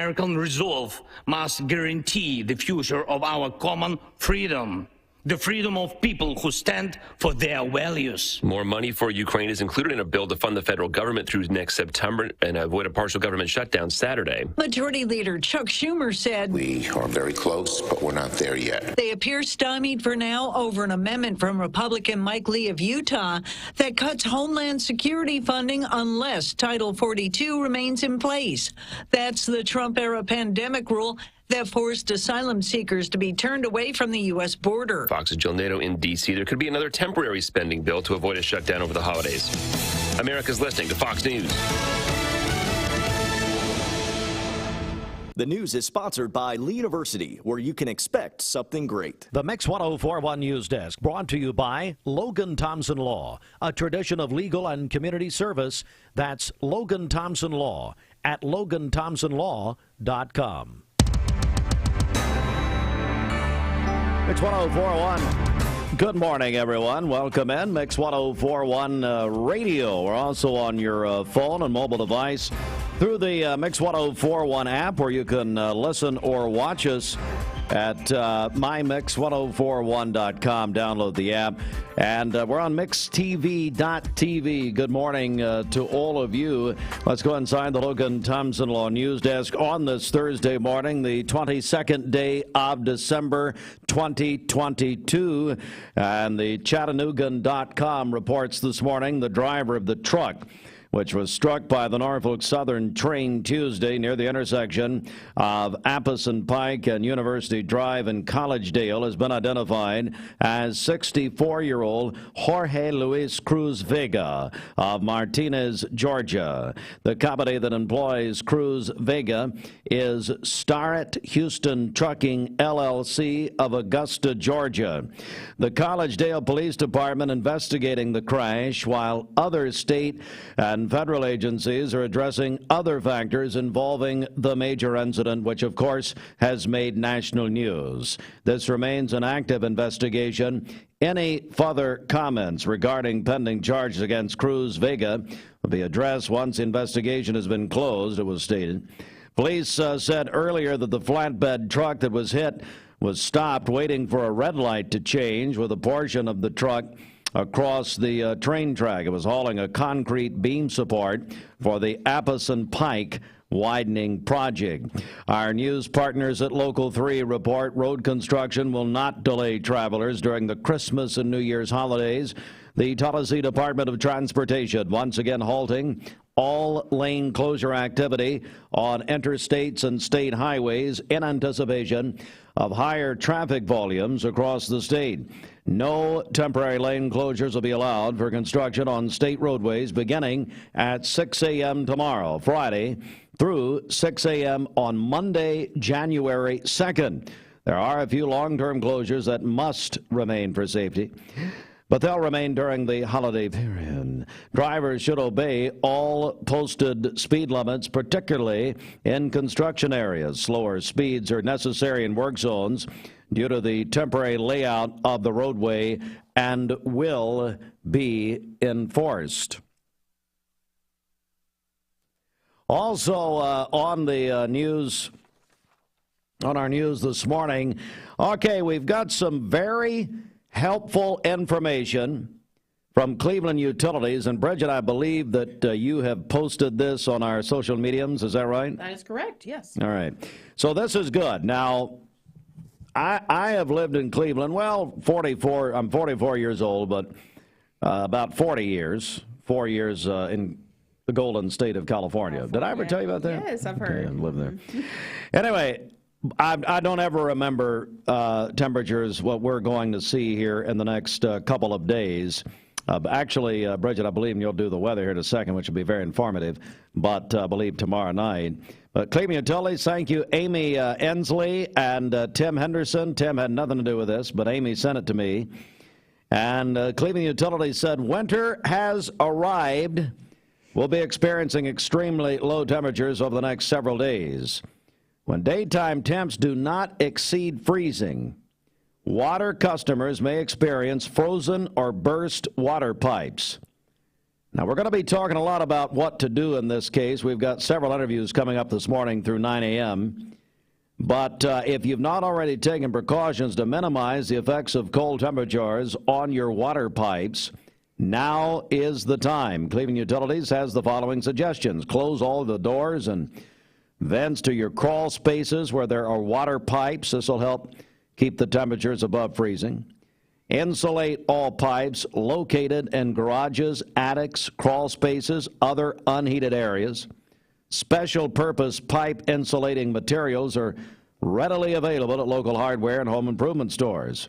American resolve must guarantee the future of our common freedom. The freedom of people who stand for their values. More money for Ukraine is included in a bill to fund the federal government through next September and avoid a partial government shutdown Saturday. Majority Leader Chuck Schumer said, "We are very close, but we're not there yet." They appear stymied for now over an amendment from Republican Mike Lee of Utah that cuts Homeland Security funding unless Title 42 remains in place. That's the Trump-era pandemic rule that forced asylum seekers to be turned away from the U.S. border. Fox's Jill Nato in D.C. There could be another temporary spending bill to avoid a shutdown over the holidays. America's listening to Fox News. The news is sponsored by Lee University, where you can expect something great. The Mix 1041 News Desk brought to you by Logan Thompson Law, a tradition of legal and community service. That's Logan Thompson Law at LoganThompsonLaw.com. Mix 1041. Good morning, everyone. Welcome in. Mix 1041 Radio. We're also on your phone and mobile device through the Mix 1041 app, where you can listen or watch us at mymix1041.com. Download the app. And we're on mixtv.tv. Good morning to all of you. Let's go inside the Logan Thompson Law News Desk on this Thursday morning, the 22nd day of December 2022. And the Chattanoogan.com reports this morning the driver of the truck, which was struck by the Norfolk Southern train Tuesday near the intersection of Apison Pike and University Drive in Collegedale, has been identified as 64-year-old Jorge Luis Cruz Vega of Martinez, Georgia. The company that employs Cruz Vega is Starrett Houston Trucking, LLC of Augusta, Georgia. The Collegedale Police Department investigating the crash, while other state and federal agencies are addressing other factors involving the major incident, which of course has made national news. This remains an active investigation. Any further comments regarding pending charges against Cruz Vega will be addressed once the investigation has been closed, it was stated. Police said earlier that the flatbed truck that was hit was stopped waiting for a red light to change, with a portion of the truck across the train track. It was hauling a concrete beam support for the Apison Pike widening project. Our news partners at Local 3 report road construction will not delay travelers during the Christmas and New Year's holidays. The Tennessee Department of Transportation once again halting all lane closure activity on interstates and state highways in anticipation of higher traffic volumes across the state. No temporary lane closures will be allowed for construction on state roadways beginning at 6 a.m. tomorrow, Friday, through 6 a.m. on Monday, January 2nd. There are a few long-term closures that must remain for safety, but they'll remain during the holiday period. Drivers should obey all posted speed limits, particularly in construction areas. Slower speeds are necessary in work zones due to the temporary layout of the roadway and will be enforced. Also on the news, on our news this morning, okay, we've got some very helpful information from Cleveland Utilities. And Bridget, I believe that you have posted this on our social mediums. Is that right? That is correct, yes. All right. So this is good. Now, I have lived in Cleveland, well, 44, I'm 44 years old, but about 40 years, 4 years in the Golden State of California. Did I ever tell you about that? Yes, I've heard. Okay, I lived there. Anyway, I don't ever remember temperatures, what we're going to see here in the next couple of days. Actually, Bridget, I believe you'll do the weather here in a second, which will be very informative, but I believe tomorrow night. But Cleveland Utilities, thank you, Amy Ensley and Tim Henderson. Tim had nothing to do with this, but Amy sent it to me. And Cleveland Utilities said winter has arrived. We'll be experiencing extremely low temperatures over the next several days. When daytime temps do not exceed freezing, water customers may experience frozen or burst water pipes. Now, we're going to be talking a lot about what to do in this case. We've got several interviews coming up this morning through 9 a.m. But if you've not already taken precautions to minimize the effects of cold temperatures on your water pipes, now is the time. Cleveland Utilities has the following suggestions. Close all the doors and vents to your crawl spaces where there are water pipes. This will help keep the temperatures above freezing. Insulate all pipes located in garages, attics, crawl spaces, other unheated areas. Special purpose pipe insulating materials are readily available at local hardware and home improvement stores.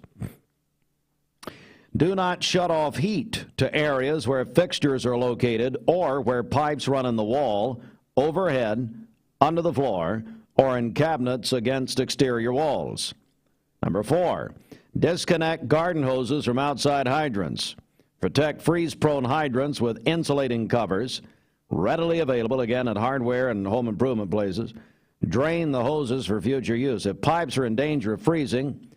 Do not shut off heat to areas where fixtures are located or where pipes run in the wall, overhead, under the floor, or in cabinets against exterior walls. Number 4, disconnect garden hoses from outside hydrants. Protect freeze-prone hydrants with insulating covers, readily available again at hardware and home improvement places. Drain the hoses for future use. If pipes are in danger of freezing,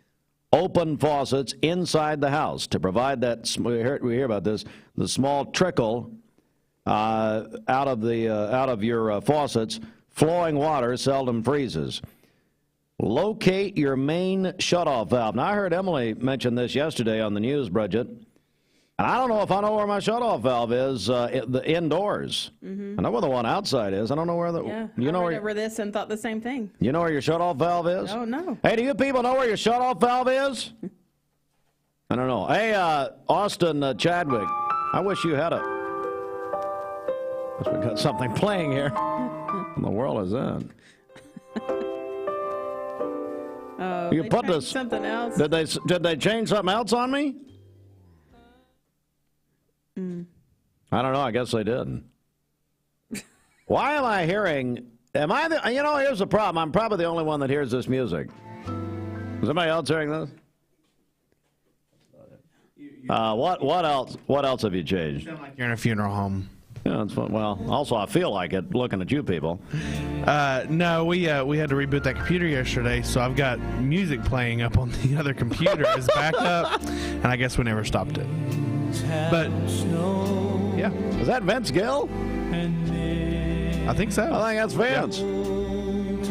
open faucets inside the house to provide that, we hear about this, the small trickle out of your faucets. Flowing water seldom freezes. Locate your main shutoff valve. Now, I heard Emily mention this yesterday on the news, Bridget, and I don't know if I know where my shutoff valve is the indoors. I know where the one outside is. I don't know where the... Yeah, you know I read over this and thought the same thing. You know where your shutoff valve is? Oh, no. Hey, do you people know where your shutoff valve is? I don't know. Hey, Austin Chadwick, I wish you had a... We got something playing here. What in the world is that? Oh, You they put changed this. something else. Did they change something else on me? I don't know. I guess they did. Why am I hearing? Am I the? You know, here's the problem. I'm probably the only one that hears this music. Is anybody else hearing this? What else? What else have you changed? You sound like you're in a funeral home. Yeah, that's fun. Well, also I feel like it looking at you people. No, we had to reboot that computer yesterday, so I've got music playing up on the other computer as backup, and I guess we never stopped it. But yeah, Is that Vince Gill? I think so. I think that's Vince.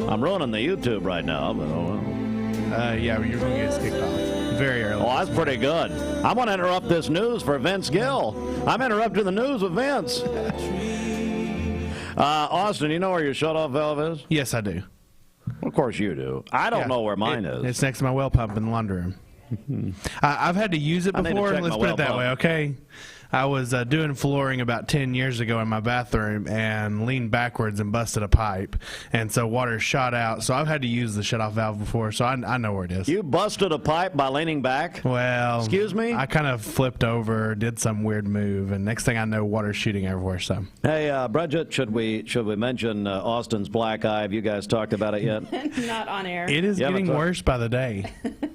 I'm ruining the YouTube right now, but oh well. Yeah, you're going to get us kicked off very early. Oh, that's pretty good. I'm going to interrupt this news for Vince Gill. I'm interrupting the news with Vince. Austin, you know where your shutoff valve is? Yes, I do. Of course you do. I don't know where mine is. It's next to my well pump in the laundry room. I've had to use it before. Let's put it that way, okay? I was doing flooring about 10 years ago in my bathroom and leaned backwards and busted a pipe. And so water shot out. So I've had to use the shutoff valve before, so I know where it is. You busted a pipe by leaning back? Well, excuse me? I kind of flipped over, did some weird move, and next thing I know, water's shooting everywhere. So, hey, Bridget, should we mention Austin's black eye? Have you guys talked about it yet? Not on air. it is getting worse by the day.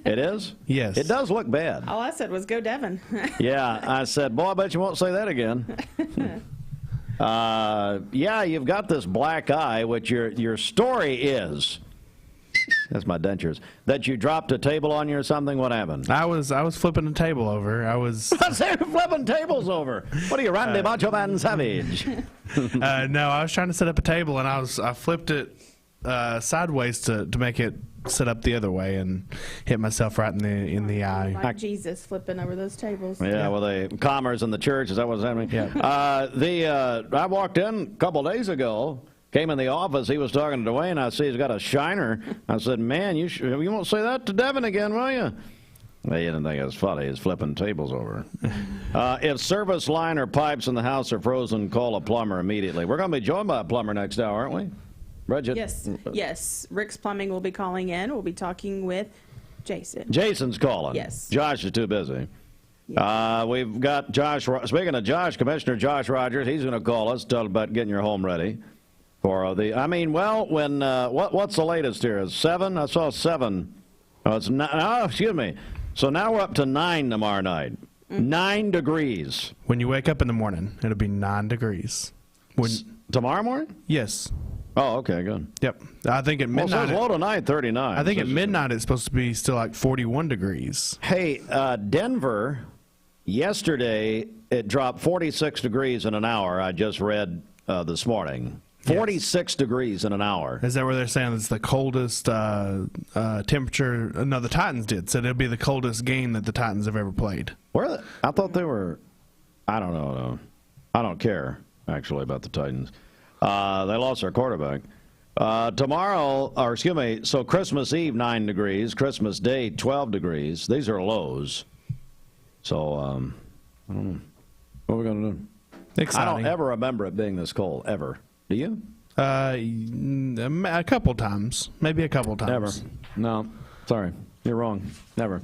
It is? Yes. It does look bad. All I said was go Devin. Yeah, I said, boy, I bet you won't say that again. Yeah, you've got this black eye, which your story is, that's my dentures, that you dropped a table on you or something. What happened? I was flipping a table over. I was flipping tables over. What are you, Randy Macho Man Savage? No, I was trying to set up a table, and I flipped it sideways to make it sit up the other way and hit myself right in the eye. Like Jesus flipping over those tables. Yeah, well, the commerce in the church, is that what's happening? Yeah. I walked in a couple days ago, came in the office, he was talking to Dwayne, I see he's got a shiner. I said, man, you won't say that to Devin again, will you? Well, you didn't think it was funny. He's flipping tables over. If service line or pipes in the house are frozen, call a plumber immediately. We're going to be joined by a plumber next hour, aren't we? Bridget? Yes. Rick's Plumbing will be calling in. We'll be talking with Jason. Jason's calling. Yes. Josh is too busy. Yes. We've got Josh. Speaking of Josh, Commissioner Josh Rogers, he's going to call us, tell about getting your home ready for the. I mean, well, when what's the latest here? Is 7? I saw 7. Oh, it's not. Oh, excuse me. So now we're up to 9 tomorrow night. 9 degrees. When you wake up in the morning, it'll be 9 degrees. Tomorrow morning? Yes. Oh, okay, good. Yep. I think at midnight. Well, so it's low tonight, 39. I think at midnight it's supposed to be still like 41 degrees. Hey, Denver yesterday it dropped 46 degrees in an hour. I just read this morning. 46 degrees in an hour. Is that where they're saying it's the coldest temperature? No, the Titans did. Said it'll be the coldest game that the Titans have ever played. I thought they were. I don't know. I don't care, actually, about the Titans. They lost their quarterback. Tomorrow, or excuse me, so Christmas Eve, 9 degrees. Christmas Day, 12 degrees. These are lows. So, I don't know. What are we going to do? Exciting. I don't ever remember it being this cold, ever. Do you? A couple times. Maybe a couple times. Never. No. Sorry. You're wrong. Never.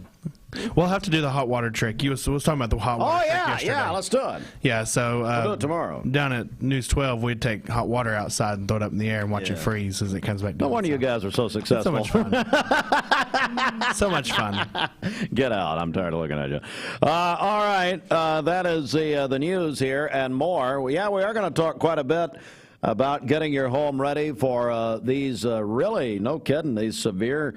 We'll have to do the hot water trick. You was talking about the hot water trick yesterday. Yeah, let's do it. Yeah, so we'll do it tomorrow. Down at News 12, we'd take hot water outside and throw it up in the air and watch it freeze as it comes back down. No wonder you guys are so successful. It's so much fun. So much fun. Get out. I'm tired of looking at you. All right. That is the news here and more. Yeah, we are going to talk quite a bit about getting your home ready for these really, no kidding, these severe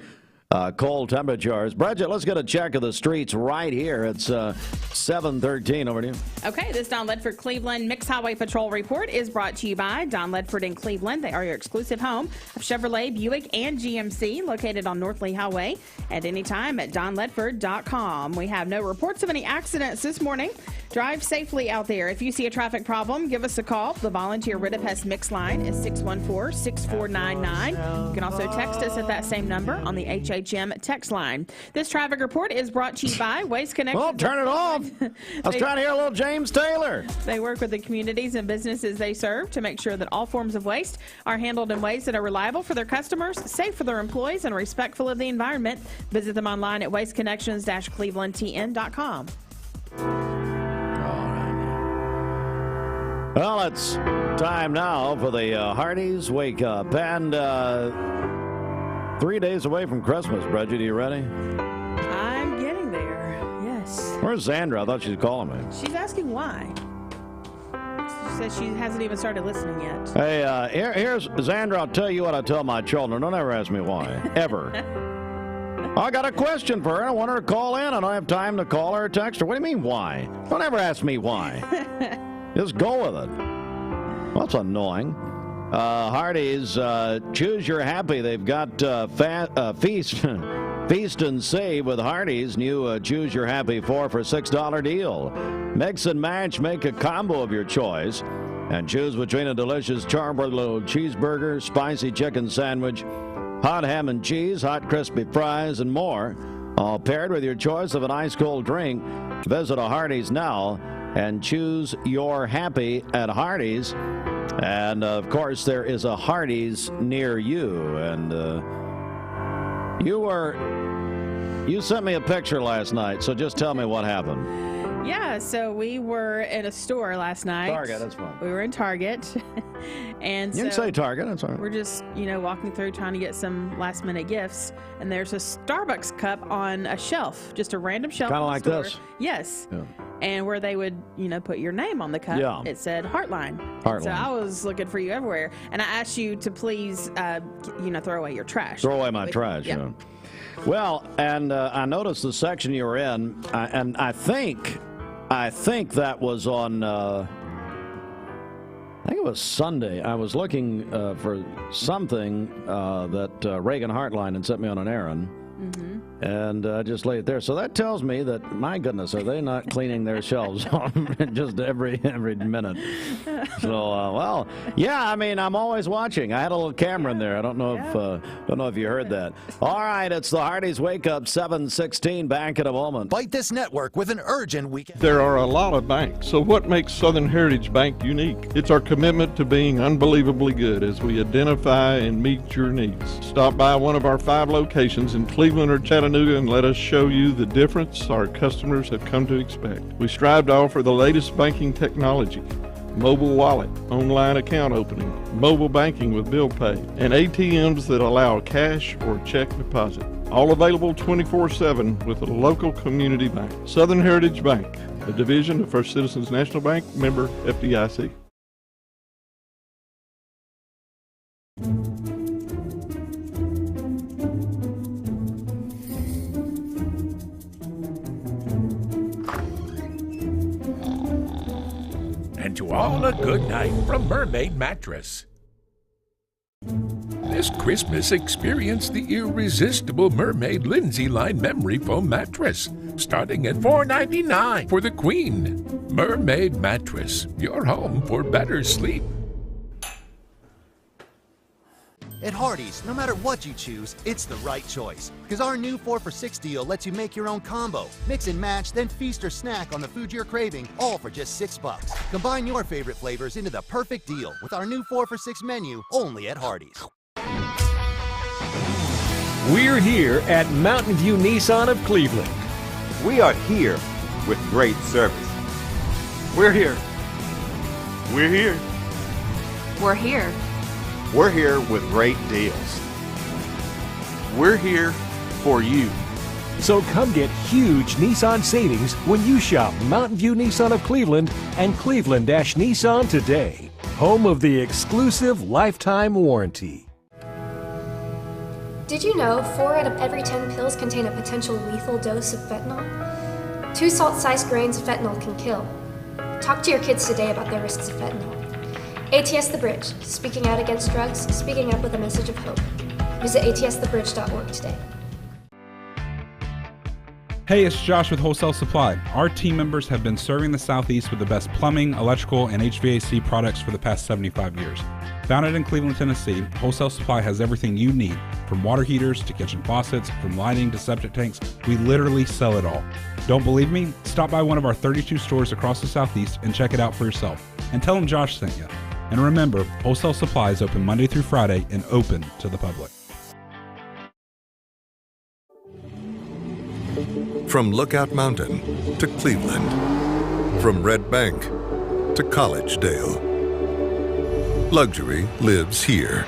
cold temperatures. Bridget, let's get a check of the streets right here. It's 7:13. Over to you. Okay, this Don Ledford Cleveland Mixed Highway Patrol report is brought to you by Don Ledford in Cleveland. They are your exclusive home of Chevrolet, Buick, and GMC, located on North Lee Highway at any time at donledford.com. We have no reports of any accidents this morning. Drive safely out there. If you see a traffic problem, give us a call. The volunteer Rid of Pest Mix line is 614-6499. You can also text us at that same number on the HHM text line. This traffic report is brought to you by Waste Connections. Well, turn it off. I was trying to hear a little James Taylor. They work with the communities and businesses they serve to make sure that all forms of waste are handled in ways that are reliable for their customers, safe for their employees, and respectful of the environment. Visit them online at wasteconnections-clevelandtn.com. Well, it's time now for the Hardee's Wake Up. And 3 days away from Christmas, Bridget. Are you ready? I'm getting there, yes. Where's Xandra? I thought she was calling me. She's asking why. She says she hasn't even started listening yet. Hey, here's Xandra. I'll tell you what I tell my children. Don't ever ask me why. Ever. I got a question for her. I want her to call in. I don't have time to call her or text her. What do you mean, why? Don't ever ask me why. Just go with it. Well, that's annoying. Hardee's, choose your happy. They've got feast and save with Hardee's new choose your happy for $6 deal. Mix and match, make a combo of your choice, and choose between a delicious charbroiled cheeseburger, spicy chicken sandwich, hot ham and cheese, hot crispy fries, and more, all paired with your choice of an ice cold drink. Visit a Hardee's now and choose your happy at Hardee's. And, of course, there is a Hardee's near you. And you sent me a picture last night, so just tell me what happened. Yeah, so we were in a store last night. Target, that's fine. We were in Target. And you can say Target, that's all right. We're just, walking through trying to get some last-minute gifts. And there's a Starbucks cup on a shelf, just a random shelf. Kind of like this? Yes. Yeah. And where they would, put your name on the cup, it said Heartline. So I was looking for you everywhere. And I asked you to please, throw away your trash. Throw away my trash, yeah. Well, and I noticed the section you were in, and I think that was on, I think it was Sunday. I was looking for something that Reagan Heartline had sent me on an errand. Mm-hmm. And just laid it there. So that tells me that, my goodness, are they not cleaning their shelves just every minute? So, I'm always watching. I had a little camera in there. I don't know if you heard that. All right, it's the Hardee's Wake Up 7:16. Back in a moment. Fight this network with an urgent weekend. There are a lot of banks, so what makes Southern Heritage Bank unique? It's our commitment to being unbelievably good as we identify and meet your needs. Stop by one of our 5 locations in Cleveland or Chattanooga and let us show you the difference our customers have come to expect. We strive to offer the latest banking technology, mobile wallet, online account opening, mobile banking with bill pay, and ATMs that allow cash or check deposit. All available 24/7 with a local community bank. Southern Heritage Bank, a division of First Citizens National Bank, member FDIC. and to all a good night from Mermaid Mattress. This Christmas, experience the irresistible Mermaid Lindsay Line Memory Foam Mattress, starting at $4.99 for the Queen. Mermaid Mattress, your home for better sleep. At Hardee's, no matter what you choose, it's the right choice. Because our new 4 for $6 deal lets you make your own combo. Mix and match, then feast or snack on the food you're craving, all for just $6. Combine your favorite flavors into the perfect deal with our new 4 for $6 menu, only at Hardee's. We're here at Mountain View Nissan of Cleveland. We are here with great service. We're here. We're here. We're here. We're here with great deals. We're here for you. So come get huge Nissan savings when you shop Mountain View Nissan of Cleveland and Cleveland-Nissan today. Home of the exclusive lifetime warranty. Did you know 4 out of every 10 pills contain a potential lethal dose of fentanyl? 2 salt-sized grains of fentanyl can kill. Talk to your kids today about the risks of fentanyl. ATS The Bridge, speaking out against drugs, speaking up with a message of hope. Visit atsthebridge.org today. Hey, it's Josh with Wholesale Supply. Our team members have been serving the Southeast with the best plumbing, electrical, and HVAC products for the past 75 years. Founded in Cleveland, Tennessee, Wholesale Supply has everything you need, from water heaters to kitchen faucets, from lighting to septic tanks. We literally sell it all. Don't believe me? Stop by one of our 32 stores across the Southeast and check it out for yourself. And tell them Josh sent you. And remember, Wholesale Supply is open Monday through Friday and open to the public. From Lookout Mountain to Cleveland, from Red Bank to Collegedale, luxury lives here.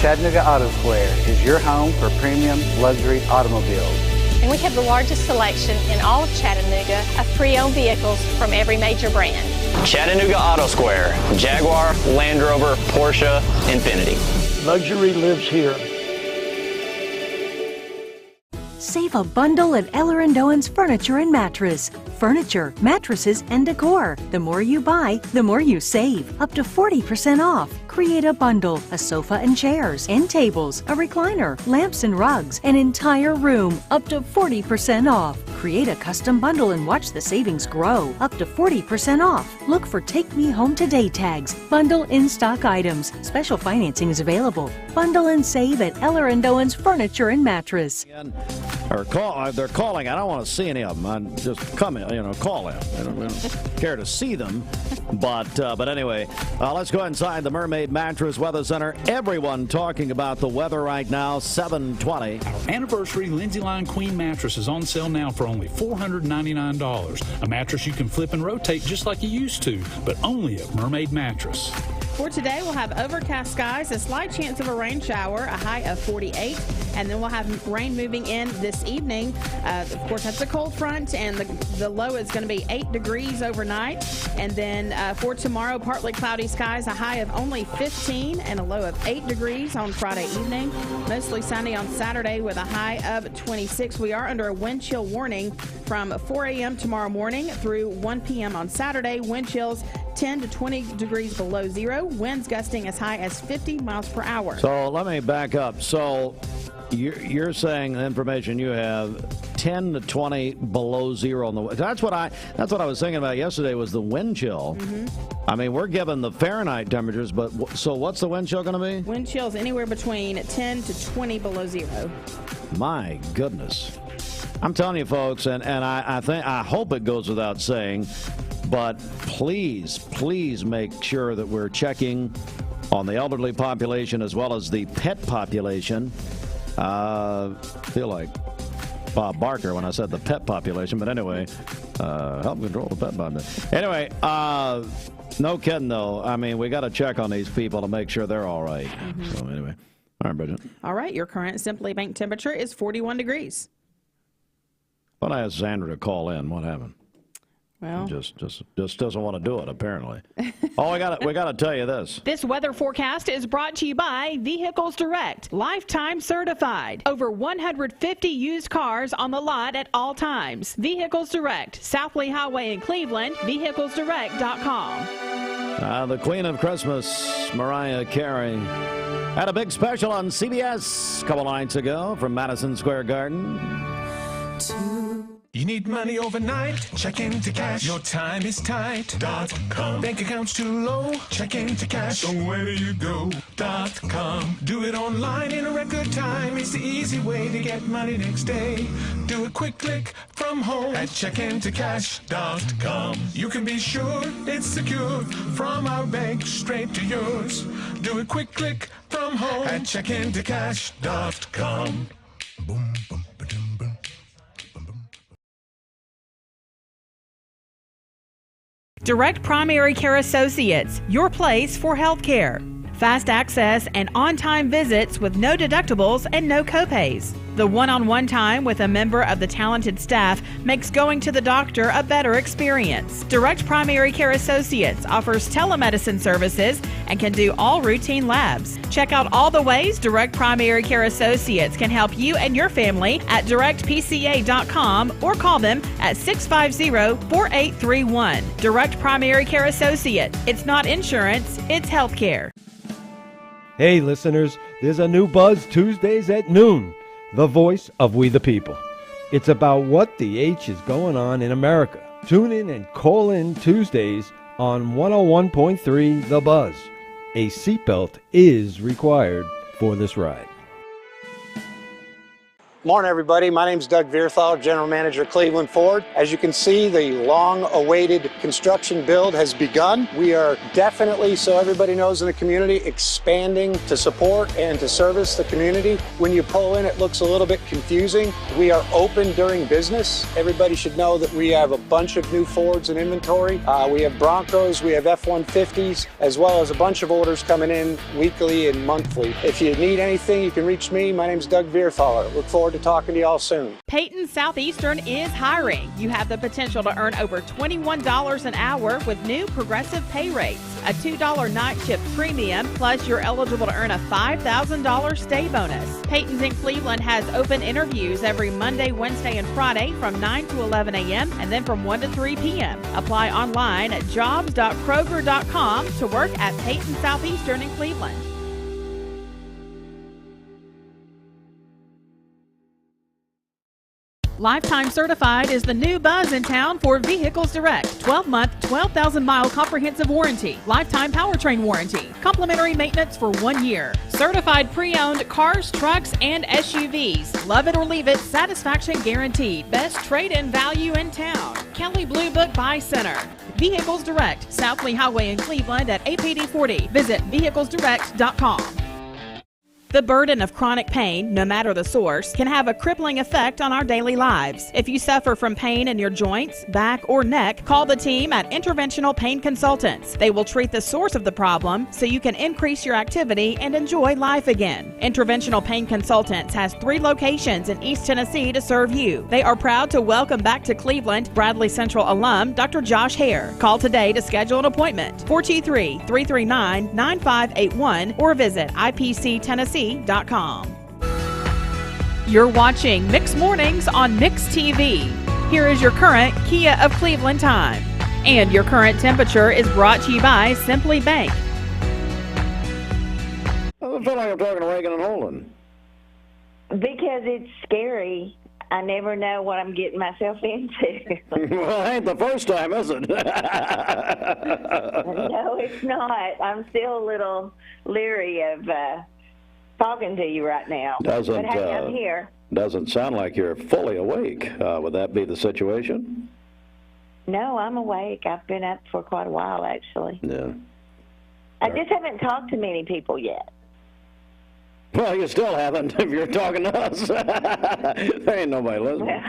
Chattanooga Auto Square is your home for premium luxury automobiles. And we have the largest selection in all of Chattanooga of pre-owned vehicles from every major brand. Chattanooga Auto Square, Jaguar, Land Rover, Porsche, Infiniti. Luxury lives here. Save a bundle at Eller & Owen's Furniture and Mattress. Furniture, mattresses, and decor. The more you buy, the more you save. Up to 40% off. Create a bundle, a sofa and chairs, end tables, a recliner, lamps and rugs, an entire room. Up to 40% off. Create a custom bundle and watch the savings grow. Up to 40% off. Look for Take Me Home Today tags. Bundle in-stock items. Special financing is available. Bundle and save at Eller & Owen's Furniture and Mattress. They're calling. I don't want to see any of them. I just come in, call in. I don't care to see them. But anyway, let's go inside the Mermaid Mattress Weather Center. Everyone talking about the weather right now, 720. Our anniversary Lindsay Line Queen mattress is on sale now for only $499. A mattress you can flip and rotate just like you used to, but only at Mermaid Mattress. For today, we'll have overcast skies, a slight chance of a rain shower, a high of 48, and then we'll have rain moving in this evening. Of course, that's a cold front, and the low is going to be 8 degrees overnight. And then for tomorrow, partly cloudy skies, a high of only 15 and a low of 8 degrees on Friday evening. Mostly sunny on Saturday with a high of 26. We are under a wind chill warning from 4 a.m. tomorrow morning through 1 p.m. on Saturday. Wind chills 10 to 20 degrees below zero. Winds gusting as high as 50 miles per hour. So let me back up. So you're saying the information you have 10 to 20 below zero on the. That's what I was thinking about yesterday was the wind chill. Mm-hmm. I mean, we're given the Fahrenheit temperatures, but so what's the wind chill going to be? Wind chills anywhere between 10 to 20 below zero. My goodness. I'm telling you, folks, and I hope it goes without saying, but please make sure that we're checking on the elderly population as well as the pet population. Feel like Bob Barker when I said the pet population, but anyway, help control the pet population. Anyway, no kidding though. I mean, we got to check on these people to make sure they're all right. Mm-hmm. So anyway, all right, Bridget. All right, your current Simply Bank temperature is 41 degrees. But I asked Sandra to call in. What happened? Well, just doesn't want to do it, apparently. Oh, we got to tell you this. This weather forecast is brought to you by Vehicles Direct, lifetime certified. Over 150 used cars on the lot at all times. Vehicles Direct, South Lee Highway in Cleveland, vehiclesdirect.com. The Queen of Christmas, Mariah Carey, had a big special on CBS a couple nights ago from Madison Square Garden. You need money overnight? Check into cash. Your time is tight. .com. Bank account's too low? Check into cash. So where do you go? .com. Do it online in a record time. It's the easy way to get money next day. Do a quick click from home at checkintocash.com. You can be sure it's secure from our bank straight to yours. Do a quick click from home at checkintocash.com. Boom, boom, ba-dum, boom. Direct Primary Care Associates, your place for health care. Fast access and on-time visits with no deductibles and no copays. The one-on-one time with a member of the talented staff makes going to the doctor a better experience. Direct Primary Care Associates offers telemedicine services and can do all routine labs. Check out all the ways Direct Primary Care Associates can help you and your family at directpca.com or call them at 650-4831. Direct Primary Care Associates. It's not insurance, it's health care. Hey listeners, there's a new Buzz Tuesdays at noon. The voice of We the People. It's about what the H is going on in America. Tune in and call in Tuesdays on 101.3 The Buzz. A seatbelt is required for this ride. Morning, everybody. My name is Doug Vierthal, General Manager, Cleveland Ford. As you can see, the long-awaited construction build has begun. We are definitely, so everybody knows in the community, expanding to support and to service the community. When you pull in, it looks a little bit confusing. We are open during business. Everybody should know that we have a bunch of new Fords in inventory. We have Broncos, we have F-150s, as well as a bunch of orders coming in weekly and monthly. If you need anything, you can reach me. My name is Doug Vierthaler. Look forward to talking to y'all soon. Peyton Southeastern is hiring. You have the potential to earn over $21 an hour with new progressive pay rates. A $2 night shift premium, plus you're eligible to earn a $5,000 stay bonus. Peyton's in Cleveland has open interviews every Monday, Wednesday, and Friday from 9 to 11 a.m. and then from 1 to 3 p.m. Apply online at jobs.kroger.com to work at Peyton Southeastern in Cleveland. Lifetime Certified is the new buzz in town for Vehicles Direct. 12-month, 12,000-mile comprehensive warranty. Lifetime powertrain warranty. Complimentary maintenance for 1 year. Certified pre-owned cars, trucks, and SUVs. Love it or leave it, satisfaction guaranteed. Best trade-in value in town. Kelley Blue Book Buy Center. Vehicles Direct, South Lee Highway in Cleveland at APD 40. Visit vehiclesdirect.com. The burden of chronic pain, no matter the source, can have a crippling effect on our daily lives. If you suffer from pain in your joints, back, or neck, call the team at Interventional Pain Consultants. They will treat the source of the problem so you can increase your activity and enjoy life again. Interventional Pain Consultants has 3 locations in East Tennessee to serve you. They are proud to welcome back to Cleveland Bradley Central alum Dr. Josh Hare. Call today to schedule an appointment. 423-339-9581 or visit IPCTennessee.com. You're watching Mix Mornings on Mix TV. Here is your current Kia of Cleveland time. And your current temperature is brought to you by Simply Bank. I feel like I'm talking to Reagan and Holden. Because it's scary. I never know what I'm getting myself into. Well, it ain't the first time, is it? No, it's not. I'm still a little leery of talking to you right now. But hey, I'm here. Doesn't sound like you're fully awake. Would that be the situation? No, I'm awake. I've been up for quite a while, actually. Yeah. I just haven't talked to many people yet. Well, you still haven't if you're talking to us. There ain't nobody listening.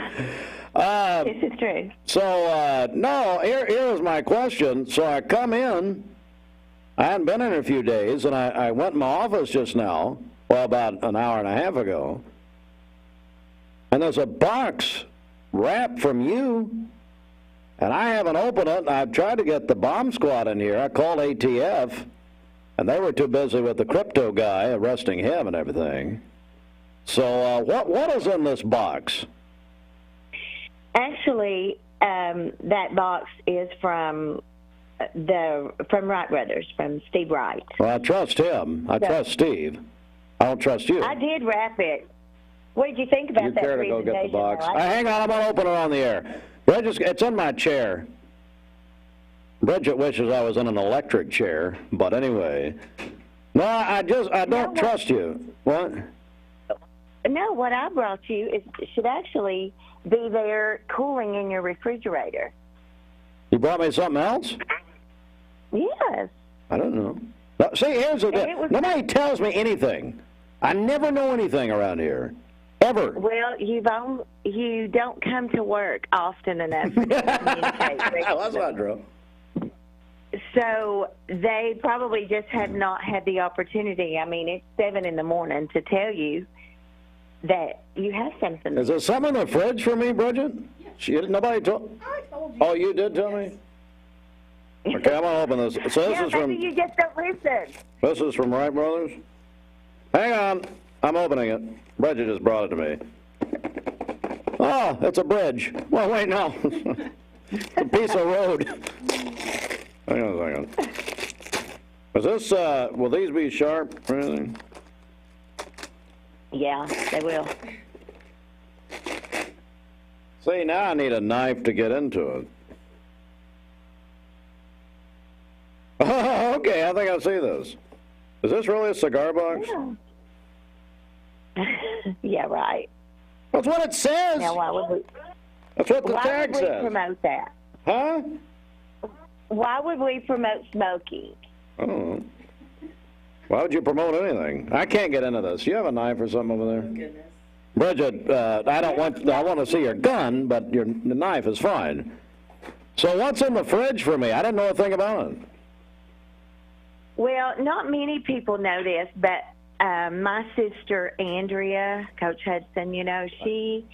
This is true. So, no, here's my question. So I come in. I hadn't been in a few days, and I went in my office just now, well, about an hour and a half ago, and there's a box wrapped from you, and I haven't opened it. I've tried to get the bomb squad in here. I called ATF, and they were too busy with the crypto guy, arresting him and everything. So what is in this box? Actually, that box is from from Wright Brothers, from Steve Wright. Well, I trust him. I trust Steve. I don't trust you. I did wrap it. What did you think about that presentation? You care to go get the box? Hang on, I'm going to open it on the air. Bridget, it's in my chair. Bridget wishes I was in an electric chair, but anyway. No, I don't trust you. What? No, what I brought you should actually be there cooling in your refrigerator. You brought me something else? Yes. I don't know. See, here's the deal. Nobody tells me anything. I never know anything around here. Ever. Well, you don't come to work often enough to communicate. That's not true. So they probably just have not had the opportunity. I mean, it's 7 a.m. to tell you that you have something. Is there something in the fridge for me, Bridget? Nobody told. I told you. Oh, you did tell me? Okay, I'm going to open this. So this is from. Maybe you just don't listen. This is from Wright Brothers. Hang on. I'm opening it. Bridget just brought it to me. Oh, it's a bridge. Well, wait, no. It's a piece of road. Hang on a second. Is this, will these be sharp or anything? Yeah, they will. See, now I need a knife to get into it. Oh, okay, I think I see this. Is this really a cigar box? Yeah, yeah, right. That's what it says. Now, why would we? That's what the tag says. Why would we promote that? Huh? Why would we promote smoking? I don't know. Why would you promote anything? I can't get into this. You have a knife or something over there? Oh, goodness. Bridget, I want to see your gun, but the knife is fine. So what's in the fridge for me? I didn't know a thing about it. Well, not many people know this, but my sister, Andrea, Coach Hudson, she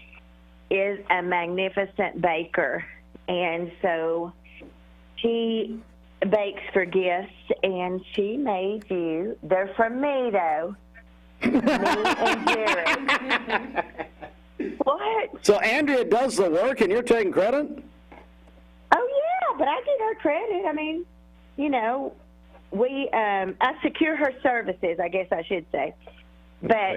is a magnificent baker. And so she bakes for gifts, and she made you. They're from me, though. Me and Jared. What? So Andrea does the work, and you're taking credit? Oh, yeah, but I give her credit. I mean, I secure her services, I guess I should say. But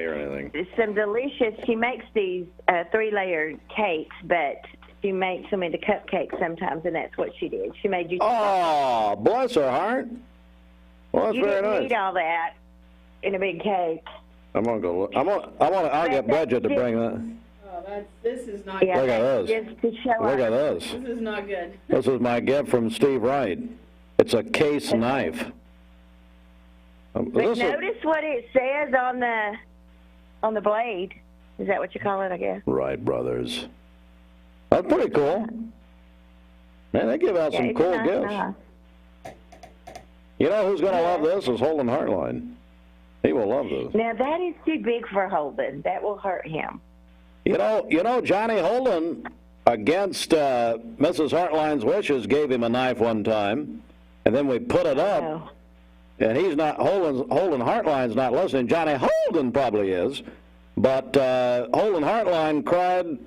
some delicious, she makes these 3-layered cakes, but she makes them into cupcakes sometimes, and that's what she did. She made you. Oh, bless her heart. Well, that's very nice. You didn't need all that in a big cake. I'm gonna go. I'll get Bridget to bring that. Oh, this is not good. Look at this. Just to show Look at this. This is not good. This is my gift from Steve Wright. It's a case knife. But notice what it says on the blade. Is that what you call it, I guess? Wright Brothers. That's pretty cool. Man, they give out some cool gifts. You know who's going to love this is Holden Hartline. He will love this. Now, that is too big for Holden. That will hurt him. You know, Johnny Holden, against Mrs. Hartline's wishes, gave him a knife one time, and then we put it up. Oh. And he's not, Holden Hartline's not listening. Johnny Holden probably is. But Holden Hartline cried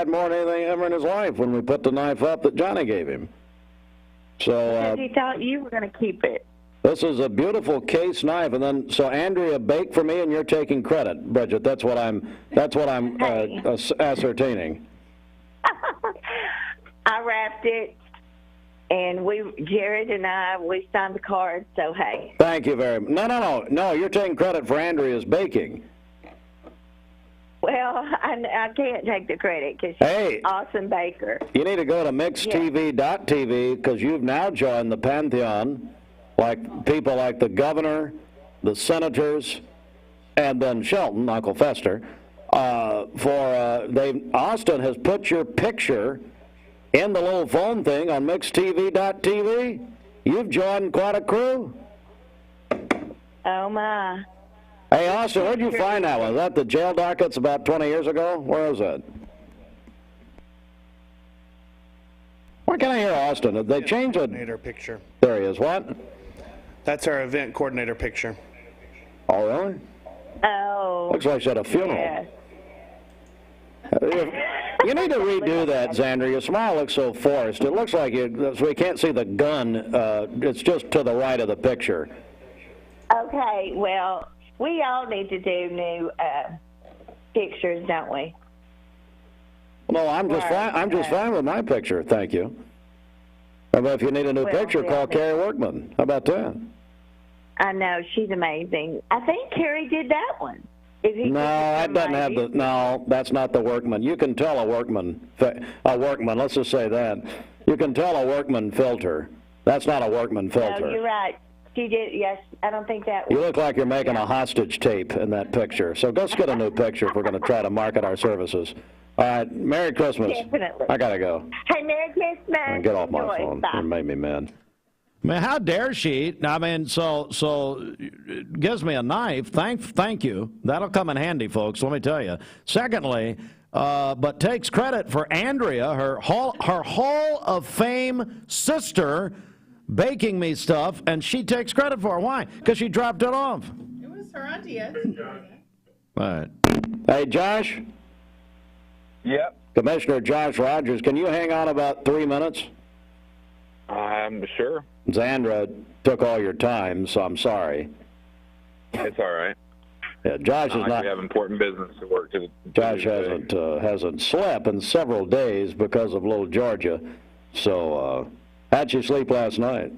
more than anything ever in his life when we put the knife up that Johnny gave him. So because he thought you were going to keep it. This is a beautiful case knife, and then so Andrea baked for me, and you're taking credit, Bridget. That's what I'm ascertaining. I wrapped it, and Jared and I, we signed the card. So hey. Thank you very much. No. You're taking credit for Andrea's baking. Well, I can't take the credit because she's an awesome baker. You need to go to mixtv.tv because you've now joined the pantheon, like people like the governor, the senators, and then Shelton, Uncle Fester. Austin has put your picture in the little phone thing on mixtv.tv. You've joined quite a crew. Oh, my. Hey, Austin, where'd you find that one? Was that the jail dockets about 20 years ago? Where was that? Why can't I hear Austin? Did they change it? Coordinator picture. There he is. What? That's our event coordinator picture. Oh, really? Oh. Looks like she had a funeral. Yeah. You need to redo that, Xandra. Your smile looks so forced. It looks like we can't see the gun. It's just to the right of the picture. Okay, well, we all need to do new pictures, don't we? No, I'm just fine. I'm just fine with my picture, thank you. But if you need a new picture, call Carrie Workman. How about that? I know, she's amazing. I think Carrie did that one. No, that doesn't have the. No, that's not the Workman. You can tell a Workman. Let's just say that. You can tell a Workman filter. That's not a Workman filter. No, you're right. She did. Yes, I don't think that was. You look like you're making a hostage tape in that picture. So let's get a new picture if we're going to try to market our services. All right, Merry Christmas. Definitely. I gotta go. Hey, Merry Christmas. Get off my phone. Bye. It made me mad. Man, how dare she? I mean, so it gives me a knife. Thank you. That'll come in handy, folks. Let me tell you. Secondly, but takes credit for Andrea, her Hall of Fame sister, baking me stuff, and she takes credit for it. Why? Because she dropped it off. It was her idea. All right. Hey, Josh. Yep. Commissioner Josh Rogers, can you hang on about 3 minutes? I'm sure. Xandra took all your time, so I'm sorry. It's all right. Yeah, Josh is not. We have important business to work to. Josh hasn't slept in several days because of little Georgia. So, how'd you sleep last night?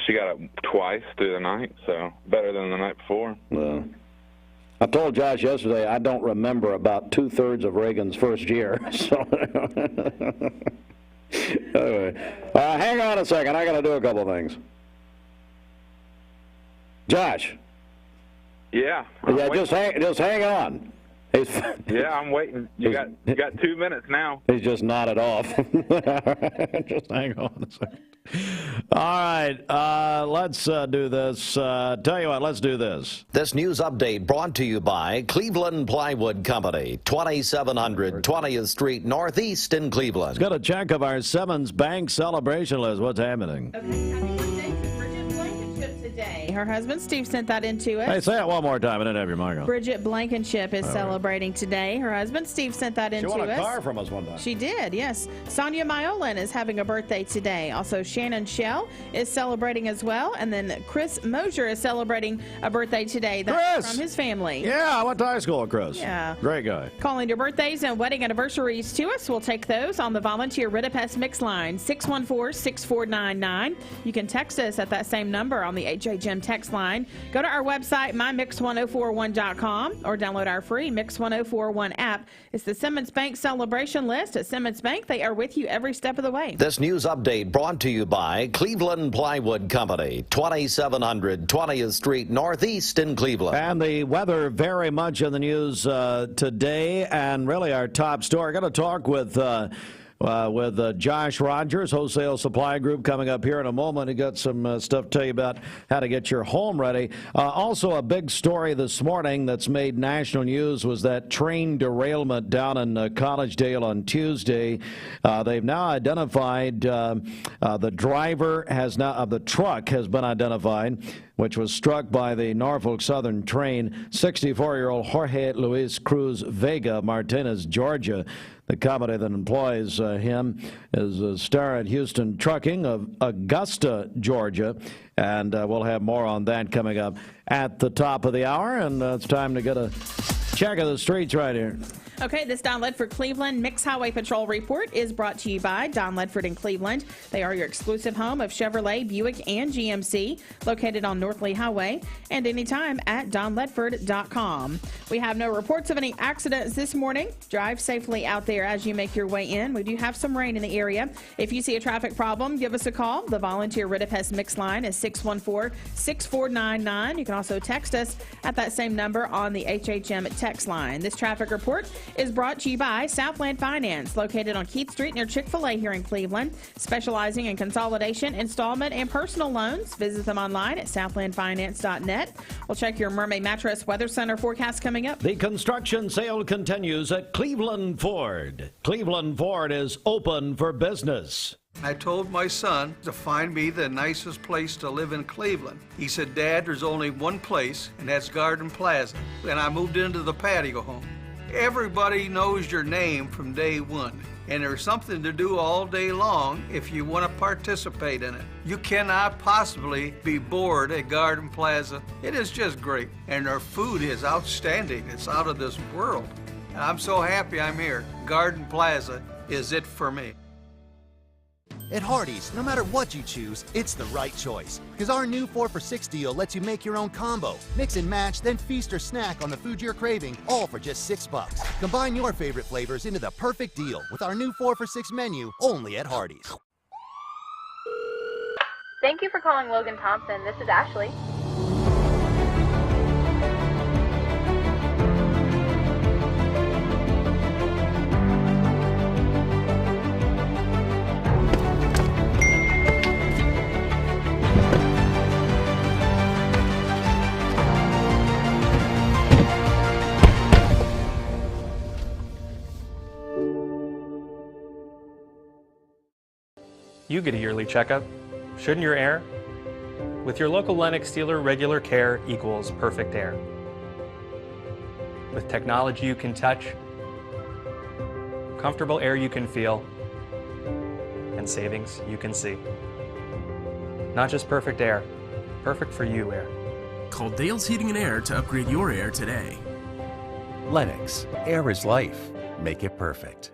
She got up twice through the night, so better than the night before. I told Josh yesterday I don't remember about 2/3 of Reagan's first year. So anyway, hang on a second. I got to do a couple things. Josh. Yeah. Just hang on. Yeah, I'm waiting. You got 2 minutes now. He's just nodded off. Just hang on a second. All right, let's do this. Tell you what, let's do this. This news update brought to you by Cleveland Plywood Company, 2700 20th Street Northeast in Cleveland. Let's get a check of our Simmons Bank celebration list. What's happening? Okay, happy birthday to Bridget Blankenship today. Her husband Steve sent that into us. Hey, say it one more time. I didn't have your mic on. Bridget Blankenship is celebrating today. Her husband Steve sent that into us. She won a car from us one time. She did, yes. Sonia Myolan is having a birthday today. Also, Shannon Shell is celebrating as well. And then Chris Mosier is celebrating a birthday today. That's from his family. Yeah, I went to high school with Chris. Yeah. Great guy. Calling your birthdays and wedding anniversaries to us. We'll take those on the Volunteer Ritapest Mix line, 614-6499. You can text us at that same number on the HHM text line. Go to our website, mymix1041.com, or download our free Mix 1041 app. It's the Simmons Bank celebration list. At Simmons Bank, they are with you every step of the way. This news update brought to you by Cleveland Plywood Company, 2700 20th Street Northeast in Cleveland. And the weather very much in the news today, and really our top story. Going to talk with Josh Rogers, Wholesale Supply Group, coming up here in a moment. He got some stuff to tell you about how to get your home ready. Also, a big story this morning that's made national news was that train derailment down in Collegedale on Tuesday. They've now identified the driver of the truck has been identified, which was struck by the Norfolk Southern train. 64-year-old Jorge Luis Cruz Vega, Martinez, Georgia. The company that employs him is Starrett Houston Trucking of Augusta, Georgia. And we'll have more on that coming up at the top of the hour. And it's time to get a check of the streets right here. Okay, this Don Ledford Cleveland Mix Highway Patrol report is brought to you by Don Ledford in Cleveland. They are your exclusive home of Chevrolet, Buick, and GMC, located on North Lee Highway, and anytime at donledford.com. We have no reports of any accidents this morning. Drive safely out there as you make your way in. We do have some rain in the area. If you see a traffic problem, give us a call. The Volunteer Ritapest Mix line is 614-6499. You can also text us at that same number on the HHM text line. This traffic report is brought to you by Southland Finance, located on Keith Street near Chick-Fil-A here in Cleveland, specializing in consolidation, installment, and personal loans. Visit them online at southlandfinance.net. We'll check your Mermaid Mattress Weather Center forecast coming up. The construction sale continues at Cleveland Ford. Cleveland Ford is open for business. I told my son to find me the nicest place to live in Cleveland. He said, "Dad, there's only one place, and that's Garden Plaza." And I moved into the patio home. Everybody knows your name from day one, and there's something to do all day long if you want to participate in it. You cannot possibly be bored at Garden Plaza. It is just great, and their food is outstanding. It's out of this world. And I'm so happy I'm here. Garden Plaza is it for me. At Hardee's, no matter what you choose, it's the right choice. Because our new 4 for $6 deal lets you make your own combo. Mix and match, then feast or snack on the food you're craving, all for just $6. Combine your favorite flavors into the perfect deal with our new 4 for $6 menu, only at Hardee's. Thank you for calling Logan Thompson. This is Ashley. You get a yearly checkup. Shouldn't your air? With your local Lennox dealer, regular care equals perfect air. With technology you can touch, comfortable air you can feel, and savings you can see. Not just perfect air, perfect for you air. Call Dale's Heating and Air to upgrade your air today. Lennox, air is life. Make it perfect.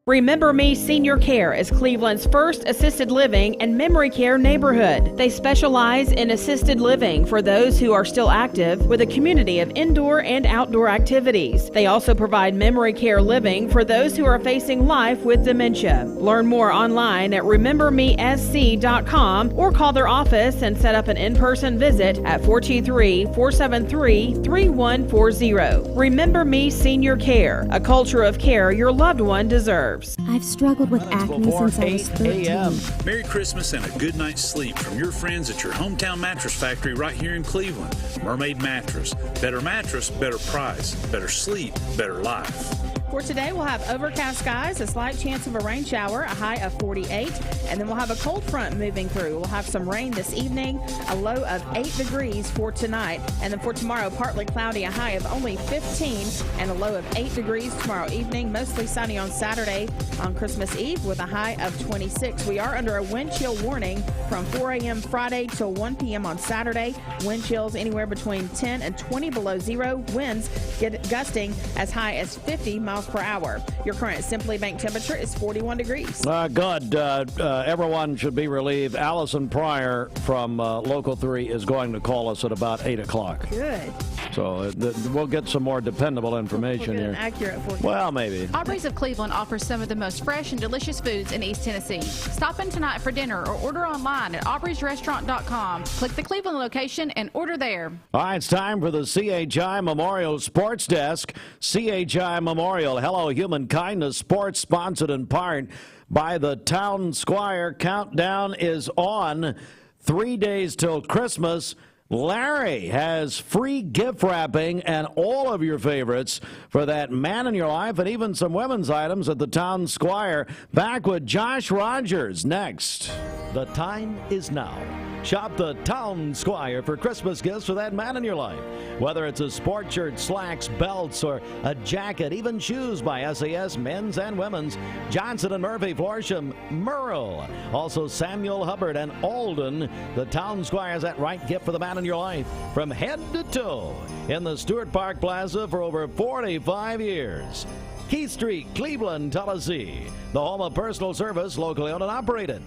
Remember Me Senior Care is Cleveland's first assisted living and memory care neighborhood. They specialize in assisted living for those who are still active with a community of indoor and outdoor activities. They also provide memory care living for those who are facing life with dementia. Learn more online at remembermesc.com or call their office and set up an in-person visit at 423-473-3140. Remember Me Senior Care, a culture of care your loved one deserves. I've struggled with acne since I was 13. Merry Christmas and a good night's sleep from your friends at your hometown mattress factory right here in Cleveland. Mermaid Mattress. Better mattress, better price. Better sleep, better life. For today, we'll have overcast skies, a slight chance of a rain shower, a high of 48, and then we'll have a cold front moving through. We'll have some rain this evening, a low of 8 degrees for tonight, and then for tomorrow, partly cloudy, a high of only 15, and a low of 8 degrees tomorrow evening, mostly sunny on Saturday on Christmas Eve with a high of 26. We are under a wind chill warning from 4 a.m. Friday till 1 p.m. on Saturday. Wind chills anywhere between 10 and 20 below zero. Winds get gusting as high as 50 miles per hour. Your current Simply Bank temperature is 41 degrees. Good. Everyone should be relieved. Allison Pryor from Local 3 is going to call us at about 8 o'clock. Good. So we'll get some more dependable information here. Accurate forecast. Well, maybe. Aubrey's of Cleveland offers some of the most fresh and delicious foods in East Tennessee. Stop in tonight for dinner or order online at aubreysrestaurant.com. Click the Cleveland location and order there. All right, it's time for the CHI Memorial Sports Desk. CHI Memorial, Hello Human Kindness Sports, sponsored in part by the Town Squire. Countdown is on. 3 days till Christmas. Larry has free gift wrapping and all of your favorites for that man in your life, and even some women's items at the Town Squire. Back with Josh Rogers next. The time is now. Shop the Town Squire for Christmas gifts for that man in your life. Whether it's a sport shirt, slacks, belts, or a jacket, even shoes by SAS, men's and women's. Johnson & Murphy, Florsham, Merle. Also Samuel Hubbard and Alden. The Town Squire's that right gift for the man in your life. From head to toe in the Stewart Park Plaza for over 45 years. Keith Street, Cleveland, Tennessee. The home of personal service, locally owned and operated.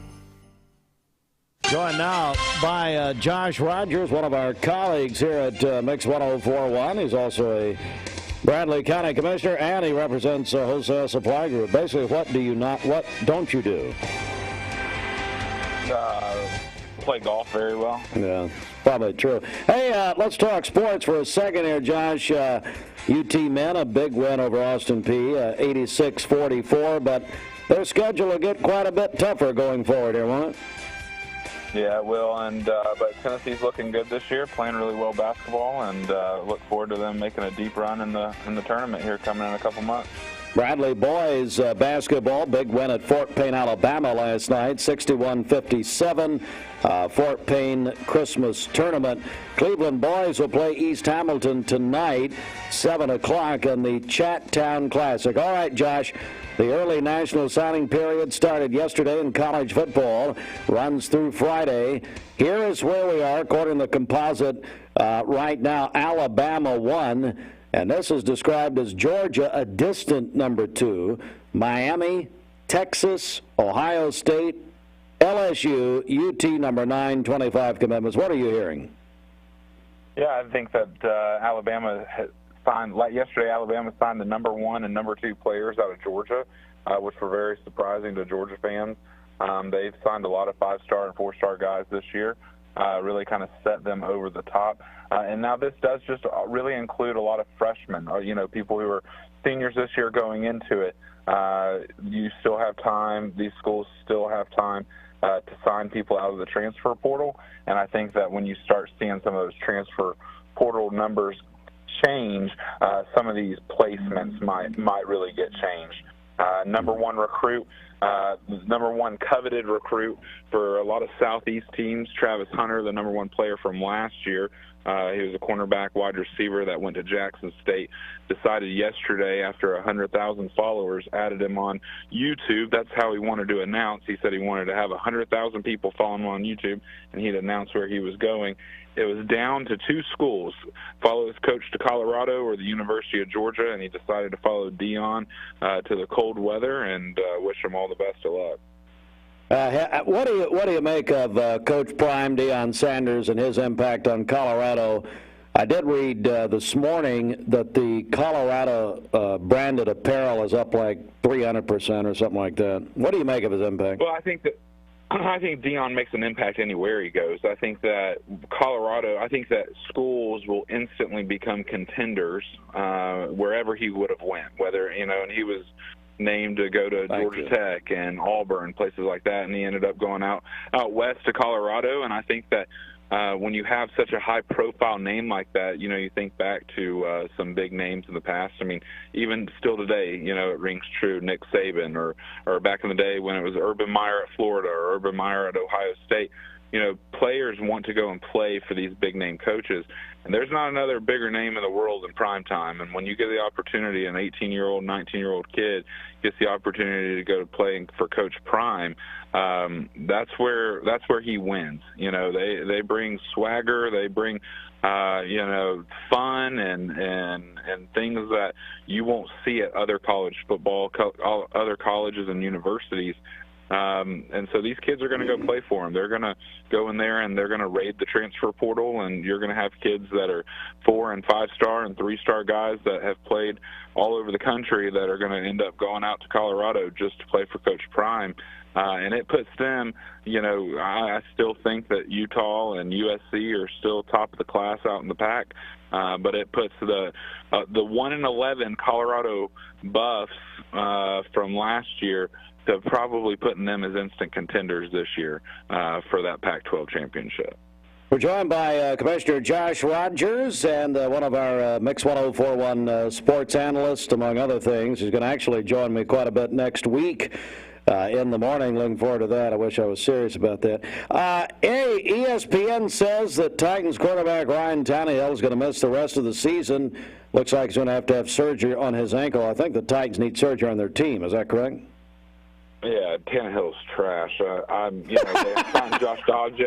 Joined now by Josh Rogers, one of our colleagues here at Mix 104.1. He's also a Bradley County Commissioner, and he represents Wholesale Supply Group. Basically, what don't you do? Play golf very well. Yeah, probably true. Hey, let's talk sports for a second here, Josh. UT men, a big win over Austin Peay, 86-44, but their schedule will get quite a bit tougher going forward here, won't it? Yeah, it will, but Tennessee's looking good this year, playing really well basketball, and look forward to them making a deep run in the tournament here coming in a couple months. Bradley boys basketball, big win at Fort Payne, Alabama last night, 61-57. Fort Payne Christmas tournament. Cleveland boys will play East Hamilton tonight, 7 o'clock in the Chattown Classic. All right, Josh, the early national signing period started yesterday in college football, runs through Friday. Here is where we are, according to the composite right now. Alabama 1. And this is described as Georgia, a distant number 2, Miami, Texas, Ohio State, LSU, UT number 9, 25 commitments. What are you hearing? Yeah, I think that Alabama has signed, like yesterday, Alabama signed the number 1 and number 2 players out of Georgia, which were very surprising to Georgia fans. They've signed a lot of 5-star and 4-star guys this year. Really kind of set them over the top. And now this does just really include a lot of freshmen, people who are seniors this year going into it. You still have time. These schools still have time to sign people out of the transfer portal. And I think that when you start seeing some of those transfer portal numbers change, some of these placements might really get changed. Number 1 recruit, number 1 coveted recruit for a lot of Southeast teams, Travis Hunter, the number 1 player from last year. He was a cornerback wide receiver that went to Jackson State, decided yesterday after 100,000 followers, added him on YouTube. That's how he wanted to announce. He said he wanted to have 100,000 people follow him on YouTube, and he'd announce where he was going. It was down to 2 schools, follow his coach to Colorado or the University of Georgia, and he decided to follow Deion to the cold weather, and wish him all the best of luck. What do you make of Coach Prime, Deion Sanders, and his impact on Colorado? I did read this morning that the Colorado branded apparel is up like 300% or something like that. What do you make of his impact? Well, I think Deion makes an impact anywhere he goes. I think that schools will instantly become contenders wherever he would have went, and he was named to go to Georgia Tech and Auburn, places like that, and he ended up going out west to Colorado. And I think that when you have such a high-profile name like that, you think back to some big names in the past. I mean, even still today, it rings true. Nick Saban, or back in the day when it was Urban Meyer at Florida or Urban Meyer at Ohio State. Players want to go and play for these big-name coaches. And there's not another bigger name in the world than prime time. And when you get the opportunity, an 18-year-old, 19-year-old kid gets the opportunity to go to play for Coach Prime, that's where he wins. They bring swagger, they bring fun and things that you won't see at other college football, other colleges and universities. And so these kids are going to go play for him. They're going to go in there and they're going to raid the transfer portal, and you're going to have kids that are 4- and 5-star and 3-star guys that have played all over the country that are going to end up going out to Colorado just to play for Coach Prime. And it puts them, I still think that Utah and USC are still top of the class out in the pack. But it puts the 1-11 Colorado Buffs from last year to probably putting them as instant contenders this year for that Pac-12 championship. We're joined by Commissioner Josh Rogers and one of our Mix 1041 sports analysts, among other things. He's going to actually join me quite a bit next week in the morning. Looking forward to that. I wish I was serious about that. ESPN says that Titans quarterback Ryan Tannehill is going to miss the rest of the season. Looks like he's going to have surgery on his ankle. I think the Titans need surgery on their team. Is that correct? Yeah, Tannehill's trash. They signed Josh Dobbs.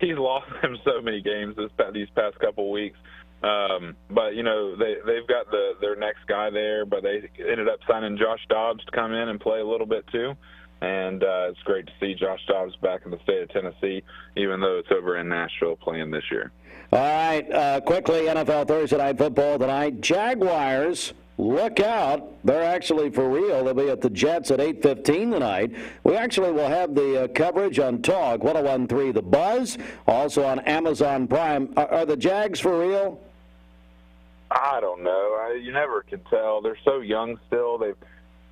He's lost him so many games these past couple weeks. But they've got their next guy there, but they ended up signing Josh Dobbs to come in and play a little bit too. And it's great to see Josh Dobbs back in the state of Tennessee, even though it's over in Nashville playing this year. All right, quickly, NFL Thursday Night Football tonight. Jaguars, look out. They're actually for real. They'll be at the Jets at 8:15 tonight. We actually will have the coverage on Talk 101.3 The Buzz, also on Amazon Prime. Are the Jags for real? I don't know. You never can tell. They're so young still.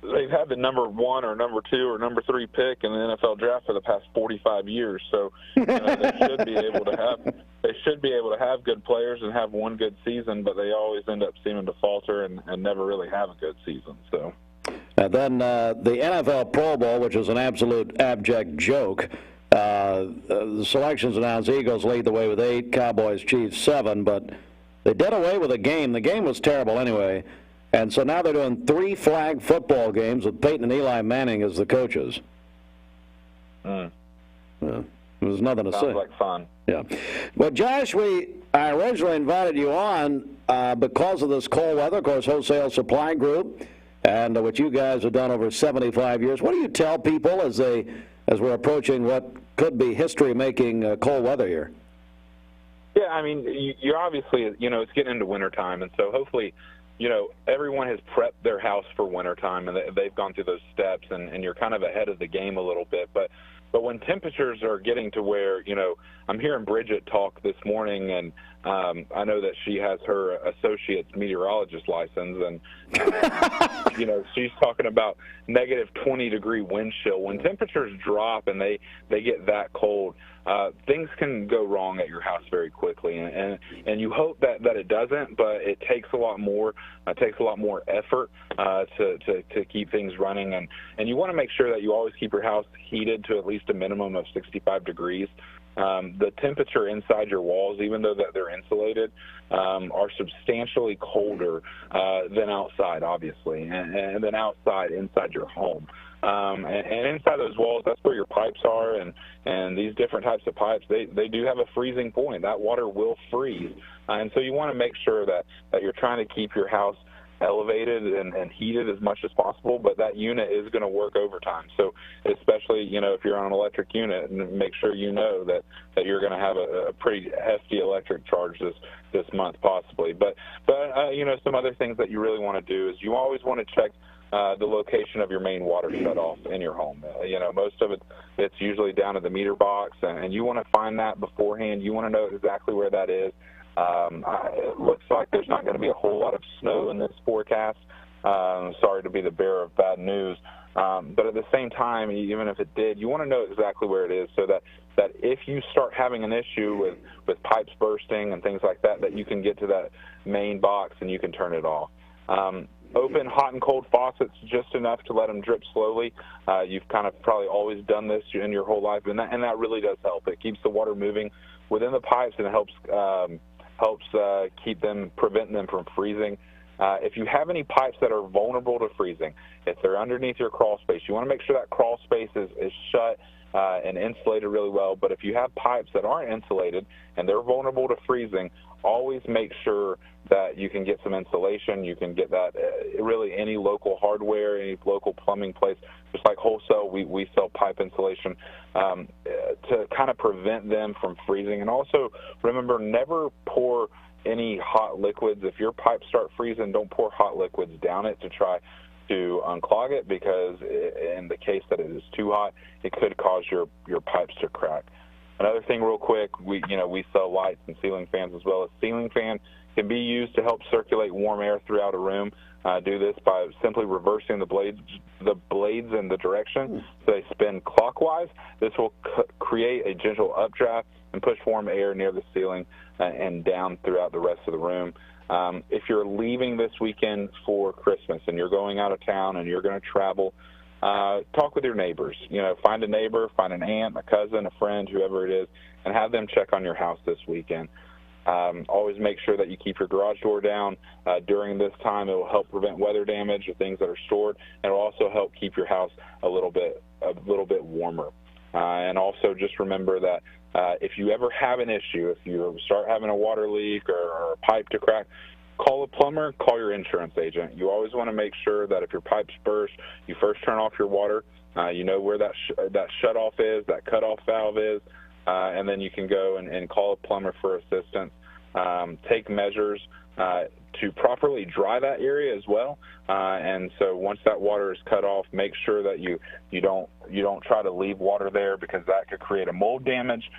they've had the number 1 or number 2 or number 3 pick in the NFL draft for the past 45 years. So they should be able to have good players and have one good season, but they always end up seeming to falter and never really have a good season. So. And then the NFL Pro Bowl, which is an absolute abject joke. The selections announced: Eagles lead the way with 8, Cowboys, Chiefs 7, but they did away with a game. The game was terrible anyway, and so now they're doing 3 flag football games with Peyton and Eli Manning as the coaches. Yeah, there's nothing to say. Sounds like fun. Yeah. Well, Josh, I originally invited you on because of this cold weather. Of course, Wholesale Supply Group, and what you guys have done over 75 years. What do you tell people as we're approaching what could be history-making cold weather here? Yeah, I mean, you're obviously, it's getting into wintertime, and so hopefully, everyone has prepped their house for wintertime, and they've gone through those steps, and you're kind of ahead of the game a little bit. But when temperatures are getting to where, I'm hearing Bridget talk this morning, and I know that she has her associate's meteorologist license, and, she's talking about negative 20-degree wind chill. When temperatures drop and they get that cold, things can go wrong at your house very quickly, and you hope that it doesn't, but it takes a lot more. It takes a lot more effort to keep things running, and you want to make sure that you always keep your house heated to at least a minimum of 65 degrees. The temperature inside your walls, even though that they're insulated, are substantially colder than outside, obviously, and then outside inside your home. And inside those walls, that's where your pipes are, and these different types of pipes, they do have a freezing point. That water will freeze. And so you want to make sure that you're trying to keep your house elevated and heated as much as possible, but that unit is going to work overtime. So especially, if you're on an electric unit, make sure that you're going to have a pretty hefty electric charge this month possibly. But some other things that you really want to do is you always want to check the location of your main water shutoff in your home. Most of it's usually down at the meter box, and you want to find that beforehand. You want to know exactly where that is. It looks like there's not going to be a whole lot of snow in this forecast. Sorry to be the bearer of bad news. But at the same time, even if it did, you want to know exactly where it is so that if you start having an issue with pipes bursting and things like that you can get to that main box and you can turn it off. Open hot and cold faucets just enough to let them drip slowly. You've kind of probably always done this in your whole life, and that really does help. It keeps the water moving within the pipes, and it helps prevent them from freezing. If you have any pipes that are vulnerable to freezing, if they're underneath your crawl space, you want to make sure that crawl space is shut and insulated really well. But if you have pipes that aren't insulated and they're vulnerable to freezing, always make sure that you can get some insulation. You can get that really any local hardware, any local plumbing place. Just like Wholesale, we sell pipe insulation to kind of prevent them from freezing. And also remember, never pour any hot liquids. If your pipes start freezing, don't pour hot liquids down it to try to unclog it, because in the case that it is too hot, it could cause your pipes to crack. Another thing real quick, we sell lights and ceiling fans as well. A ceiling fan can be used to help circulate warm air throughout a room. Do this by simply reversing the blades in the direction so they spin clockwise. This will create a gentle updraft and push warm air near the ceiling and down throughout the rest of the room. If you're leaving this weekend for Christmas and you're going out of town and you're going to travel, talk with your neighbors. Find a neighbor, find an aunt, a cousin, a friend, whoever it is, and have them check on your house this weekend. Always make sure that you keep your garage door down during this time. It will help prevent weather damage or things that are stored, and it will also help keep your house a little bit warmer. And also just remember that if you ever have an issue, if you start having a water leak or a pipe to crack, call a plumber, call your insurance agent. You always want to make sure that if your pipes burst, you first turn off your water. You know where that shutoff is, that cutoff valve is, and then you can go and call a plumber for assistance. Take measures to properly dry that area as well. And so once that water is cut off, make sure that you don't try to leave water there, because that could create a mold damage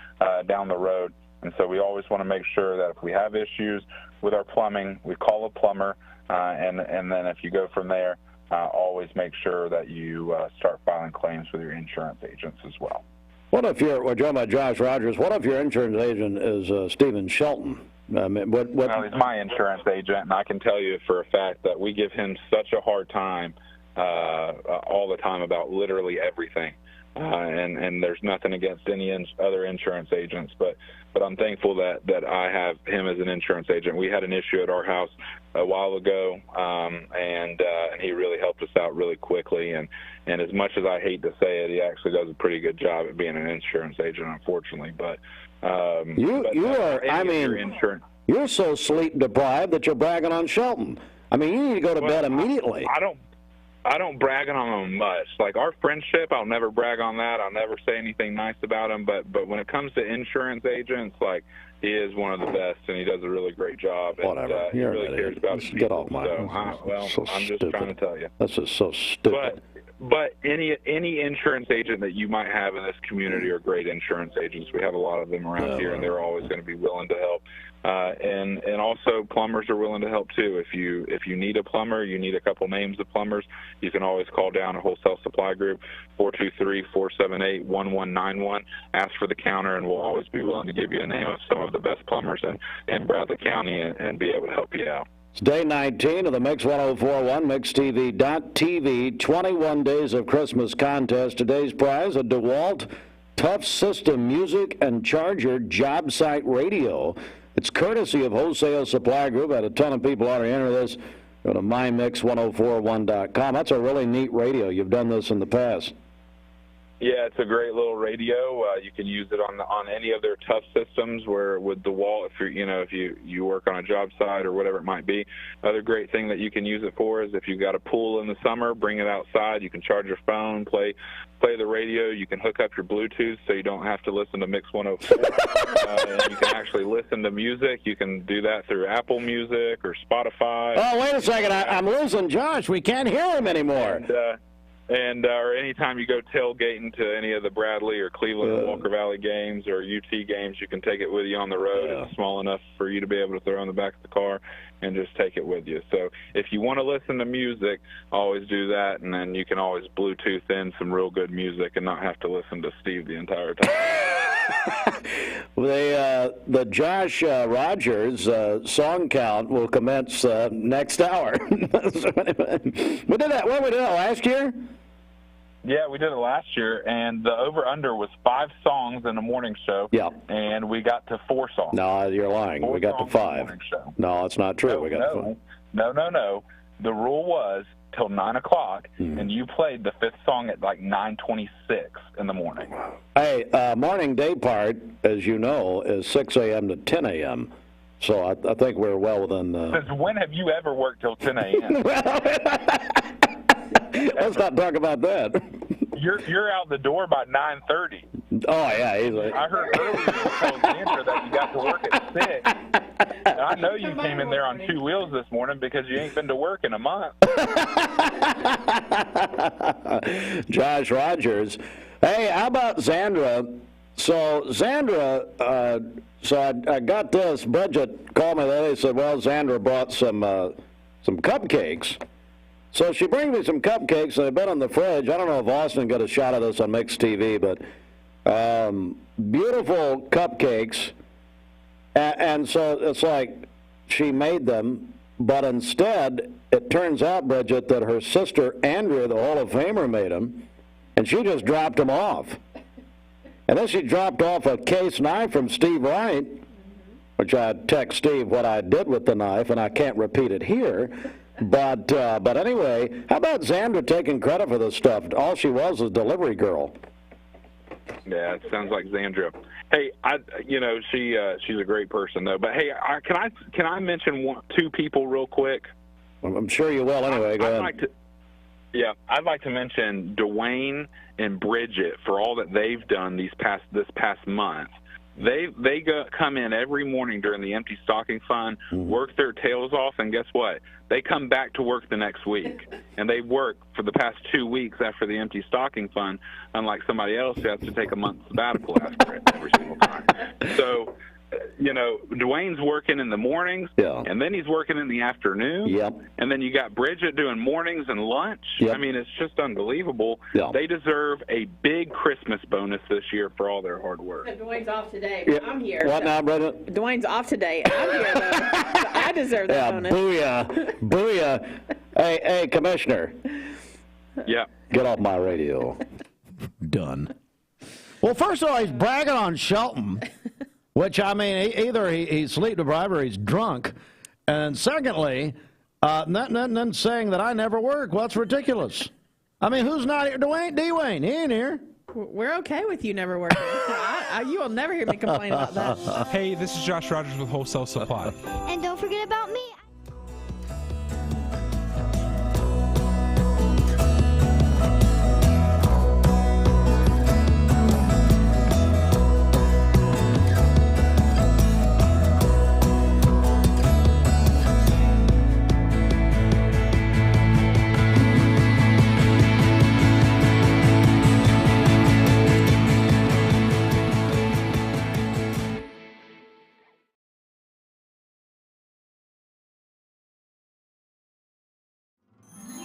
down the road. And so we always want to make sure that if we have issues with our plumbing, we call a plumber, and then if you go from there, always make sure that you start filing claims with your insurance agents as well. What if we're talking about Josh Rogers, what if your insurance agent is Stephen Shelton? Well, he's my insurance agent, and I can tell you for a fact that we give him such a hard time all the time about literally everything. And there's nothing against any other insurance agents, but I'm thankful that I have him as an insurance agent. We had an issue at our house a while ago, and he really helped us out really quickly. And as much as I hate to say it, he actually does a pretty good job at being an insurance agent, unfortunately. But you're so sleep deprived that you're bragging on Shelton. I mean, you need to go to bed immediately. I don't brag on him much. Like our friendship, I'll never brag on that. I'll never say anything nice about him. But when it comes to insurance agents, like he is one of the best, and he does a really great job. Whatever. And he really cares about his people. Get off my. I'm just trying to tell you. That's just so stupid. But any insurance agent that you might have in this community are great insurance agents. We have a lot of them around here, and they're always going to be willing to help. And also plumbers are willing to help too. If you need a plumber, you need a couple names of plumbers, you can always call down a Wholesale Supply Group, 423-478-1191. Ask for the counter, and we'll always be willing to give you a name of some of the best plumbers in Bradley County and be able to help you out. It's day 19 of the Mix 1041, MixTV.tv, 21 Days of Christmas contest. Today's prize, a DeWalt Tough System Music and Charger job site radio. It's courtesy of Wholesale Supply Group. I had a ton of people already enter this. Go to mymix1041.com. That's a really neat radio. You've done this in the past. Yeah, it's a great little radio. You can use it on any of their tough systems. Where with DeWalt, if you work on a job site or whatever it might be. Other great thing that you can use it for is if you've got a pool in the summer, bring it outside. You can charge your phone, play the radio. You can hook up your Bluetooth so you don't have to listen to Mix 104. And you can actually listen to music. You can do that through Apple Music or Spotify. Oh, wait a second. I'm losing Josh. We can't hear him anymore. Or anytime you go tailgating to any of the Bradley or Cleveland and Walker Valley games or UT games, you can take it with you on the road. Yeah. It's small enough for you to be able to throw in the back of the car and just take it with you. So if you want to listen to music, always do that, and then you can always Bluetooth in some real good music and not have to listen to Steve the entire time. The Josh Rogers song count will commence next hour. We did that. What, we did that last year? Yeah, we did it last year, and the over-under was 5 songs in the morning show. Yeah. And we got to 4 songs. No, you're lying. We got to 5. No, it's not true. We got to 5. No. The rule was till 9 o'clock, and you played the 5th song at like 9:26 in the morning. Hey, morning day part, as you know, is 6 a.m. to 10 a.m., so I think we're well within... Since when have you ever worked till 10 a.m.? Let's not talk about that. You're out the door by 9:30. Oh, yeah, easily. I heard earlier you told Sandra that you got to work at 6. And I know you came in there on 2 wheels this morning because you ain't been to work in a month. Josh Rogers. Hey, how about Zandra? So, Zandra, I got this. Bridget called me today and said, well, Zandra brought some cupcakes. So she brings me some cupcakes, and they've been in the fridge. I don't know if Austin got a shot of this on Mix TV, but beautiful cupcakes. And so it's like she made them, but instead it turns out, Bridget, that her sister Andrea, the Hall of Famer, made them, and she just dropped them off. And then she dropped off a case knife from Steve Wright, which I text Steve what I did with the knife, and I can't repeat it here. But anyway, how about Xandra taking credit for this stuff? All she was a delivery girl. Yeah, it sounds like Xandra. Hey, she's a great person though. But hey, can I mention 2 people real quick? I'm sure you will. Anyway, go ahead. I'd like to mention Dwayne and Bridget for all that they've done this past month. They come in every morning during the Empty Stocking Fund, work their tails off, and guess what? They come back to work the next week. And they work for the past 2 weeks after the Empty Stocking Fund, unlike somebody else who has to take a month sabbatical after it every single time. So, Dwayne's working in the mornings, and then he's working in the afternoon. Yep. And then you got Bridget doing mornings and lunch. Yep. I mean, it's just unbelievable. Yeah. They deserve a big Christmas bonus this year for all their hard work. Dwayne's off today, but I'm here. What now, brother? Dwayne's off today. I'm here, though. So I deserve that bonus. Booyah. Booyah. Hey, Commissioner. Yeah. Get off my radio. Done. Well, first of all, he's bragging on Shelton, which, I mean, either he's sleep deprived or he's drunk. And secondly, nothing saying that I never work. Well, that's ridiculous. I mean, who's not here? Dwayne, he ain't here. We're okay with you never working. You will never hear me complain about that. Hey, this is Josh Rogers with Wholesale Supply. And don't forget about me.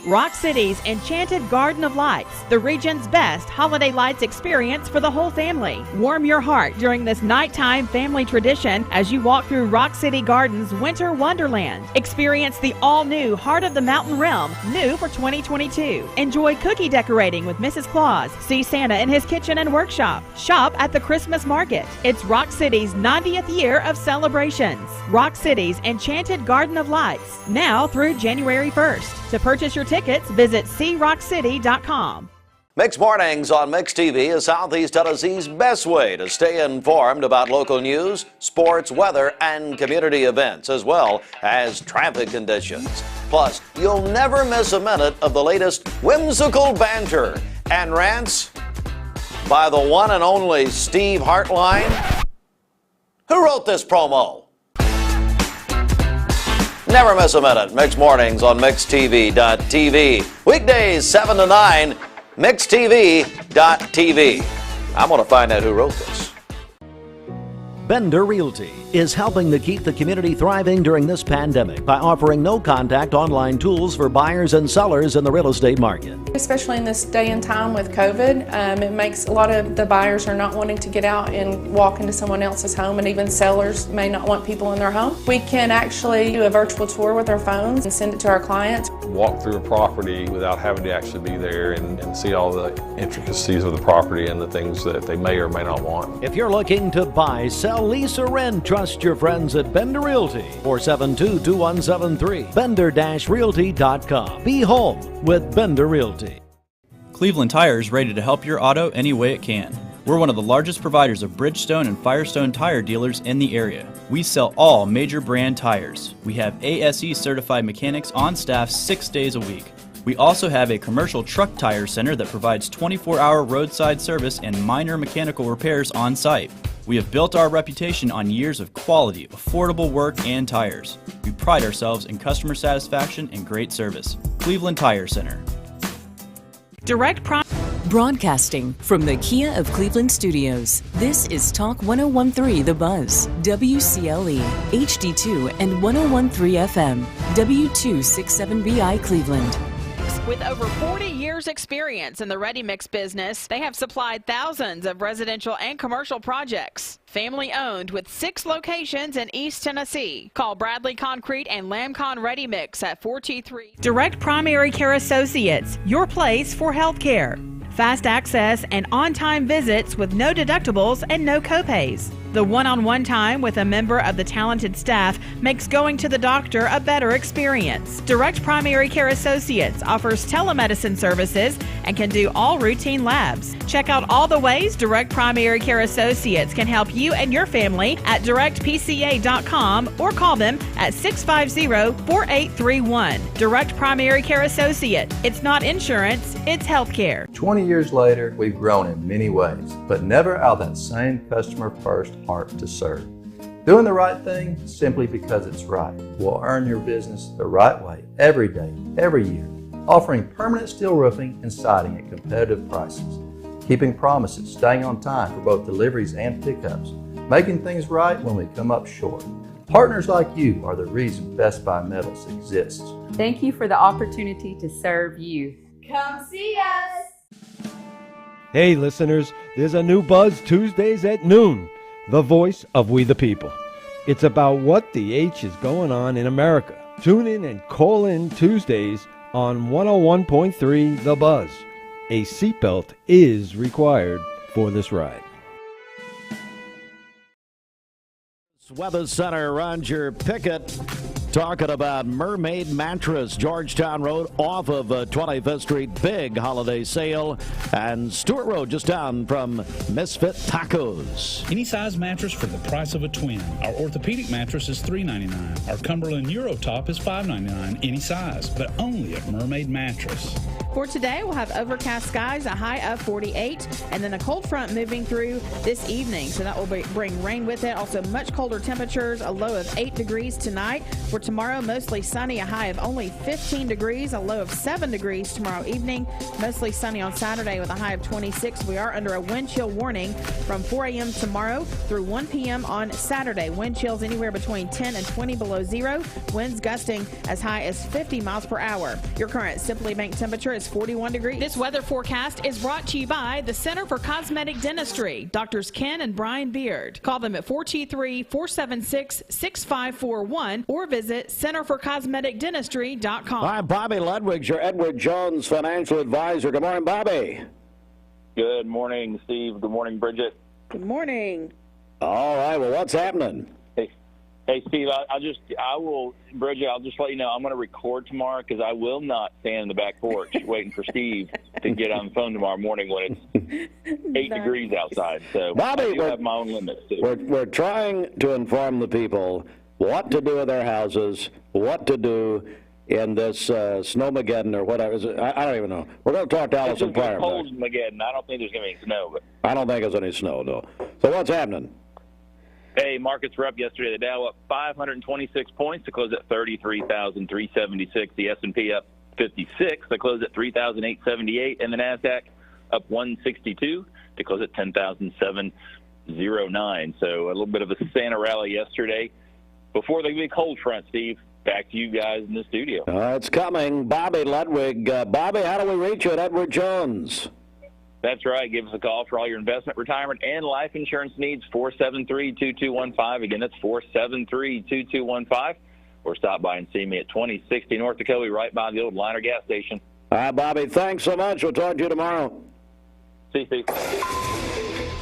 Rock City's Enchanted Garden of Lights, the region's best holiday lights experience for the whole family. Warm your heart during this nighttime family tradition as you walk through Rock City Gardens Winter Wonderland. Experience the all-new Heart of the Mountain Realm, new for 2022. Enjoy cookie decorating with Mrs. Claus. See Santa in his kitchen and workshop. Shop at the Christmas market. It's Rock City's 90th year of celebrations. Rock City's Enchanted Garden of Lights, now through January 1st. To purchase your tickets, visit crockcity.com. Mixed Mornings on Mixed TV is Southeast Tennessee's best way to stay informed about local news, sports, weather, and community events, as well as traffic conditions. Plus, you'll never miss a minute of the latest whimsical banter and rants by the one and only Steve Hartline. Who wrote this promo? Never miss a minute. Mixed Mornings on MixedTV.tv. Weekdays 7 to 9, MixedTV.tv. I'm going to find out who wrote this. Bender Realty is helping to keep the community thriving during this pandemic by offering no-contact online tools for buyers and sellers in the real estate market. Especially in this day and time with COVID, it makes a lot of the buyers are not wanting to get out and walk into someone else's home, and even sellers may not want people in their home. We can actually do a virtual tour with our phones and send it to our clients. Walk through a property without having to actually be there and see all the intricacies of the property and the things that they may or may not want. If you're looking to buy, sell, lease, or rent, trust your friends at Bender Realty. 472-2173. Bender-Realty.com. Be home with Bender Realty. Cleveland Tire is ready to help your auto any way it can. We're one of the largest providers of Bridgestone and Firestone tire dealers in the area. We sell all major brand tires. We have ASE certified mechanics on staff 6 days a week. We also have a commercial truck tire center that provides 24-hour roadside service and minor mechanical repairs on site. We have built our reputation on years of quality, affordable work and tires. We pride ourselves in customer satisfaction and great service. Cleveland Tire Center. Broadcasting from the Kia of Cleveland studios, this is Talk 1013 The Buzz, WCLE, HD2 and 1013 FM, W267BI Cleveland. With over 40 years experience in the ready-mix business, they have supplied thousands of residential and commercial projects. Family owned with 6 locations in East Tennessee. Call Bradley Concrete and Lamcon Ready Mix at 423. Direct Primary Care Associates, your place for health care. Fast access and on-time visits with no deductibles and no copays. The one-on-one time with a member of the talented staff makes going to the doctor a better experience. Direct Primary Care Associates offers telemedicine services and can do all routine labs. Check out all the ways Direct Primary Care Associates can help you and your family at directpca.com or call them at 650-4831. Direct Primary Care Associate. It's not insurance, it's health care. 20 years later, we've grown in many ways, but never out of that same customer-first heart to serve. Doing the right thing simply because it's right will earn your business the right way every day, every year. Offering permanent steel roofing and siding at competitive prices. Keeping promises, staying on time for both deliveries and pickups. making things right when we come up short. Partners like you are the reason Best Buy Metals exists. Thank you for the opportunity to serve youth. Come see us! Hey listeners, there's a new Buzz Tuesdays at noon, the voice of We the People. It's about what the H is going on in America. Tune in and call in Tuesdays on 101.3 The Buzz. A seatbelt is required for this ride. Weather Center, Roger Pickett talking about Mermaid Mattress, Georgetown Road off of 25th Street. Big holiday sale. And Stewart Road just down from Misfit Tacos. Any size mattress for the price of a twin. Our orthopedic mattress is $3.99. Our Cumberland Eurotop is $5.99 any size, but only at Mermaid Mattress. For today, we'll have overcast skies, a high of 48, and then a cold front moving through this evening. So that will bring rain with it. Also, much colder temperatures, a low of 8 degrees tonight. For tomorrow, mostly sunny, a high of only 15 degrees, a low of 7 degrees tomorrow evening. Mostly sunny on Saturday with a high of 26. We are under a wind chill warning from 4 a.m. tomorrow through 1 p.m. on Saturday. Wind chills anywhere between 10 and 20 below zero. Winds gusting as high as 50 miles per hour. Your current Simply Bank temperature is 41 degrees. This weather forecast is brought to you by the Center for Cosmetic Dentistry, Drs. Ken and Brian Beard. Call them at 423-476-6541 or visit centerforcosmeticdentistry.com. Hi, Bobby Ludwig's your Edward Jones financial advisor. Good morning, Bobby. Good morning, Steve. Good morning, Bridget. Good morning. All right, well, what's happening? Hey, Steve, Bridget, I'll just let you know I'm going to record tomorrow because I will not stand in the back porch waiting for Steve to get on the phone tomorrow morning when it's 8 degrees outside. So Bobby, I do have my own limits, too. We're trying to inform the people what to do with their houses, what to do in this snowmageddon or whatever. I don't even know. We're going to talk to Allison Pryor. Cold-mageddon. I don't think there's going to be any snow. But I don't think there's any snow, no. So what's happening? Hey, markets were up yesterday. The Dow up 526 points to close at 33,376. The S&P up 56 to close at 3,878. And the NASDAQ up 162 to close at 10,709. So a little bit of a Santa rally yesterday. Before the big cold front, Steve, back to you guys in the studio. It's coming. Bobby Ludwig. Bobby, how do we reach you at Edward Jones? That's right. Give us a call for all your investment, retirement, and life insurance needs, 473-2215. Again, that's 473-2215. Or stop by and see me at 2060 North Dakota, right by the old Liner gas station. All right, Bobby, thanks so much. We'll talk to you tomorrow. See you, Steve.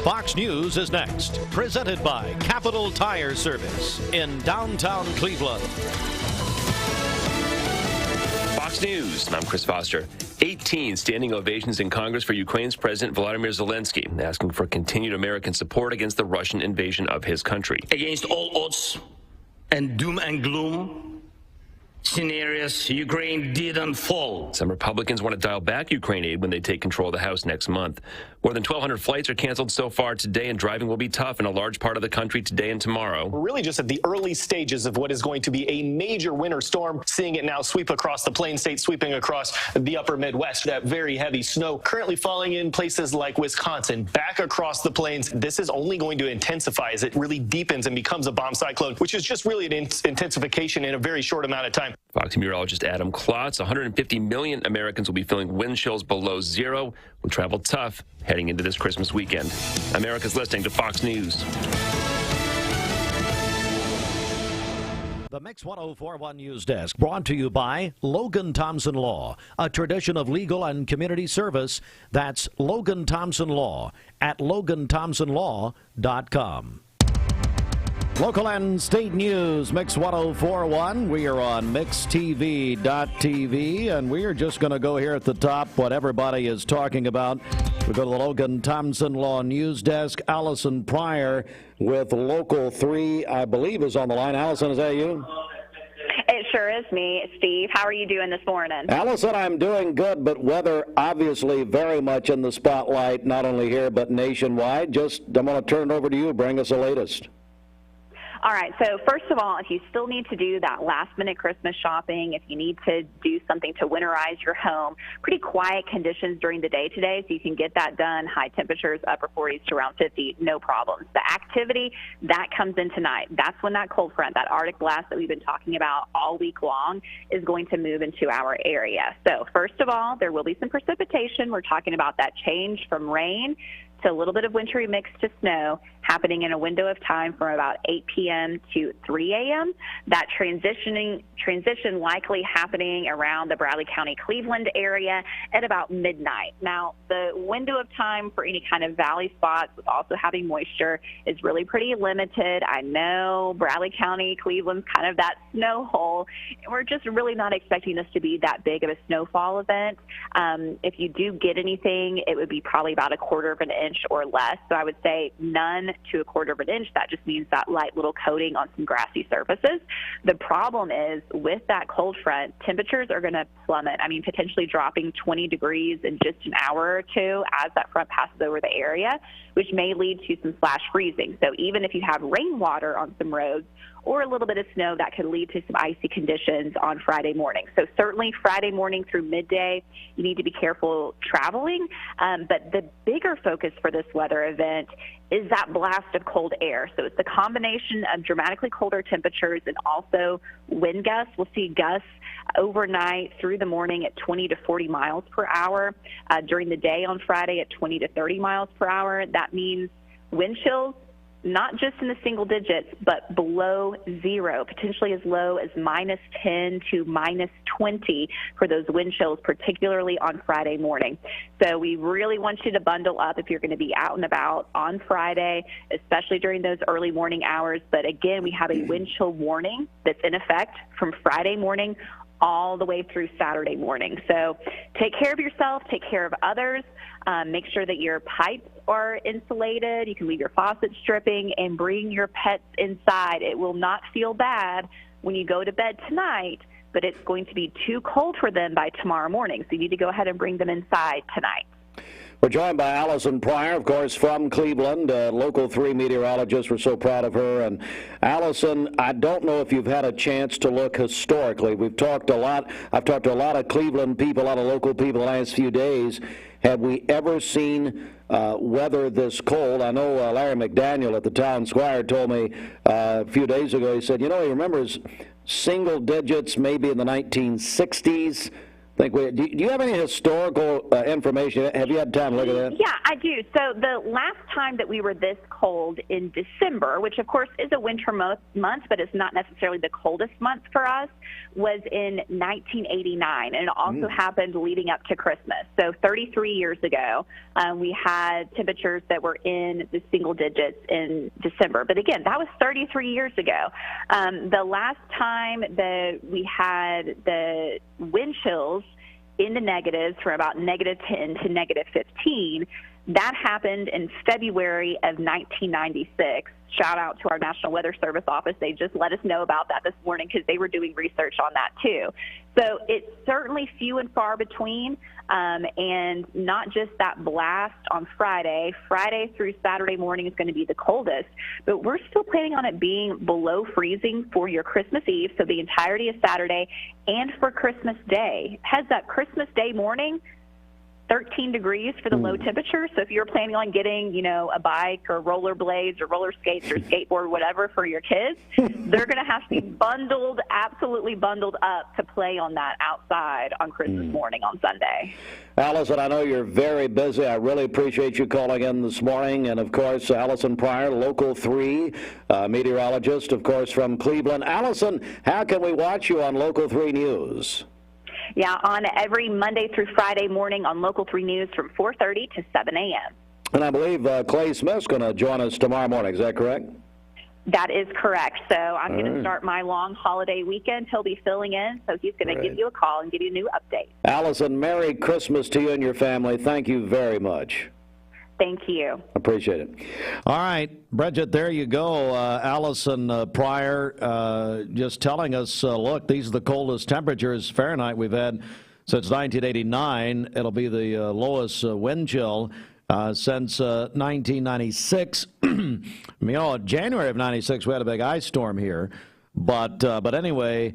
Fox News is next, presented by Capital Tire Service in downtown Cleveland. Fox News, I'm Chris Foster. 18 standing ovations in Congress for Ukraine's President Volodymyr Zelensky, asking for continued American support against the Russian invasion of his country. Against all odds and doom and gloom scenarios, Ukraine didn't fall. Some Republicans want to dial back Ukraine aid when they take control of the House next month. More than 1,200 flights are canceled so far today, and driving will be tough in a large part of the country today and tomorrow. We're really just at the early stages of what is going to be a major winter storm, seeing it now sweep across the Plain States, sweeping across the upper Midwest. That very heavy snow currently falling in places like Wisconsin, back across the plains. This is only going to intensify as it really deepens and becomes a bomb cyclone, which is just really an intensification in a very short amount of time. Fox meteorologist Adam Klotz, 150 million Americans will be feeling wind chills below zero. Will travel tough heading into this Christmas weekend. America's listening to Fox News. The Mix 1041 News Desk brought to you by Logan Thompson Law, a tradition of legal and community service. That's Logan Thompson Law at LoganThompsonLaw.com. Local and state news, Mix 1041. We are on MixTV.tv, and we are just going to go here at the top what everybody is talking about. We go to the Logan Thompson Law News Desk. Allison Pryor with Local 3, I believe, is on the line. Allison, is that you? It sure is me, Steve. How are you doing this morning? Allison, I'm doing good, but weather obviously very much in the spotlight, not only here but nationwide. I'm going to turn it over to you. Bring us the latest. All right, so first of all, if you still need to do that last-minute Christmas shopping, if you need to do something to winterize your home, pretty quiet conditions during the day today, so you can get that done. High temperatures, upper 40s to around 50, no problems. The activity, that comes in tonight. That's when that cold front, that Arctic blast that we've been talking about all week long, is going to move into our area. So first of all, there will be some precipitation. We're talking about that change from rain to a little bit of wintry mix to snow happening in a window of time from about 8 p.m. to 3 a.m. That transition likely happening around the Bradley County, Cleveland area at about midnight. Now, the window of time for any kind of valley spots with also having moisture is really pretty limited. I know Bradley County, Cleveland's kind of that snow hole. We're just really not expecting this to be that big of a snowfall event. If you do get anything, it would be probably about a quarter of an inch or less. So I would say none to a quarter of an inch. That just means that light little coating on some grassy surfaces. The problem is with that cold front, temperatures are going to plummet. I mean, potentially dropping 20 degrees in just an hour or two as that front passes over the area, which may lead to some flash freezing. So even if you have rainwater on some roads or a little bit of snow, that could lead to some icy conditions on Friday morning. So certainly Friday morning through midday, you need to be careful traveling. But the bigger focus for this weather event is that blast of cold air. So it's the combination of dramatically colder temperatures and also wind gusts. We'll see gusts overnight through the morning at 20 to 40 miles per hour. During the day on Friday at 20 to 30 miles per hour. That means wind chills, not just in the single digits, but below zero, potentially as low as -10 to -20 for those wind chills, particularly on Friday morning. So we really want you to bundle up if you're going to be out and about on Friday, especially during those early morning hours. But again, we have a wind chill warning that's in effect from Friday morning all the way through Saturday morning. So take care of yourself, take care of others, make sure that your pipes are insulated. You can leave your faucets dripping and bring your pets inside. It will not feel bad when you go to bed tonight, but it's going to be too cold for them by tomorrow morning. So you need to go ahead and bring them inside tonight. We're joined by Allison Pryor, of course, from Cleveland, Local 3 meteorologist. We're so proud of her. And Allison, I don't know if you've had a chance to look historically. We've talked a lot. I've talked to a lot of Cleveland people, a lot of local people the last few days. Have we ever seen weather this cold? I know Larry McDaniel at the Town Squire told me a few days ago, he said, you know, he remembers single digits maybe in the 1960s. Do you have any historical information? Have you had time to look at that? Yeah, I do. So the last time that we were this cold in December, which of course is a winter month, but it's not necessarily the coldest month for us, was in 1989. And it also happened leading up to Christmas. So 33 years ago, we had temperatures that were in the single digits in December. But again, that was 33 years ago. The last time that we had the wind chills in the negatives from about -10 to -15, that happened in February of 1996. Shout out to our National Weather Service office. They just let us know about that this morning because they were doing research on that too. So it's certainly few and far between, and not just that blast on Friday. Friday through Saturday morning is going to be the coldest, but we're still planning on it being below freezing for your Christmas Eve, so the entirety of Saturday, and for Christmas Day. Heads up, Christmas Day morning, 13 degrees for the low temperature. So if you're planning on getting, you know, a bike or rollerblades or roller skates or skateboard, whatever for your kids, they're going to have to be bundled, absolutely bundled up to play on that outside on Christmas morning on Sunday. Allison, I know you're very busy. I really appreciate you calling in this morning. And, of course, Allison Pryor, Local 3 meteorologist, of course, from Cleveland. Allison, how can we watch you on Local 3 News? Yeah, on every Monday through Friday morning on Local 3 News from 4:30 to 7 a.m. And I believe Clay Smith's going to join us tomorrow morning. Is that correct? That is correct. So I'm going to start my long holiday weekend. He'll be filling in, so he's going to give you a call and give you a new update. Allison, Merry Christmas to you and your family. Thank you very much. Thank you. Appreciate it. All right, Bridget, there you go. Allison Pryor just telling us, look, these are the coldest temperatures Fahrenheit we've had since 1989. It'll be the lowest wind chill since 1996. January of '96, we had a big ice storm here. But anyway,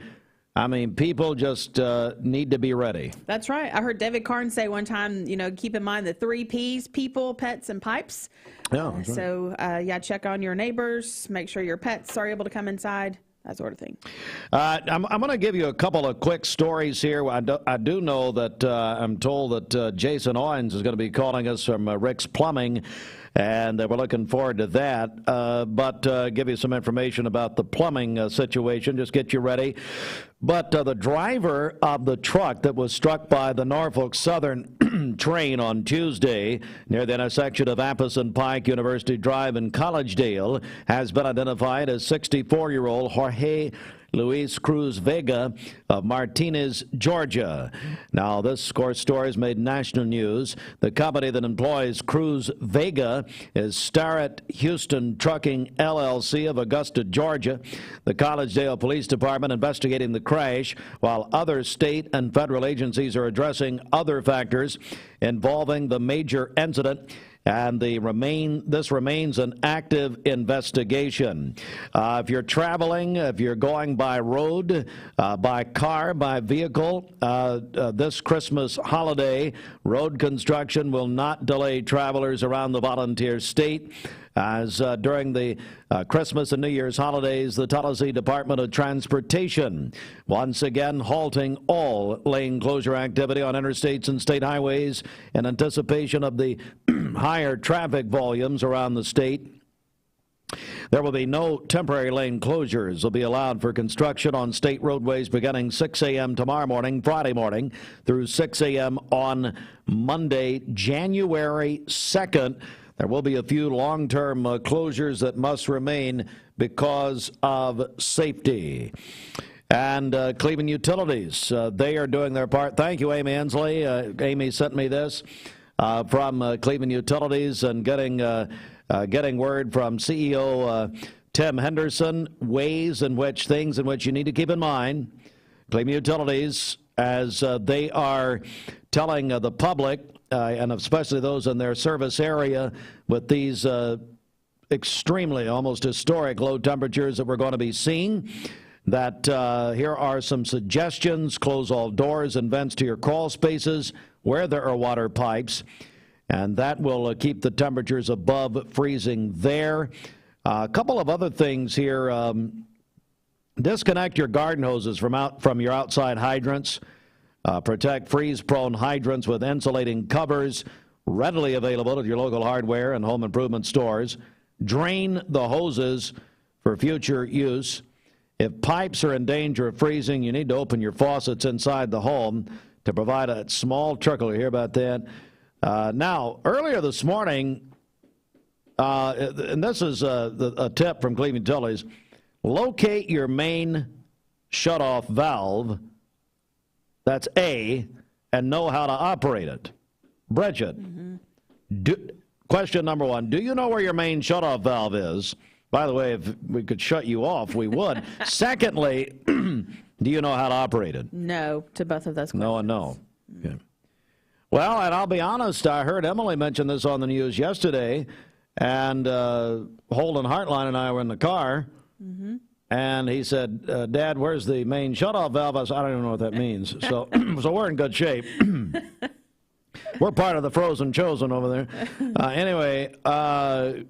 I mean, people just need to be ready. That's right. I heard David Carn say one time, keep in mind the 3 Ps: people, pets, and pipes. Yeah. That's right. So, check on your neighbors, make sure your pets are able to come inside. That sort of thing. I'm going to give you a couple of quick stories here. I do know that I'm told that Jason Owens is going to be calling us from Rick's Plumbing, and we're looking forward to that. But give you some information about the plumbing situation. Just get you ready. But the driver of the truck that was struck by the Norfolk Southern train on Tuesday near the intersection of Apis and Pike, University Drive, and Collegedale has been identified as 64-year-old Jorge Luis Cruz Vega of Martinez, Georgia. Now, this story has made national news. The company that employs Cruz Vega is Starrett Houston Trucking, LLC of Augusta, Georgia. The Collegedale Police Department investigating the crash, while other state and federal agencies are addressing other factors involving the major incident. And this remains an active investigation. If you're traveling, if you're going by road, by car, by vehicle, this Christmas holiday, road construction will not delay travelers around the volunteer state. As during the Christmas and New Year's holidays, the Tennessee Department of Transportation once again halting all lane closure activity on interstates and state highways in anticipation of the higher traffic volumes around the state. There will be no temporary lane closures. Will be allowed for construction on state roadways beginning 6 a.m. tomorrow morning, Friday morning, through 6 a.m. on Monday, January 2nd. There will be a few long-term closures that must remain because of safety. And Cleveland Utilities, they are doing their part. Thank you, Amy Ansley. Amy sent me this from Cleveland Utilities, and getting word from CEO Tim Henderson, things in which you need to keep in mind. Cleveland Utilities, as they are telling the public, and especially those in their service area, with these extremely, almost historic low temperatures that we're going to be seeing, that here are some suggestions. Close all doors and vents to your crawl spaces where there are water pipes, and that will keep the temperatures above freezing there. A couple of other things here. Disconnect your garden hoses from your outside hydrants. Protect freeze-prone hydrants with insulating covers, readily available at your local hardware and home improvement stores. Drain the hoses for future use. If pipes are in danger of freezing, you need to open your faucets inside the home to provide a small trickle. You hear about that? Now, earlier this morning, and this is a tip from Cleveland Utilities, locate your main shutoff valve. That's A, and know how to operate it. Bridget, question number 1, do you know where your main shutoff valve is? By the way, if we could shut you off, we would. Secondly, do you know how to operate it? No, to both of those questions. No and no. Okay. Well, and I'll be honest, I heard Emily mention this on the news yesterday, and Holden Hartline and I were in the car, and he said, Dad, where's the main shutoff valve? I said, I don't even know what that means. So we're in good shape. We're part of the frozen chosen over there. Anyway, so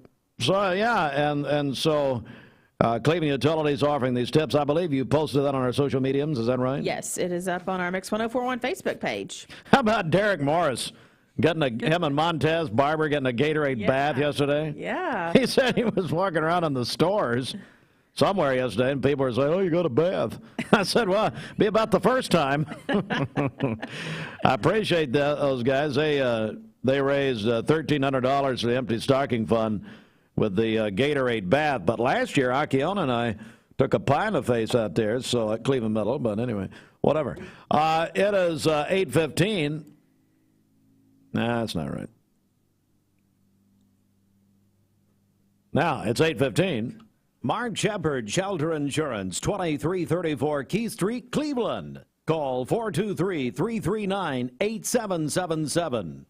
Cleveland Utilities offering these tips. I believe you posted that on our social mediums. Is that right? Yes, it is up on our Mix 1041 Facebook page. How about Derek Morris? Him and Montez Barber getting a Gatorade bath yesterday? Yeah. He said he was walking around in the stores somewhere yesterday, and people were saying, oh, you got a bath. I said, well, be about the first time. I appreciate those guys. They raised $1,300 for the Empty Stocking Fund with the Gatorade bath. But last year, Akiona and I took a pie in the face out there, so at Cleveland Middle. But anyway, whatever. It is 8:15. Nah, that's not right. Now, it's 8:15. Mark Shepard, Shelter Insurance, 2334 Keith Street, Cleveland. Call 423-339-8777.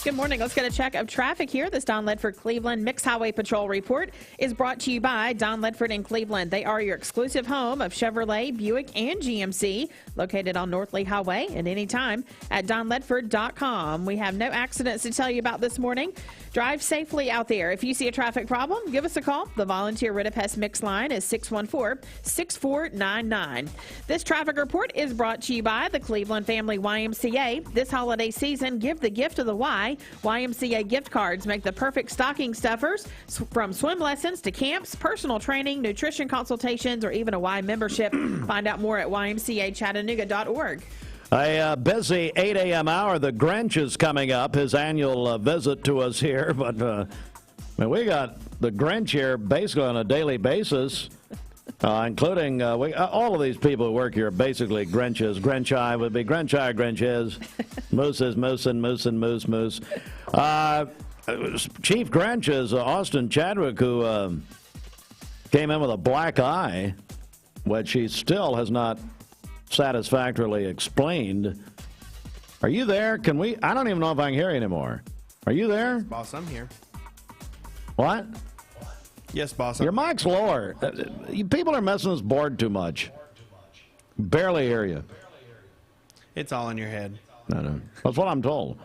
Good morning. Let's get a check of traffic here. This Don Ledford Cleveland Mixed Highway Patrol report is brought to you by Don Ledford in Cleveland. They are your exclusive home of Chevrolet, Buick, and GMC, located on North Lee Highway at any time at donledford.com. We have no accidents to tell you about this morning. Drive safely out there. If you see a traffic problem, give us a call. The volunteer Rid of Pest Mix line is 614-6499. This traffic report is brought to you by the Cleveland Family YMCA. This holiday season, give the gift of the Y. YMCA gift cards make the perfect stocking stuffers, from swim lessons to camps, personal training, nutrition consultations, or even a Y membership. Find out more at ymcachattanooga.org. A busy 8 a.m. hour. The Grinch is coming up, his annual visit to us here. But we got the Grinch here basically on a daily basis, including all of these people who work here are basically Grinches. Grinch-eye would be Grinch-eye, Grinch-is. Moose is Moose and Moose and Moose, Moose. Chief Grinch is Austin Chadwick, who came in with a black eye, which he still has not satisfactorily explained. Are you there? Can we? I don't even know if I can hear you anymore. Are you there? Boss, I'm here. What? Yes, boss. Your mic's lower. You people are messing us board too much. Barely hear you. It's all in your head. No. That's what I'm told.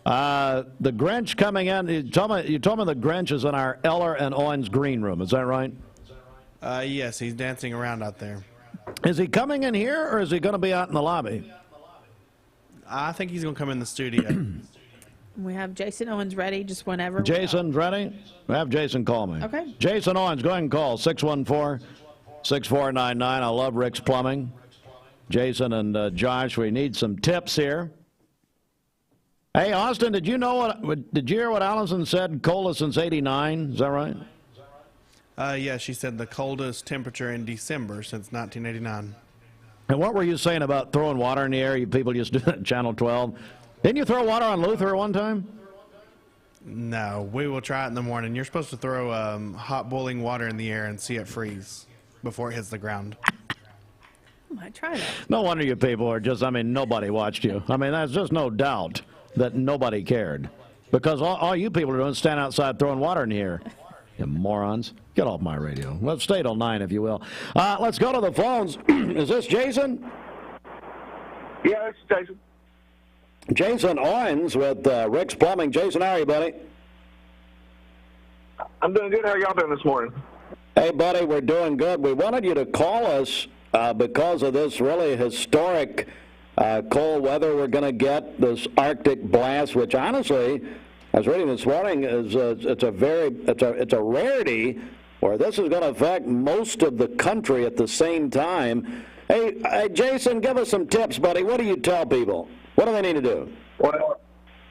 The Grinch coming in. You told me the Grinch is in our Eller and Owens green room. Is that right? Yes, he's dancing around out there. Is he coming in here, or is he going to be out in the lobby? I think he's going to come in the studio. We have Jason Owens ready just whenever. Jason's ready? Have Jason call me. Okay. Jason Owens, go ahead and call 614-6499. I love Rick's Plumbing. Jason and Josh, we need some tips here. Hey, Austin, did you hear what Allison said? Coldest since '89. Is that right? Yeah, she said the coldest temperature in December since 1989. And what were you saying about throwing water in the air? You people just do that at Channel 12. Didn't you throw water on Luther one time? No, we will try it in the morning. You're supposed to throw hot boiling water in the air and see it freeze before it hits the ground. I might try that. No wonder you people are just, nobody watched you. There's just no doubt that nobody cared. Because all you people are doing is stand outside throwing water in the air. You morons. Get off my radio. Let's stay till 9, if you will. Let's go to the phones. Is this Jason? Yeah, it's Jason. Jason Owens with Rick's Plumbing. Jason, how are you, buddy? I'm doing good. How are y'all doing this morning? Hey, buddy, we're doing good. We wanted you to call us because of this really historic cold weather we're going to get, this Arctic blast, which honestly, I was reading this morning, it's a rarity where this is going to affect most of the country at the same time. Hey, Jason, give us some tips, buddy. What do you tell people? What do they need to do? Well,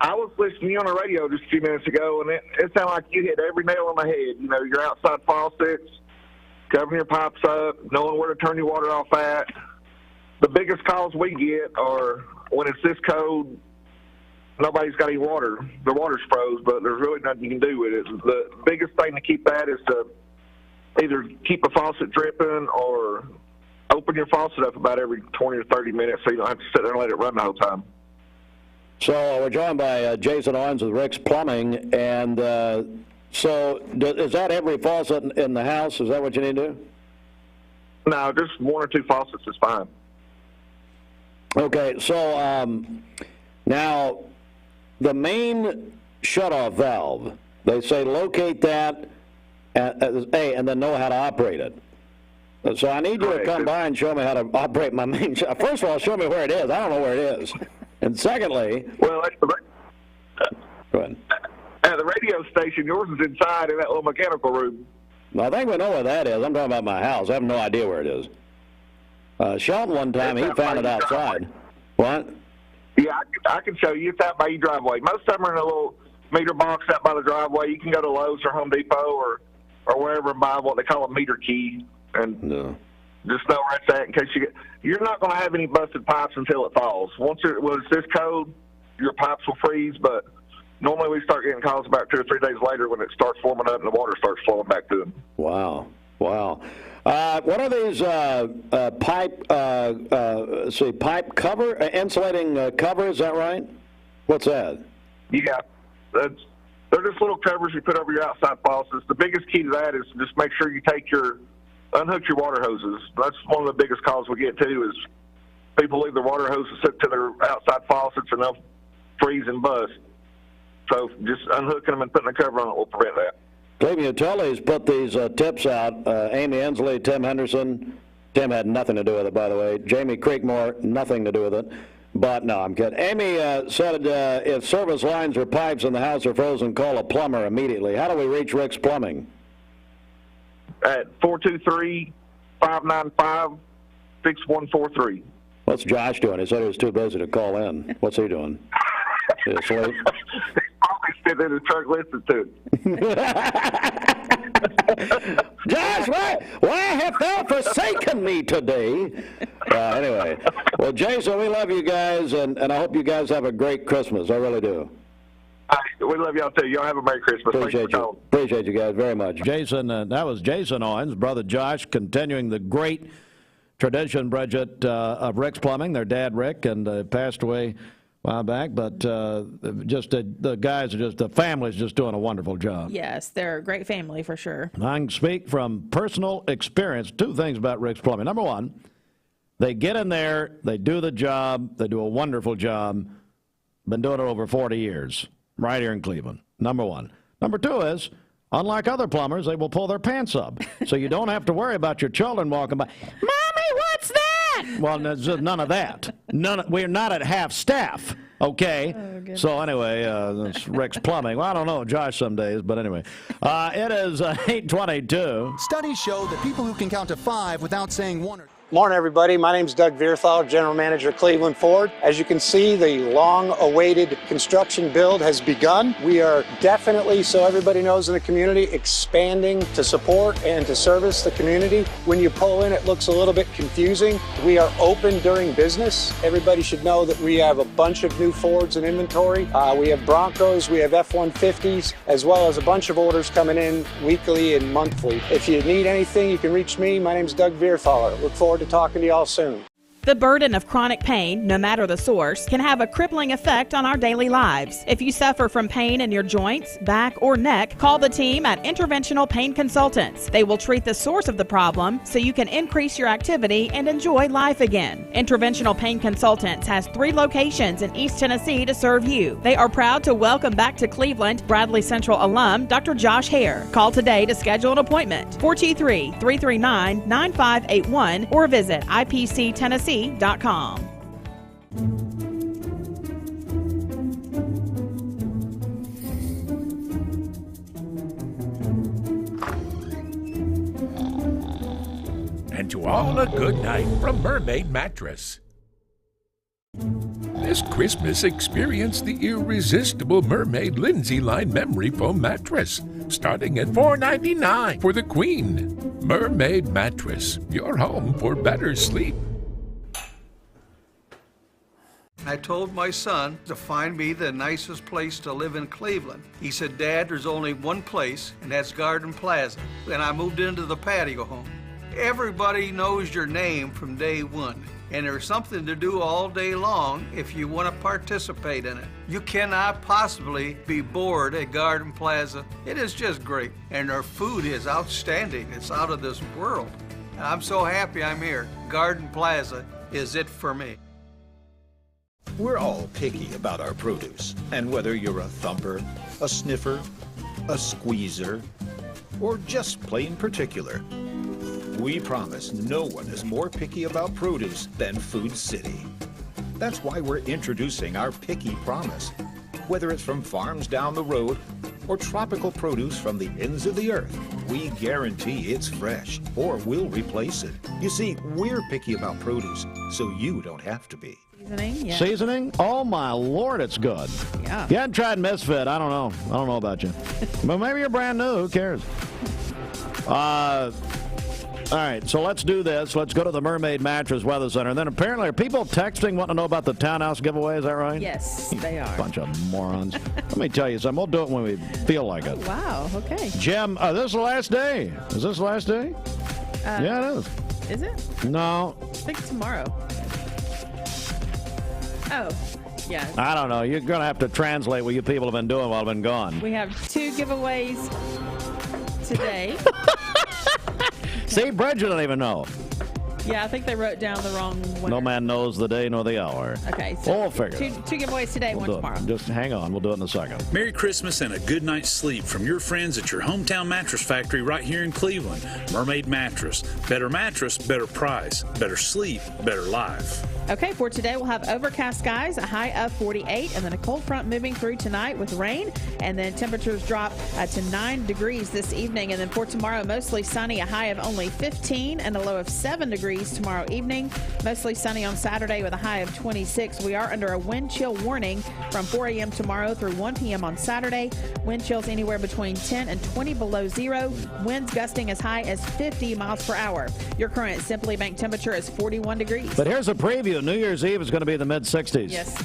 I was listening to you on the radio just a few minutes ago, and it sounded like you hit every nail on the head. You know, your outside faucets, covering your pipes up, knowing where to turn your water off at. The biggest calls we get are when it's this cold, nobody's got any water. The water's froze, but there's really nothing you can do with it. The biggest thing to keep that is to either keep a faucet dripping or open your faucet up about every 20 or 30 minutes so you don't have to sit there and let it run the whole time. So we're joined by Jason Owens with Rick's Plumbing, and so is that every faucet in the house? Is that what you need to do? No, just one or two faucets is fine. Okay, so now the main shutoff valve, they say locate that and then know how to operate it. So I need you to come by and show me how to operate my main shut. First of all, show me where it is. I don't know where it is. And secondly, well, go ahead. At the radio station, yours is inside in that little mechanical room. Well, I think we know where that is. I'm talking about my house. I have no idea where it is. Sheldon one time, he found it outside. What? Yeah, I can show you. It's out by your driveway. Most of them are in a little meter box out by the driveway. You can go to Lowe's or Home Depot or wherever and buy what they call a meter key. And just know where it's at in case you're not going to have any busted pipes until it falls. Once it's this cold, your pipes will freeze, but normally we start getting calls about 2 or 3 days later when it starts forming up and the water starts flowing back to them. Wow. What are these pipe cover, insulating cover, is that right? What's that? Yeah. They're just little covers you put over your outside faucets. The biggest key to that is just make sure you unhook your water hoses. That's one of the biggest calls we get too is people leave their water hoses hooked to their outside faucets and they'll freeze and bust. So just unhooking them and putting a cover on it will prevent that. Cleveland Utilities put these tips out. Amy Ensley, Tim Henderson. Tim had nothing to do with it, by the way. Jamie Creekmore, nothing to do with it. But, no, I'm kidding. Amy said if service lines or pipes in the house are frozen, call a plumber immediately. How do we reach Rick's Plumbing? At 423-595-6143. What's Josh doing? He said he was too busy to call in. What's he doing? Is he asleep? Probably sitting in the truck listening to it. Josh, why have thou forsaken me today? Anyway, well, Jason, we love you guys, and I hope you guys have a great Christmas. I really do. We love y'all, too. Y'all have a Merry Christmas. Appreciate you guys very much. Jason, that was Jason Owens, brother Josh, continuing the great tradition, Bridget, of Rick's Plumbing. Their dad, Rick, and passed away a while back, but the guys the family's just doing a wonderful job. Yes, they're a great family for sure. I can speak from personal experience. Two things about Rick's Plumbing. Number one, they get in there, they do the job, they do a wonderful job. Been doing it over 40 years, right here in Cleveland. Number one. Number two is, unlike other plumbers, they will pull their pants up, so you don't have to worry about your children walking by. Mommy, what's that? Well, none of that. We're not at half staff, okay? Oh, so anyway, that's Rick's Plumbing. Well, I don't know, Josh some days, but anyway. It is 8:22. Studies show that people who can count to 5 without saying one or Morning, everybody. My name is Doug Vierthaler, General Manager of Cleveland Ford. As you can see, the long-awaited construction build has begun. We are definitely, so everybody knows in the community, expanding to support and to service the community. When you pull in, it looks a little bit confusing. We are open during business. Everybody should know that we have a bunch of new Fords in inventory. We have Broncos, we have F-150s, as well as a bunch of orders coming in weekly and monthly. If you need anything, you can reach me. My name is Doug Vierthaler. Look forward to talking to y'all soon. The burden of chronic pain, no matter the source, can have a crippling effect on our daily lives. If you suffer from pain in your joints, back, or neck, call the team at Interventional Pain Consultants. They will treat the source of the problem so you can increase your activity and enjoy life again. Interventional Pain Consultants has 3 locations in East Tennessee to serve you. They are proud to welcome back to Cleveland Bradley Central alum Dr. Josh Hare. Call today to schedule an appointment. 423-339-9581 or visit IPCTennessee.com. And to all a good night from Mermaid Mattress. This Christmas, experience the irresistible Mermaid Lindsay Line Memory Foam Mattress, starting at $4.99 for the Queen. Mermaid Mattress, your home for better sleep. I told my son to find me the nicest place to live in Cleveland. He said, Dad, there's only one place, and that's Garden Plaza. And I moved into the patio home. Everybody knows your name from day one, and there's something to do all day long if you want to participate in it. You cannot possibly be bored at Garden Plaza. It is just great, and their food is outstanding. It's out of this world. And I'm so happy I'm here. Garden Plaza is it for me. We're all picky about our produce, and whether you're a thumper, a sniffer, a squeezer, or just plain particular, we promise no one is more picky about produce than Food City. That's why we're introducing our Picky Promise. Whether it's from farms down the road or tropical produce from the ends of the earth, we guarantee it's fresh or we'll replace it. You see, we're picky about produce, so you don't have to be. Seasoning, yeah. Seasoning? Oh my Lord, it's good. Yeah. You hadn't tried Misfit, I don't know. I don't know about you. But maybe you're brand new, who cares? All right, so let's do this. Let's go to the Mermaid Mattress Weather Center. And then apparently, are people texting wanting to know about the townhouse giveaway? Is that right? Yes, they are. Bunch of morons. Let me tell you something. We'll do it when we feel like it. Wow, okay. Jim, this is the last day. Is this the last day? Yeah, it is. Is it? No. I think tomorrow. Oh. Yes. I don't know. You're going to have to translate what you people have been doing while I've been gone. We have 2 giveaways today. See, Bridget don't even know. Yeah, I think they wrote down the wrong one. No man knows the day nor the hour. Okay, so we'll figure it out. 2 giveaways today, We'll one do it. tomorrow. Just hang on. We'll do it in a second. Merry Christmas and a good night's sleep from your friends at your hometown mattress factory right here in Cleveland. Mermaid Mattress. Better mattress, better price. Better sleep, better life. Okay, for today we'll have overcast skies, a high of 48, and then a cold front moving through tonight with rain, and then temperatures drop to 9 degrees this evening. And then for tomorrow, mostly sunny, a high of only 15 and a low of 7 degrees tomorrow evening. Mostly sunny on Saturday with a high of 26. We are under a wind chill warning from 4 a.m. tomorrow through 1 p.m. on Saturday. Wind chills anywhere between 10 and 20 below zero. Winds gusting as high as 50 miles per hour. Your current Simply Bank temperature is 41 degrees. But here's a preview. New Year's Eve is going to be in the mid-60s. Yes.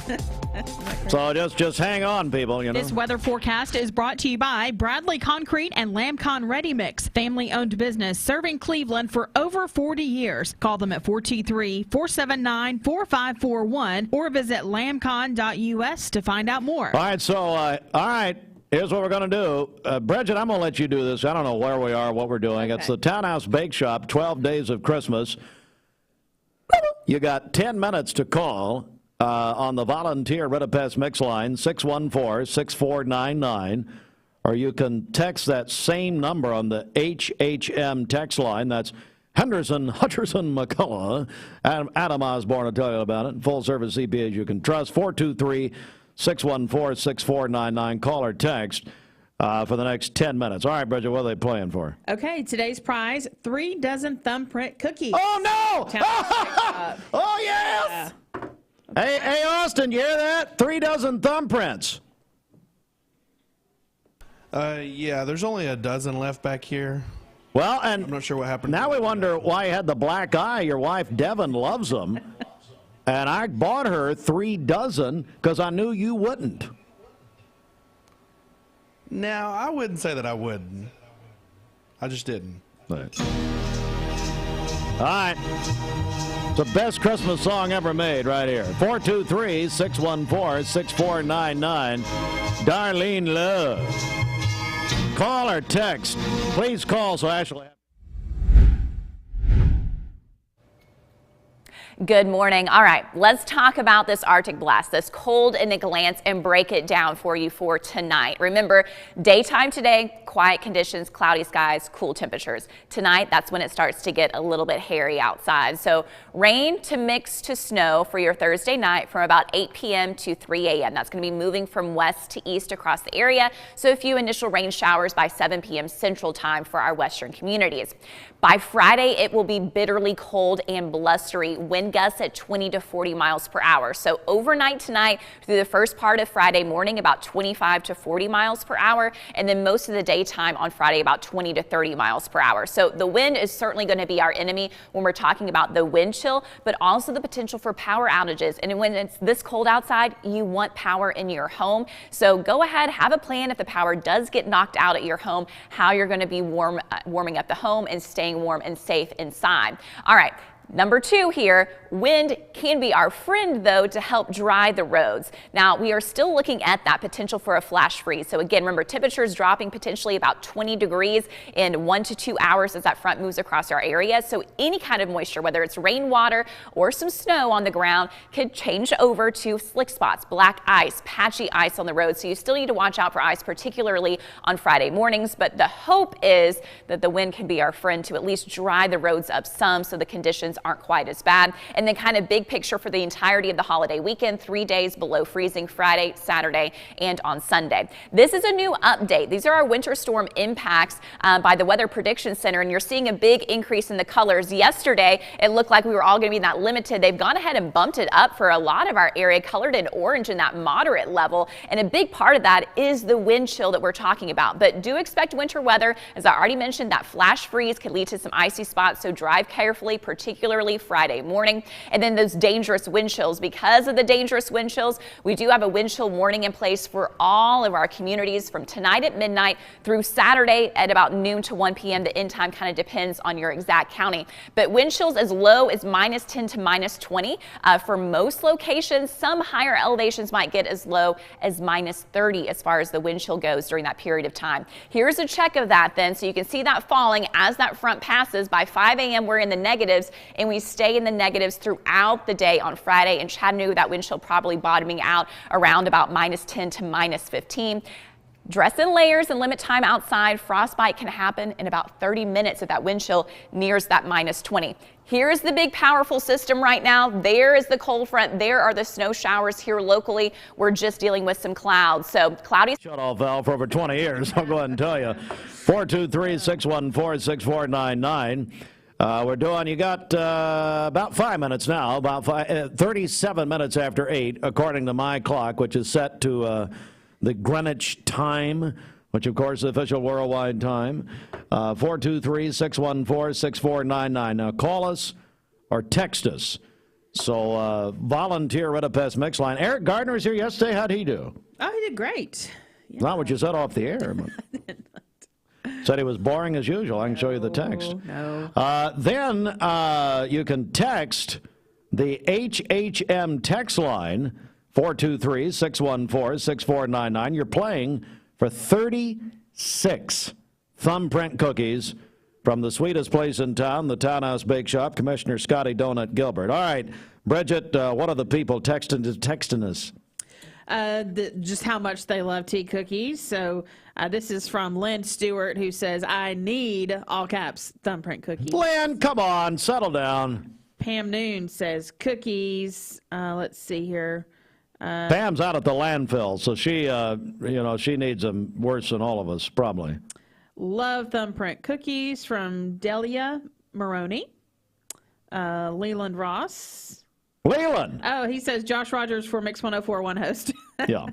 So just hang on, people. You know. This weather forecast is brought to you by Bradley Concrete and Lamcon Ready Mix, family-owned business serving Cleveland for over 40 years. Call them at 423-479-4541 or visit lamcon.us to find out more. All right, so all right. Here's what we're going to do. Bridget, I'm going to let you do this. I don't know where we are, what we're doing. Okay. It's the Townhouse Bake Shop, 12 Days of Christmas. You got 10 minutes to call on the volunteer Ritapest mix line, 614-6499, or you can text that same number on the HHM text line. That's Henderson, Hutcherson, McCullough. Adam Osborne will tell you about it. Full-service CPAs you can trust. 423-614-6499. Call or text for the next 10 minutes. All right, Bridget, what are they playing for? Okay, today's prize, 3 dozen thumbprint cookies. Oh, no! Oh, yes! Hey, Austin, you hear that? 3 dozen thumbprints. Yeah, there's only a dozen left back here. Well, and I'm not sure what happened. Now we wonder why you had the black eye. Your wife, Devin, loves them. And I bought her 3 dozen because I knew you wouldn't. Now, I wouldn't say that I wouldn't. I just didn't. Right. All right. It's the best Christmas song ever made right here. 423-614-6499. Darlene Love. Call or text. Please call so Ashley. Good morning. All right, let's talk about this Arctic blast, this cold in a glance, and break it down for you for tonight. Remember, daytime today, quiet conditions, cloudy skies, cool temperatures. Tonight, that's when it starts to get a little bit hairy outside. So rain to mix to snow for your Thursday night from about 8 p.m. to 3 a.m. That's going to be moving from west to east across the area. So a few initial rain showers by 7 p.m. Central Time for our western communities. By Friday, it will be bitterly cold and blustery, wind gusts at 20 to 40 miles per hour. So overnight tonight through the first part of Friday morning, about 25 to 40 miles per hour, and then most of the daytime on Friday about 20 to 30 miles per hour. So the wind is certainly going to be our enemy when we're talking about the wind chill, but also the potential for power outages. And when it's this cold outside, you want power in your home. So go ahead, have a plan if the power does get knocked out at your home, how you're going to be warming up the home and staying warm and safe inside. All right. Number 2 here, wind can be our friend, though, to help dry the roads. Now, we are still looking at that potential for a flash freeze. So again, remember, temperatures dropping potentially about 20 degrees in 1 to 2 hours as that front moves across our area. So any kind of moisture, whether it's rainwater or some snow on the ground, could change over to slick spots, black ice, patchy ice on the road. So you still need to watch out for ice, particularly on Friday mornings. But the hope is that the wind can be our friend to at least dry the roads up some so the conditions aren't quite as bad. And then kind of big picture for the entirety of the holiday weekend, 3 days below freezing Friday, Saturday, and on Sunday. This is a new update. These are our winter storm impacts by the Weather Prediction Center, and you're seeing a big increase in the colors. Yesterday, it looked like we were all going to be that limited. They've gone ahead and bumped it up for a lot of our area, colored in orange in that moderate level. And a big part of that is the wind chill that we're talking about. But do expect winter weather. As I already mentioned, that flash freeze could lead to some icy spots, so drive carefully, particularly particularly Friday morning. And then those dangerous wind chills. Because of the dangerous wind chills, we do have a wind chill warning in place for all of our communities from tonight at midnight through Saturday at about noon to 1 p.m. The end time kind of depends on your exact county. But wind chills as low as -10 to -20 for most locations. Some higher elevations might get as low as -30 as far as the wind chill goes during that period of time. Here's a check of that then, so you can see that falling as that front passes. By 5 a.m. we're in the negatives, and we stay in the negatives throughout the day on Friday. In Chattanooga, that wind chill probably bottoming out around about -10 to -15. Dress in layers and limit time outside. Frostbite can happen in about 30 minutes if that wind chill nears that -20. Here's the big powerful system right now. There is the cold front. There are the snow showers here locally. We're just dealing with some clouds. So cloudy. Shut off valve for over 20 years. I'll go ahead and tell you. 423-614-6499. We're doing, you got about 5 minutes now, 37 minutes after 8, according to my clock, which is set to the Greenwich time, which of course is the official worldwide time. 423-614-6499. Now call us or text us. So volunteer Red Pest Mix Line. Eric Gardner was here yesterday. How'd he do? Oh, he did great. Yeah. Not what you said off the air. Said he was boring as usual. I can show you the text. No. Then you can text the HHM text line, 423-614-6499. You're playing for 36 thumbprint cookies from the sweetest place in town, the Townhouse Bake Shop, Commissioner Scotty Donut Gilbert. All right, Bridget, what are the people texting us? Just how much they love tea cookies. So this is from Lynn Stewart, who says, I need, all caps, thumbprint cookies. Lynn, come on, settle down. Pam Noon says cookies. Let's see here. Pam's out at the landfill, so she, she needs them worse than all of us, probably. Love thumbprint cookies from Delia Maroney. Leland Ross. Leland! Oh, he says Josh Rogers for Mix 104.1 host. Yeah.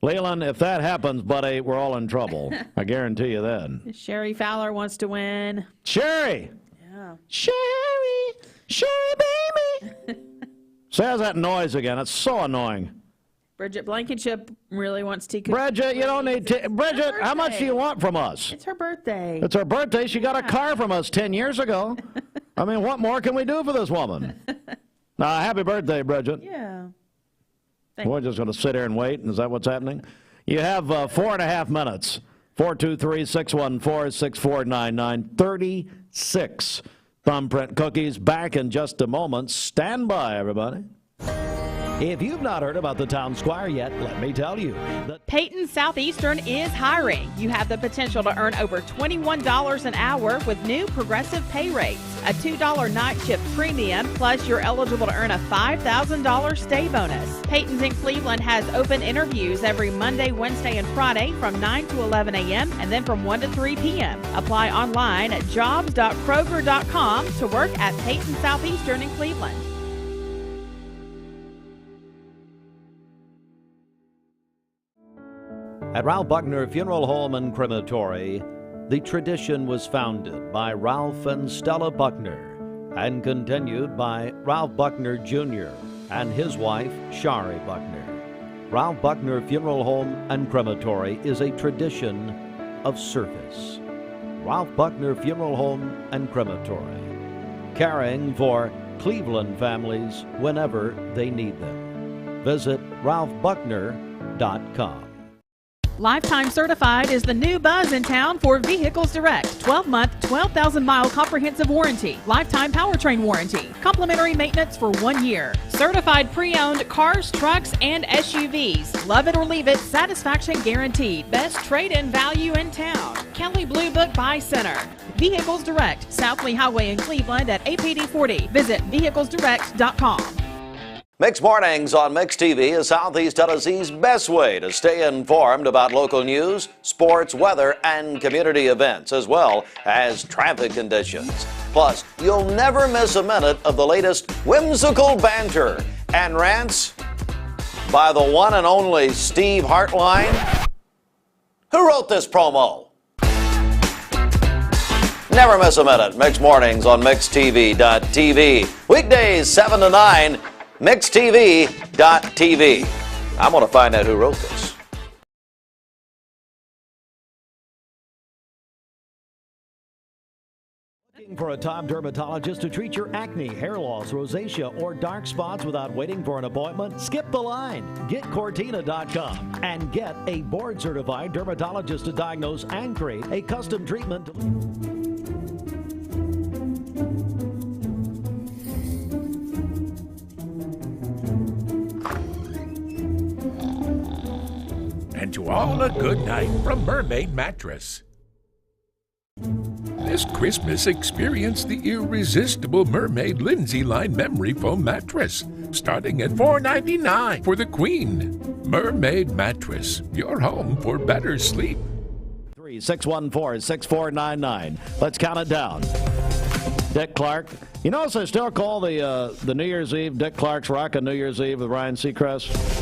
Leland, if that happens, buddy, we're all in trouble. I guarantee you that. Sherry Fowler wants to win. Sherry! Yeah. Sherry! Sherry, baby! Say, how's that noise again? It's so annoying. Bridget Blankenship really wants tea cookies. Bridget, you don't need tea. Bridget, how much do you want from us? It's her birthday. It's her birthday. She got a car from us 10 years ago. I mean, what more can we do for this woman? Happy birthday, Bridget. Yeah. We're just going to sit here and wait. Is that what's happening? You have 4.5 minutes. 423-614-6499. 36 thumbprint cookies. Back in just a moment. Stand by, everybody. If you've not heard about the Town Squire yet, let me tell you. Peyton Southeastern is hiring. You have the potential to earn over $21 an hour with new progressive pay rates. A $2 night shift premium, plus you're eligible to earn a $5,000 stay bonus. Peyton's in Cleveland has open interviews every Monday, Wednesday, and Friday from 9 to 11 a.m. and then from 1 to 3 p.m. Apply online at jobs.kroger.com to work at Peyton Southeastern in Cleveland. At Ralph Buckner Funeral Home and Crematory, the tradition was founded by Ralph and Stella Buckner and continued by Ralph Buckner Jr. and his wife, Shari Buckner. Ralph Buckner Funeral Home and Crematory is a tradition of service. Ralph Buckner Funeral Home and Crematory, caring for Cleveland families whenever they need them. Visit ralphbuckner.com. Lifetime Certified is the new buzz in town for Vehicles Direct. 12-month, 12,000-mile comprehensive warranty. Lifetime powertrain warranty. Complimentary maintenance for 1 year. Certified pre-owned cars, trucks, and SUVs. Love it or leave it, satisfaction guaranteed. Best trade-in value in town. Kelly Blue Book Buy Center. Vehicles Direct, South Lee Highway in Cleveland at APD 40. Visit vehiclesdirect.com. Mixed Mornings on Mixed TV is Southeast Tennessee's best way to stay informed about local news, sports, weather, and community events, as well as traffic conditions. Plus, you'll never miss a minute of the latest whimsical banter and rants by the one and only Steve Hartline. Who wrote this promo? Never miss a minute. Mix Mornings on MixTV.tv. Weekdays 7 to 9, MixTV.tv. I'm going to find out who wrote this. Looking for a top dermatologist to treat your acne, hair loss, rosacea, or dark spots without waiting for an appointment? Skip the line. GetCortina.com and get a board-certified dermatologist to diagnose and create a custom treatment. And to all a good night from Mermaid Mattress. This Christmas, experience the irresistible Mermaid Lindsay Line Memory Foam Mattress, starting at $4.99 for the Queen. Mermaid Mattress, your home for better sleep. 614-6499. Let's count it down. Dick Clark. You notice I still call the New Year's Eve Dick Clark's Rockin' New Year's Eve with Ryan Seacrest.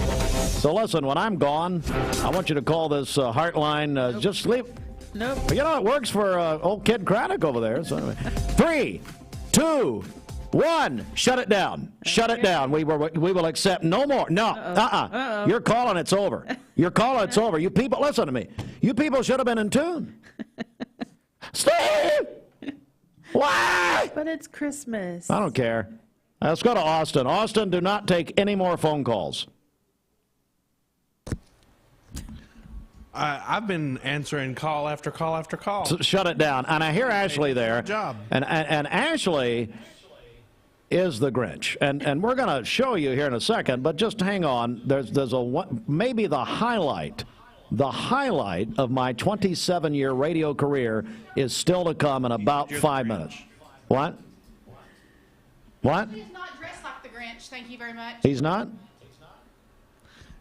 So listen, when I'm gone, I want you to call this Heartline. Just sleep. Nope. You know, it works for old Kid Craddock over there. So anyway, 3, 2, 1. Shut it down. Shut it down. We will accept no more. No. You're calling. It's over. You're calling. It's over. You people, listen to me. You people should have been in tune. Steve! Why? But it's Christmas. I don't care. Let's go to Austin. Austin, do not take any more phone calls. I've been answering call after call after call. So shut it down. And I hear Ashley there. Good job. And Ashley is the Grinch. And we're going to show you here in a second, but just hang on. There's maybe the highlight of my 27-year radio career is still to come in about 5 minutes. What? What? He's not dressed like the Grinch. Thank you very much. He's not?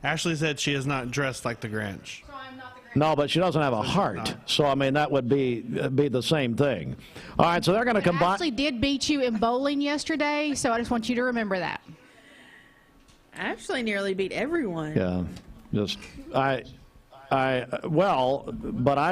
Ashley said she is not dressed like the Grinch. So I'm not the Grinch. No, but she doesn't have a heart. So, I mean, that would be the same thing. All right, so they're going to combine. Ashley did beat you in bowling yesterday, so I just want you to remember that. Ashley nearly beat everyone. Yeah, but I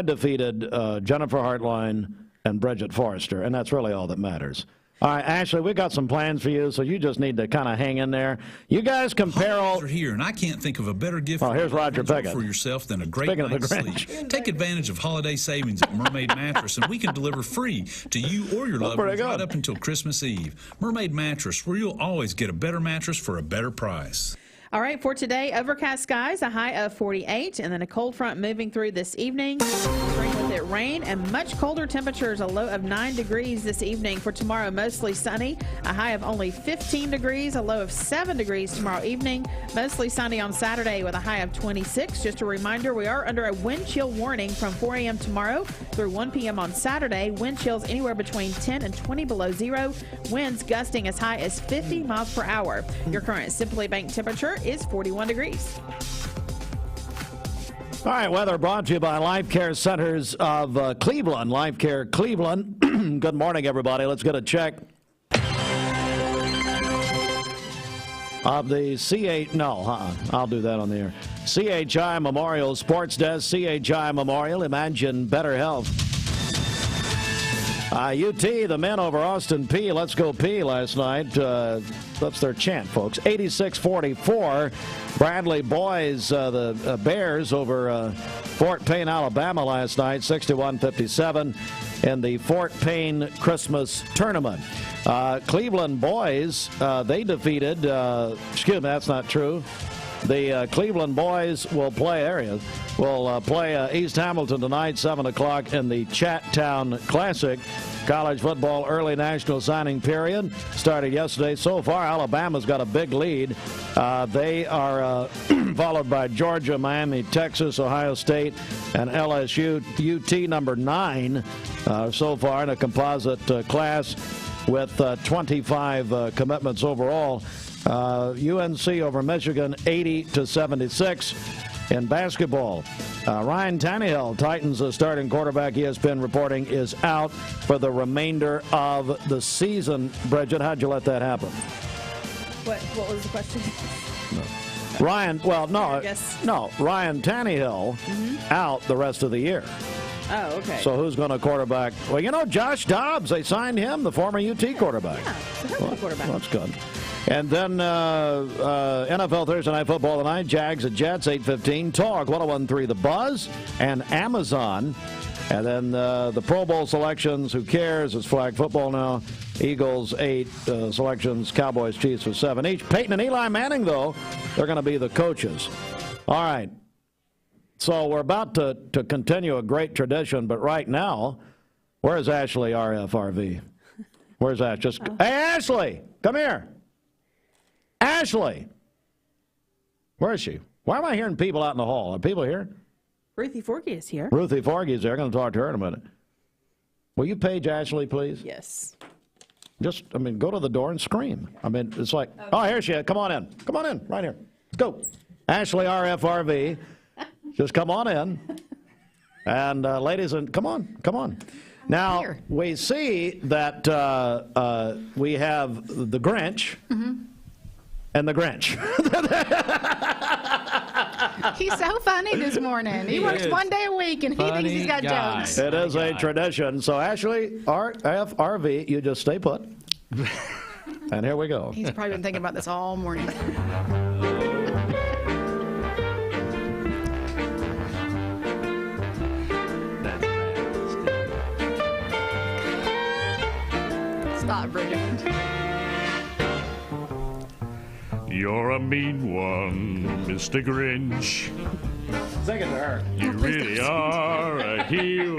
defeated Jennifer Hartline and Bridget Forrester, and that's really all that matters. All right, Ashley, we got some plans for you, so you just need to kind of hang in there. You guys compare all. Are here, and I can't think of a better gift here's Roger Pickett. For yourself than a great night's sleep. Take advantage of holiday savings at Mermaid Mattress, and we can deliver free to you or your loved ones right up until Christmas Eve. Mermaid Mattress, where you'll always get a better mattress for a better price. All right, for today, overcast skies, a high of 48, and then a cold front moving through this evening. Bring with it rain and much colder temperatures, a low of 9 degrees this evening. For tomorrow, mostly sunny, a high of only 15 degrees, a low of 7 degrees tomorrow evening. Mostly sunny on Saturday with a high of 26. Just a reminder, we are under a wind chill warning from 4 a.m. tomorrow through 1 p.m. on Saturday. Wind chills anywhere between 10 and 20 below zero. Winds gusting as high as 50 miles per hour. Your current Simply Bank temperature is 41 degrees. All right, weather brought to you by Life Care Centers of Cleveland. Life Care Cleveland. Good morning, everybody. Let's get a check of the I'll do that on the air. CHI Memorial Sports Desk. CHI Memorial. Imagine better health. UT, the men over Austin P. Let's go P last night. That's their chant, folks. 86-44. Bradley boys, the Bears over Fort Payne, Alabama last night. 61-57 in the Fort Payne Christmas tournament. Cleveland boys, they defeated, that's not true. The Cleveland boys will play East Hamilton tonight, 7 o'clock in the Chattown Classic. College football early national signing period started yesterday. So far, Alabama's got a big lead. They are followed by Georgia, Miami, Texas, Ohio State, and LSU. UT number 9 so far in a composite class with 25 commitments overall. UNC over Michigan, 80-76. In basketball, Ryan Tannehill, Titans' starting quarterback, ESPN reporting, is out for the remainder of the season. Bridget, how'd you let that happen? What was the question? Ryan Tannehill out the rest of the year. Oh, okay. So who's going to quarterback? Well, you know, Josh Dobbs, they signed him, the former UT quarterback. Yeah, the quarterback. Well, that's good. And then NFL Thursday Night Football tonight, Jags at Jets, 8:15. Talk, 101.3 The Buzz, and Amazon. And then the Pro Bowl selections, who cares? It's flag football now. Eagles, 8 selections. Cowboys, Chiefs with 7 each. Peyton and Eli Manning, though, they're going to be the coaches. All right. So we're about to continue a great tradition, but right now, where's Ashley RFRV? Where's Ash? Hey, Ashley, come here. Ashley. Where is she? Why am I hearing people out in the hall? Are people here? Ruthie Forgy is here. Ruthie Forgy is there. I'm going to talk to her in a minute. Will you page Ashley, please? Yes. Just, go to the door and scream. It's like, okay. Oh, here she is. Come on in. Come on in. Right here. Let's go. Ashley RFRV. Just come on in. And ladies, come on. Now, we see that we have the Grinch and the Grinch. He's so funny this morning. He works 1 day a week, and he thinks he's got jokes. It is a tradition. So, Ashley, RFRV, you just stay put. And here we go. He's probably been thinking about this all morning. Stop, Bridget. You're a mean one, Mr. Grinch. Sing it to her. You really are a heel.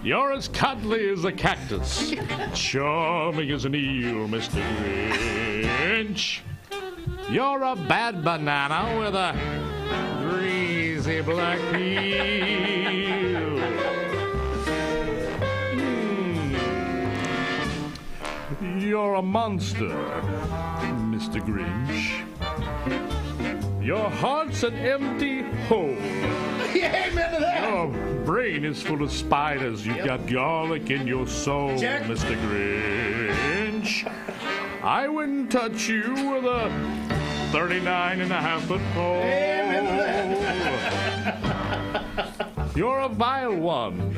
You're as cuddly as a cactus, charming as an eel, Mr. Grinch. You're a bad banana with a greasy black peel. You're a monster, Mr. Grinch. Your heart's an empty hole. Amen to that. Your brain is full of spiders. You've got garlic in your soul, Check. Mr. Grinch. I wouldn't touch you with a 39.5-foot pole. You're a vile one,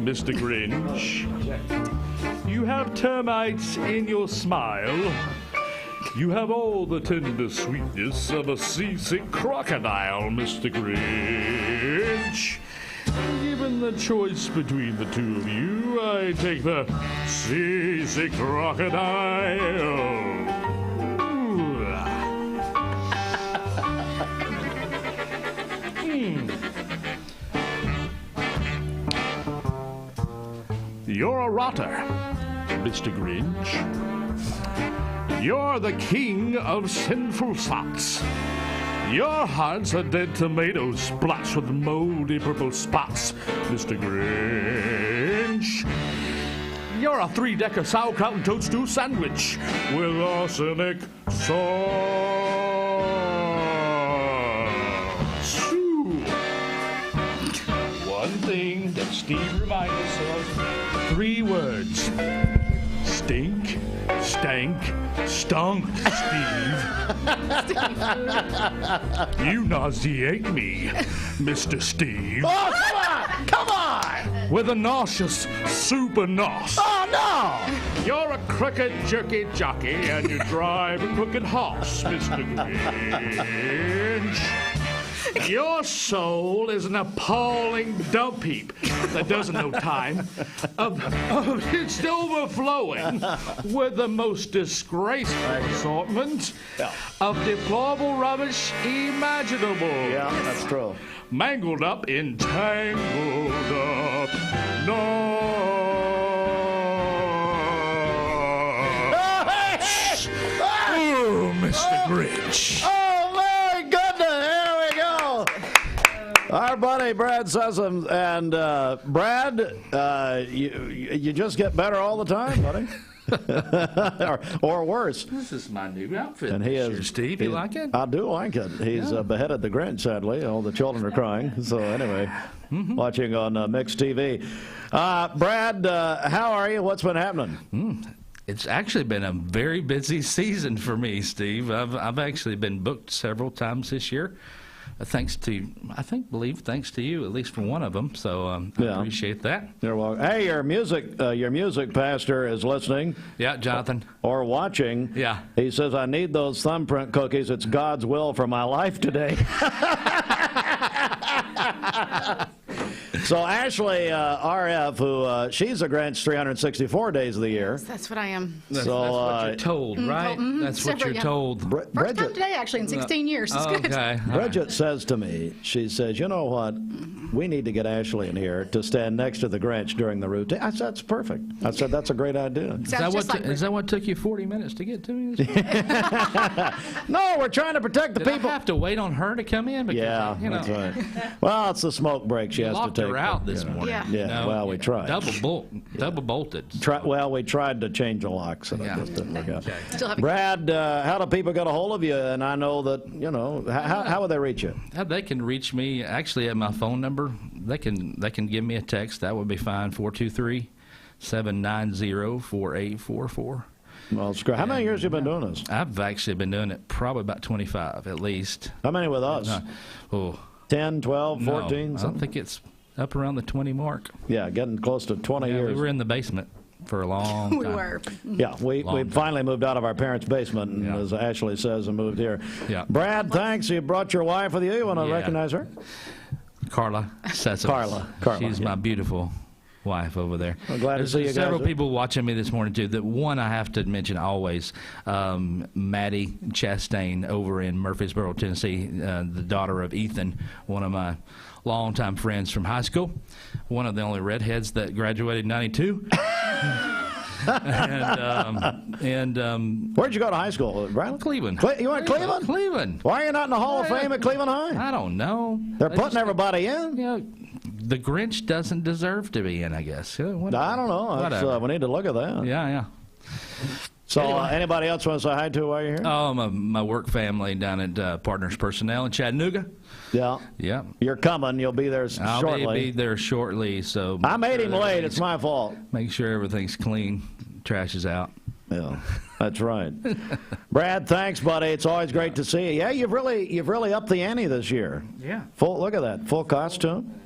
Mr. Grinch. You have termites in your smile. You have all the tender sweetness of a seasick crocodile, Mr. Grinch. Given the choice between the two of you, I take the seasick crocodile. You're a rotter, Mr. Grinch. You're the king of sinful thoughts. Your heart's a dead tomato splotched with moldy purple spots, Mr. Grinch. You're a 3-decker sauerkraut and toadstool sandwich with arsenic sauce. Ooh. One thing that Steve reminds us of, 3 words. Stink, stank, stunk, Steve. You nauseate me, Mr. Steve. Oh, come on! With a nauseous super nos. Oh, no! You're a crooked, jerky jockey, and you drive a crooked horse, Mr. Grinch. Your soul is an appalling dump heap that doesn't know time. It's overflowing with the most disgraceful assortment of deplorable rubbish imaginable. Yeah, that's true. Mangled up, entangled up, no. Oh, Mr. Grinch. Oh, my goodness. Here we go. Our buddy Brad Sussman. And Brad, you just get better all the time, buddy. or worse. This is my new outfit. And he is, Steve, you like it? I do like it. He's beheaded the Grinch, sadly. All the children are crying. So anyway, watching on Mixed TV. Brad, how are you? What's been happening? It's actually been a very busy season for me, Steve. I've actually been booked several times this year. thanks to you, thanks to you, at least for one of them. So I appreciate that. You're welcome. Hey, your music pastor is listening. Yeah, Jonathan. Or watching. Yeah. He says, I need those thumbprint cookies. It's God's will for my life today. So Ashley RF, who she's a Grinch 364 days of the year. That's what I am. That's what you're told, right? That's what you're told. First time today, actually, in 16 years. It's good. Okay. Bridget says to me, she says, you know what? We need to get Ashley in here to stand next to the Grinch during the routine. I said, that's perfect. I said, that's a great idea. Is that what took you 40 minutes to get to me? No, we're trying to protect the people. I have to wait on her to come in? Because, that's right. Well, it's the smoke break she has to take. Her out this morning. Yeah. Well, we tried. Double bolted. Well, we tried to change the locks, and it just didn't work out. Okay. Brad, how do people get a hold of you? And I know that, how would they reach you? They can reach me actually at my phone number. They can give me a text. That would be fine. 423-790-4844. Well, it's great. How many years have you been doing this? I've actually been doing it probably about 25 at least. How many with us? 10, 12, 14? I think it's up around the 20 mark. Yeah, getting close to 20 years. We were in the basement for a long time. We were. Yeah, we finally moved out of our parents' basement, and as Ashley says, and moved here. Yeah. Brad, thanks. You brought your wife with you. You want to recognize her? Carla Sessions. Carla. She's my beautiful wife over there. I'm glad to see you guys. Several people watching me this morning, too. The one I have to mention always, Maddie Chastain over in Murfreesboro, Tennessee, the daughter of Ethan, one of my longtime friends from high school, one of the only redheads that graduated in 92. Where'd you go to high school, Brad? Cleveland. You went to Cleveland? Cleveland. Why are you not in the Hall of Fame at Cleveland High? I don't know. They're putting everybody in. The Grinch doesn't deserve to be in, I guess. I don't know. We need to look at that. Yeah. So, anybody else want to say hi to while you're here? Oh, my work family down at Partners Personnel in Chattanooga. Yeah. You're coming. You'll be there shortly. I'll be there shortly. So I made him late. It's my fault. Make sure everything's clean. Trash is out. Yeah, that's right. Brad, thanks, buddy. It's always great to see you. Yeah, you've really upped the ante this year. Yeah. Look at that. Full costume.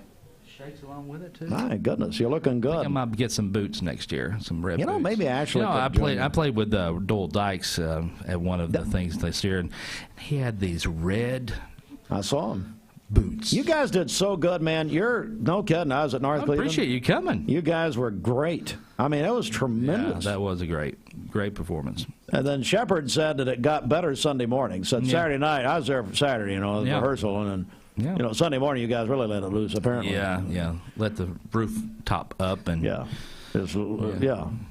Shakes along with it too. My goodness, you're looking good. I think I might get some boots next year, some red boots. Maybe Ashley. I played with Doyle Dykes at one of the things this year, and he had these red. I saw him. Boots. You guys did so good, man. You're no kidding. I was at North Cleveland. I appreciate you coming. You guys were great. I mean, it was tremendous. Yeah, that was a great performance. And then Shepard said that it got better Sunday morning. Said Saturday night. I was there for Saturday, rehearsal, and then Sunday morning you guys really let it loose. Apparently. Yeah. Let the roof top up and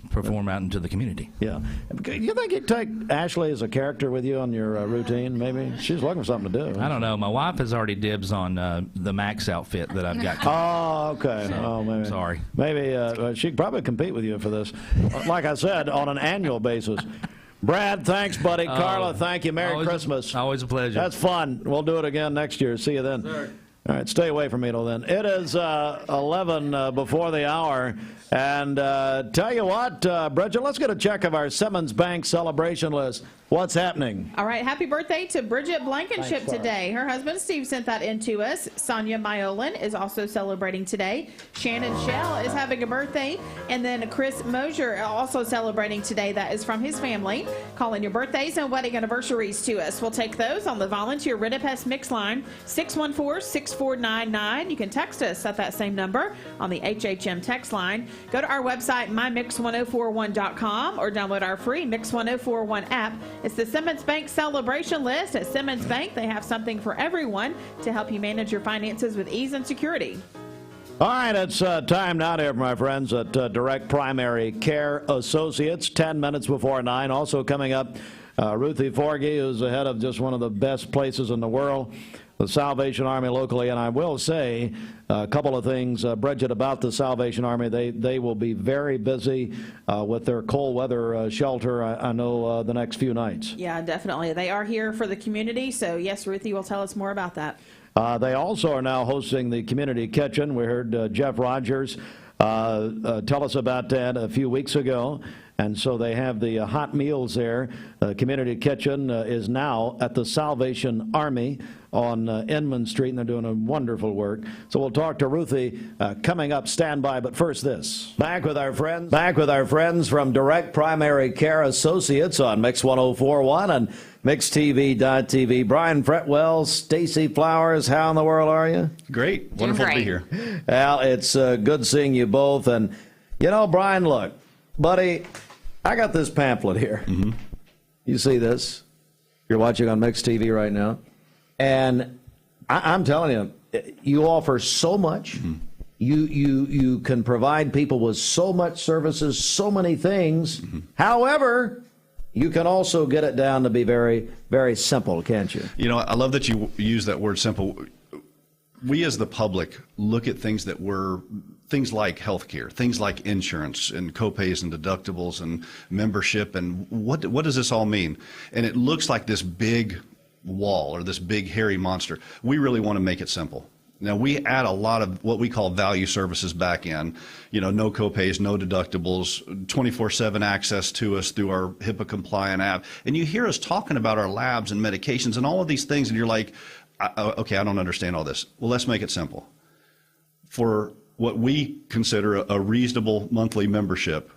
perform out into the community. Yeah. You think you'd take Ashley as a character with you on your routine? Maybe she's looking for something to do. I don't know. My wife has already dibs on the Max outfit that I've got. Oh, okay. So, maybe. Sorry. Maybe she'd probably compete with you for this. Like I said, on an annual basis. Brad, thanks, buddy. Carla, thank you. Merry Christmas. Always a pleasure. That's fun. We'll do it again next year. See you then. Sir. All right, stay away from me till then. It is 11 before the hour. And tell you what, Bridget, let's get a check of our Simmons Bank celebration list. What's happening? All right, happy birthday to Bridget Blankenship today. Her husband Steve sent that in to us. Sonia Myolan is also celebrating today. Shannon Shell is having a birthday. And then Chris Mosier also celebrating today. That is from his family. Calling your birthdays and wedding anniversaries to us. We'll take those on the volunteer Ridipest Mix line, 614-6499. You can text us at that same number on the HHM text line. Go to our website, mymix1041.com, or download our free Mix 1041 app. It's the Simmons Bank celebration list. At Simmons Bank, they have something for everyone to help you manage your finances with ease and security. All right, it's time now to hear from my friends at Direct Primary Care Associates, 10 minutes before 9. Also coming up, Ruthie Forgey, who's the head of just one of the best places in the world, the Salvation Army locally. And I will say a couple of things, Bridget, about the Salvation Army. They will be very busy with their cold weather shelter, I know, the next few nights. Yeah, definitely. They are here for the community. So, yes, Ruthie will tell us more about that. They also are now hosting the Community Kitchen. We heard Jeff Rogers tell us about that a few weeks ago. And so they have the hot meals there. Community Kitchen is now at the Salvation Army on Inman Street, and they're doing a wonderful work. So we'll talk to Ruthie coming up. Stand by, but first this. Back with our friends from Direct Primary Care Associates on Mix 104.1 and MixTV.tv. Brian Fretwell, Stacy Flowers, how in the world are you? Great. Wonderful to be here. Well, it's good seeing you both. And, you know, Brian, look, buddy, I got this pamphlet here. Mm-hmm. You see this? You're watching on Mix TV right now. And I'm telling you, you offer so much. Mm-hmm. You can provide people with so much services, so many things. Mm-hmm. However, you can also get it down to be very, very simple, can't you? You know, I love that you use that word simple. We as the public look at things that were things like healthcare, things like insurance and copays and deductibles and membership, and what does this all mean? And it looks like this big wall or this big hairy monster. We really want to make it simple. Now, we add a lot of what we call value services back in, you know, no copays, no deductibles, 24/7 access to us through our HIPAA compliant app. And you hear us talking about our labs and medications and all of these things, and you're like, okay, I don't understand all this. Well, let's make it simple. For what we consider a reasonable monthly membership,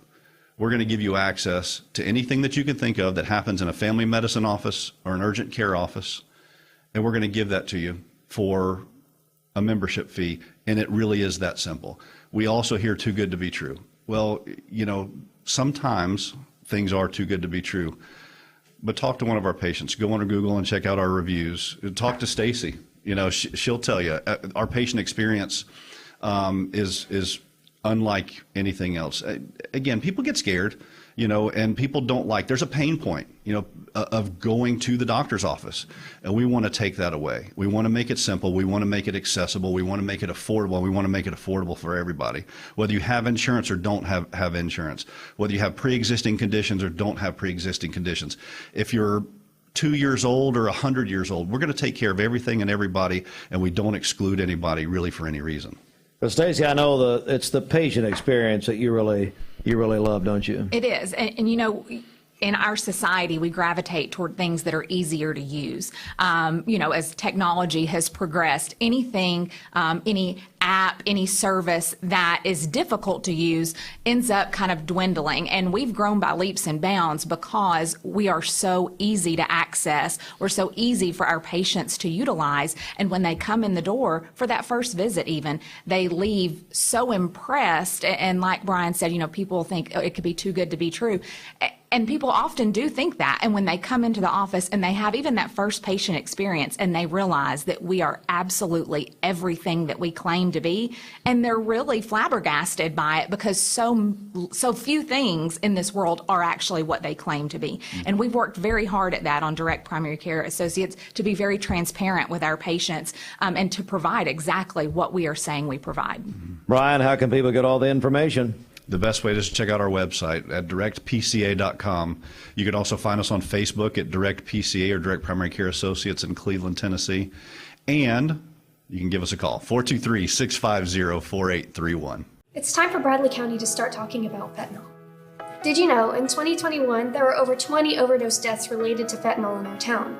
we're going to give you access to anything that you can think of that happens in a family medicine office or an urgent care office, and we're going to give that to you for a membership fee, and it really is that simple. We also hear too good to be true. Well, you know, sometimes things are too good to be true. But talk to one of our patients. Go on Google and check out our reviews. Talk to Stacy. You know, she'll tell you our patient experience is unlike anything else. Again, people get scared, you know, and people don't like. There's a pain point, you know, of going to the doctor's office, and we want to take that away. We want to make it simple. We want to make it accessible. We want to make it affordable. We want to make it affordable for everybody, whether you have insurance or don't have insurance, whether you have pre-existing conditions or don't have pre-existing conditions. If you're 2 years old or 100 years old, we're going to take care of everything and everybody, and we don't exclude anybody really for any reason. Well, Stacey, I know it's the patient experience that you really love, don't you? It is. And you know, in our society, we gravitate toward things that are easier to use. You know, as technology has progressed, anything, any app, any service that is difficult to use ends up kind of dwindling. And we've grown by leaps and bounds because we are so easy to access. We're so easy for our patients to utilize. And when they come in the door for that first visit even, they leave so impressed. And like Brian said, you know, people think it could be too good to be true. And people often do think that. And when they come into the office and they have even that first patient experience and they realize that we are absolutely everything that we claim to be, and they're really flabbergasted by it because so few things in this world are actually what they claim to be. And we've worked very hard at that on Direct Primary Care Associates to be very transparent with our patients and to provide exactly what we are saying we provide. Brian, how can people get all the information? The best way is to check out our website at directpca.com. You can also find us on Facebook at Direct PCA or Direct Primary Care Associates in Cleveland, Tennessee. And you can give us a call, 423-650-4831. It's time for Bradley County to start talking about fentanyl. Did you know in 2021 there were over 20 overdose deaths related to fentanyl in our town?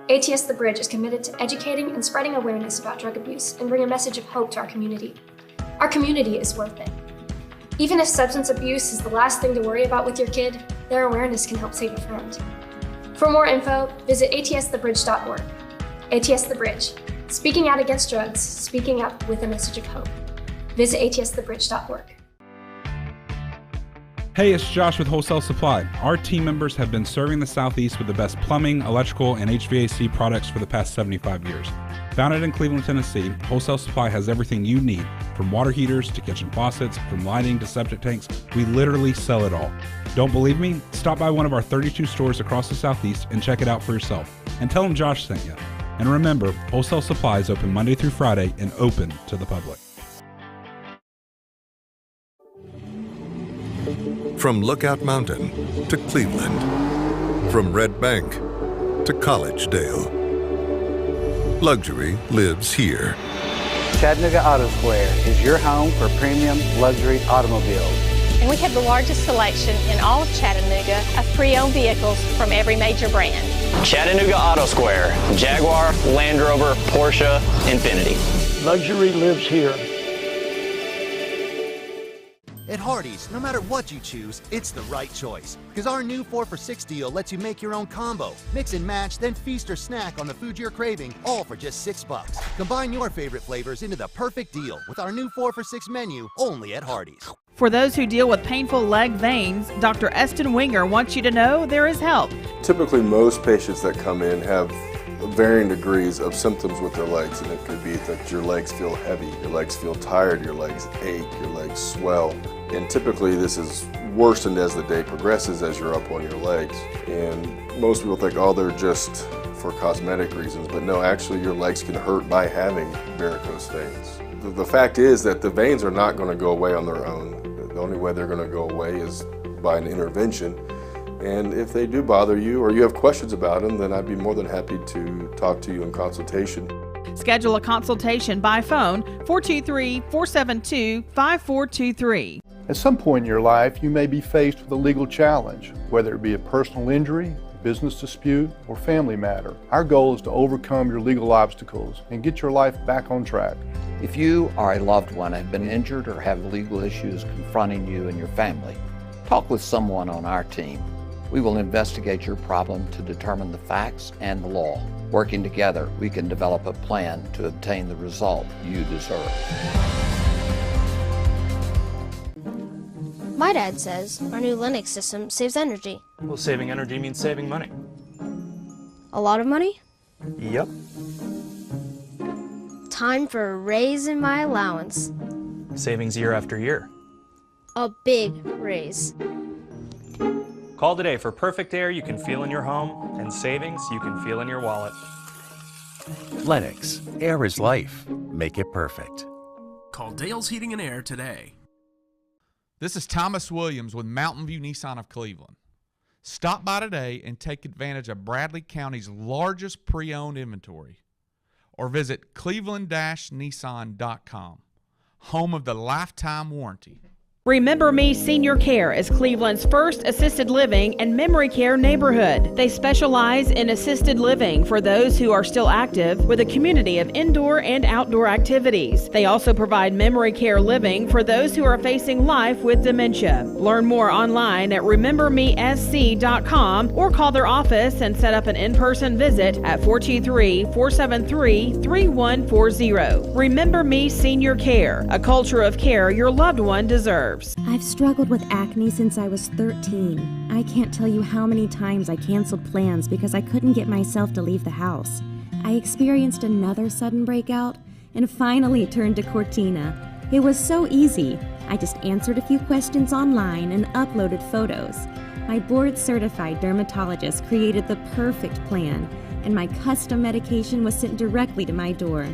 ATS The Bridge is committed to educating and spreading awareness about drug abuse and bring a message of hope to our community. Our community is worth it. Even if substance abuse is the last thing to worry about with your kid, their awareness can help save a friend. For more info, visit atsthebridge.org. ATS The Bridge, speaking out against drugs, speaking up with a message of hope. Visit atsthebridge.org. Hey, it's Josh with Wholesale Supply. Our team members have been serving the Southeast with the best plumbing, electrical, and HVAC products for the past 75 years. Founded in Cleveland, Tennessee, Wholesale Supply has everything you need, from water heaters to kitchen faucets, from lighting to septic tanks. We literally sell it all. Don't believe me? Stop by one of our 32 stores across the Southeast and check it out for yourself. And tell them Josh sent you. And remember, Wholesale Supply is open Monday through Friday and open to the public. From Lookout Mountain to Cleveland, from Red Bank to Collegedale, luxury lives here. Chattanooga Auto Square is your home for premium luxury automobiles. and we have the largest selection in all of Chattanooga of pre-owned vehicles from every major brand. Chattanooga Auto Square, Jaguar, Land Rover, Porsche, Infiniti. Luxury lives here. At Hardee's, no matter what you choose, it's the right choice. Because our new 4 for $6 deal lets you make your own combo. Mix and match, then feast or snack on the food you're craving, all for just $6. Combine your favorite flavors into the perfect deal with our new 4 for $6 menu, only at Hardee's. For those who deal with painful leg veins, Dr. Eston Winger wants you to know there is help. Typically, most patients that come in have varying degrees of symptoms with their legs, and it could be that your legs feel heavy, your legs feel tired, your legs ache, your legs swell. And typically this is worsened as the day progresses as you're up on your legs. And most people think, oh, they're just for cosmetic reasons, but no, actually your legs can hurt by having varicose veins. The fact is that the veins are not going to go away on their own. The only way they're going to go away is by an intervention. And if they do bother you or you have questions about them, then I'd be more than happy to talk to you in consultation. Schedule a consultation by phone 423-472-5423. At some point in your life, you may be faced with a legal challenge, whether it be a personal injury, business dispute, or family matter. Our goal is to overcome your legal obstacles and get your life back on track. If you or a loved one have been injured or have legal issues confronting you and your family, talk with someone on our team. We will investigate your problem to determine the facts and the law. Working together, we can develop a plan to obtain the result you deserve. My dad says our new Linux system saves energy. Well, saving energy means saving money. A lot of money? Yep. Time for a raise in my allowance. Savings year after year. A big raise. Call today for perfect air you can feel in your home and savings you can feel in your wallet. Lennox, air is life. Make it perfect. Call Dale's Heating and Air today. This is Thomas Williams with Mountain View Nissan of Cleveland. Stop by today and take advantage of Bradley County's largest pre-owned inventory. Or visit cleveland-nissan.com, home of the lifetime warranty. Remember Me Senior Care is Cleveland's first assisted living and memory care neighborhood. They specialize in assisted living for those who are still active with a community of indoor and outdoor activities. They also provide memory care living for those who are facing life with dementia. Learn more online at remembermesc.com or call their office and set up an in-person visit at 423-473-3140. Remember Me Senior Care, a culture of care your loved one deserves. I've struggled with acne since I was 13. I can't tell you how many times I canceled plans because I couldn't get myself to leave the house. I experienced another sudden breakout and finally turned to Cortina. It was so easy. I just answered a few questions online and uploaded photos. My board-certified dermatologist created the perfect plan, and my custom medication was sent directly to my door.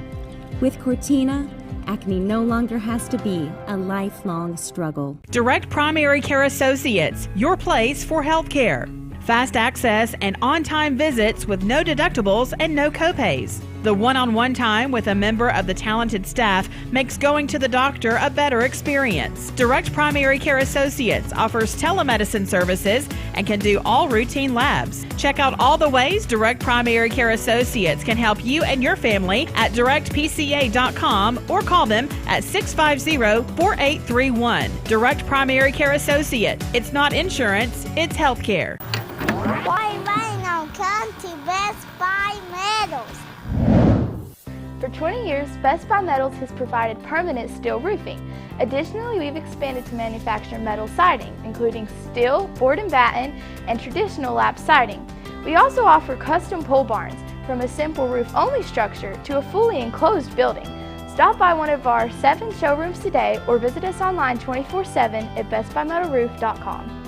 With Cortina, acne no longer has to be a lifelong struggle. Direct Primary Care Associates, your place for health care. Fast access and on-time visits with no deductibles and no copays. The one-on-one time with a member of the talented staff makes going to the doctor a better experience. Direct Primary Care Associates offers telemedicine services and can do all routine labs. Check out all the ways Direct Primary Care Associates can help you and your family at directpca.com or call them at 650-4831. Direct Primary Care Associate. It's not insurance, it's health care. Why rain on County Best Buy Metals? For 20 years, Best Buy Metals has provided permanent steel roofing. Additionally, we've expanded to manufacture metal siding, including steel, board and batten, and traditional lap siding. We also offer custom pole barns, from a simple roof-only structure to a fully enclosed building. Stop by one of our 7 showrooms today or visit us online 24/7 at bestbuymetalroof.com.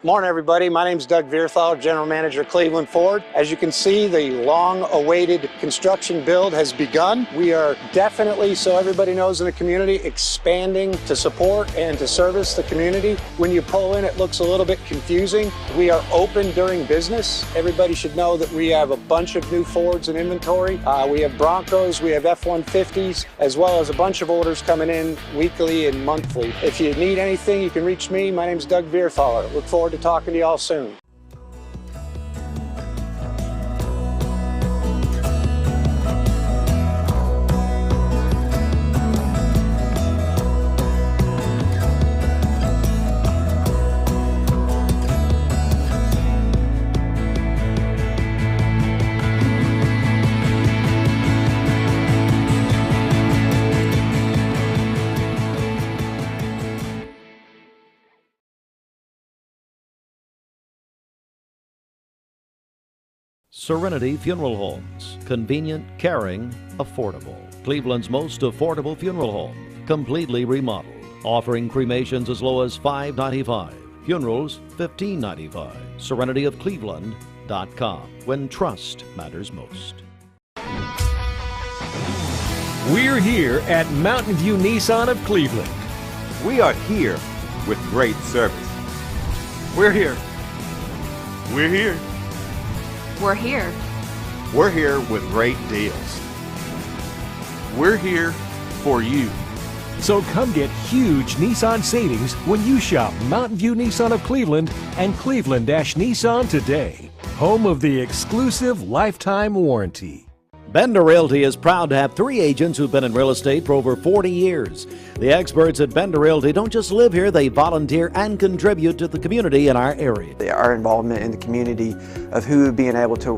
Morning, everybody. My name is Doug Vierthal, General Manager, Cleveland Ford. As you can see, the long-awaited construction build has begun. We are definitely, so everybody knows in the community, expanding to support and to service the community. When you pull in, it looks a little bit confusing. We are open during business. Everybody should know that we have a bunch of new Fords in inventory. We have Broncos, we have F-150s, as well as a bunch of orders coming in weekly and monthly. If you need anything, you can reach me. My name is Doug Vierthaler. Look forward to talking to y'all soon. Serenity Funeral Homes. Convenient, caring, affordable. Cleveland's most affordable funeral home. Completely remodeled. Offering cremations as low as $5.95. Funerals, $15.95. SerenityofCleveland.com. When trust matters most. We're here at Mountain View Nissan of Cleveland. We are here with great service. We're here. We're here. We're here. We're here with great deals. We're here for you. So come get huge Nissan savings when you shop Mountain View Nissan of Cleveland and Cleveland-Nissan today. Home of the exclusive lifetime warranty. Bender Realty is proud to have 3 agents who've been in real estate for over 40 years. The experts at Bender Realty don't just live here, they volunteer and contribute to the community in our area. Our involvement in the community of who being able to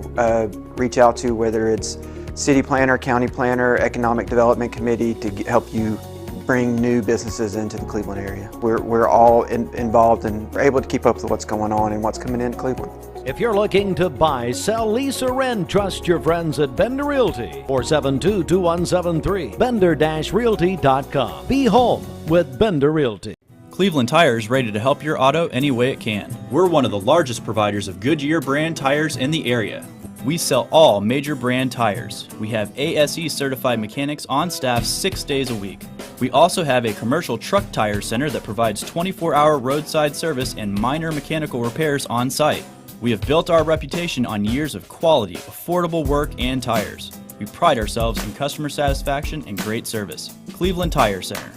reach out to, whether it's city planner, county planner, economic development committee, to help you bring new businesses into the Cleveland area. We're all involved and able to keep up with what's going on and what's coming into Cleveland. If you're looking to buy, sell, lease, or rent, trust your friends at Bender Realty. 472-2173. Bender-Realty.com. Be home with Bender Realty. Cleveland Tire is ready to help your auto any way it can. We're one of the largest providers of Goodyear brand tires in the area. We sell all major brand tires. We have ASE certified mechanics on staff 6 days a week. We also have a commercial truck tire center that provides 24-hour roadside service and minor mechanical repairs on site. We have built our reputation on years of quality, affordable work and tires. We pride ourselves in customer satisfaction and great service. Cleveland Tire Center.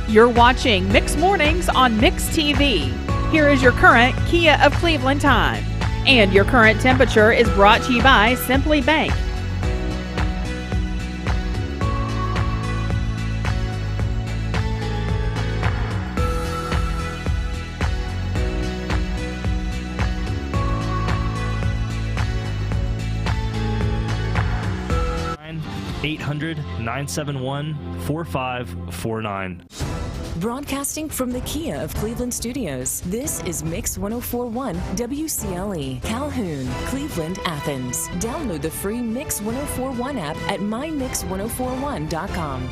You're watching Mix Mornings on Mix TV. Here is your current Kia of Cleveland time. And your current temperature is brought to you by Simply Bank. (800-971-4549). Broadcasting from the Kia of Cleveland studios, this is Mix 1041 WCLE, Calhoun, Cleveland, Athens. Download the free Mix 1041 app at mymix1041.com.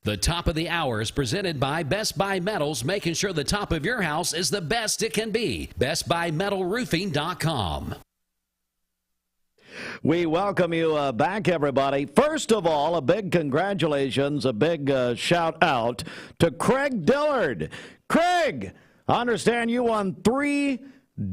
The top of the hour is presented by Best Buy Metals, making sure the top of your house is the best it can be. BestBuyMetalRoofing.com. We welcome you back, everybody. First of all, a big congratulations, a big shout out to Craig Dillard. Craig, I understand you won 3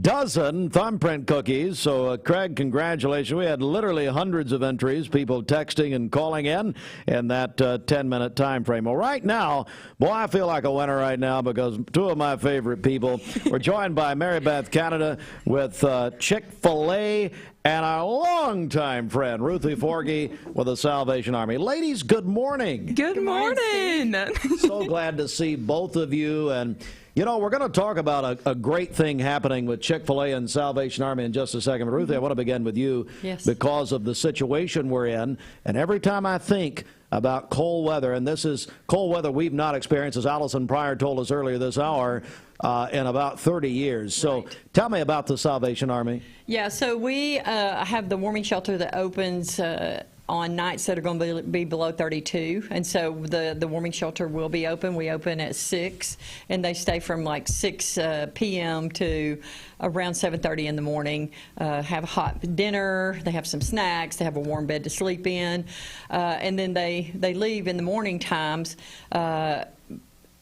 dozen thumbprint cookies. So, Craig, congratulations. We had literally hundreds of entries, people texting and calling in that 10-minute time frame. Well, right now, boy, I feel like a winner right now because 2 of my favorite people. We're joined by Mary Beth Canada with Chick-Fil-A and our longtime friend, Ruthie Forgy with the Salvation Army. Ladies, good morning. Good morning. So glad to see both of you. And you know, we're going to talk about a great thing happening with Chick-fil-A and Salvation Army in just a second. But Ruthie, I want to begin with you because of the situation we're in. And every time I think about cold weather, and this is cold weather we've not experienced, as Allison Pryor told us earlier this hour, in about 30 years. So tell me about the Salvation Army. Yeah, so we have the warming shelter that opens on nights that are going to be below 32, and so the warming shelter will be open. We open at 6, and they stay from like 6 p.m. to around 7:30 in the morning. Have a hot dinner. They have some snacks. They have a warm bed to sleep in, and then they leave in the morning times.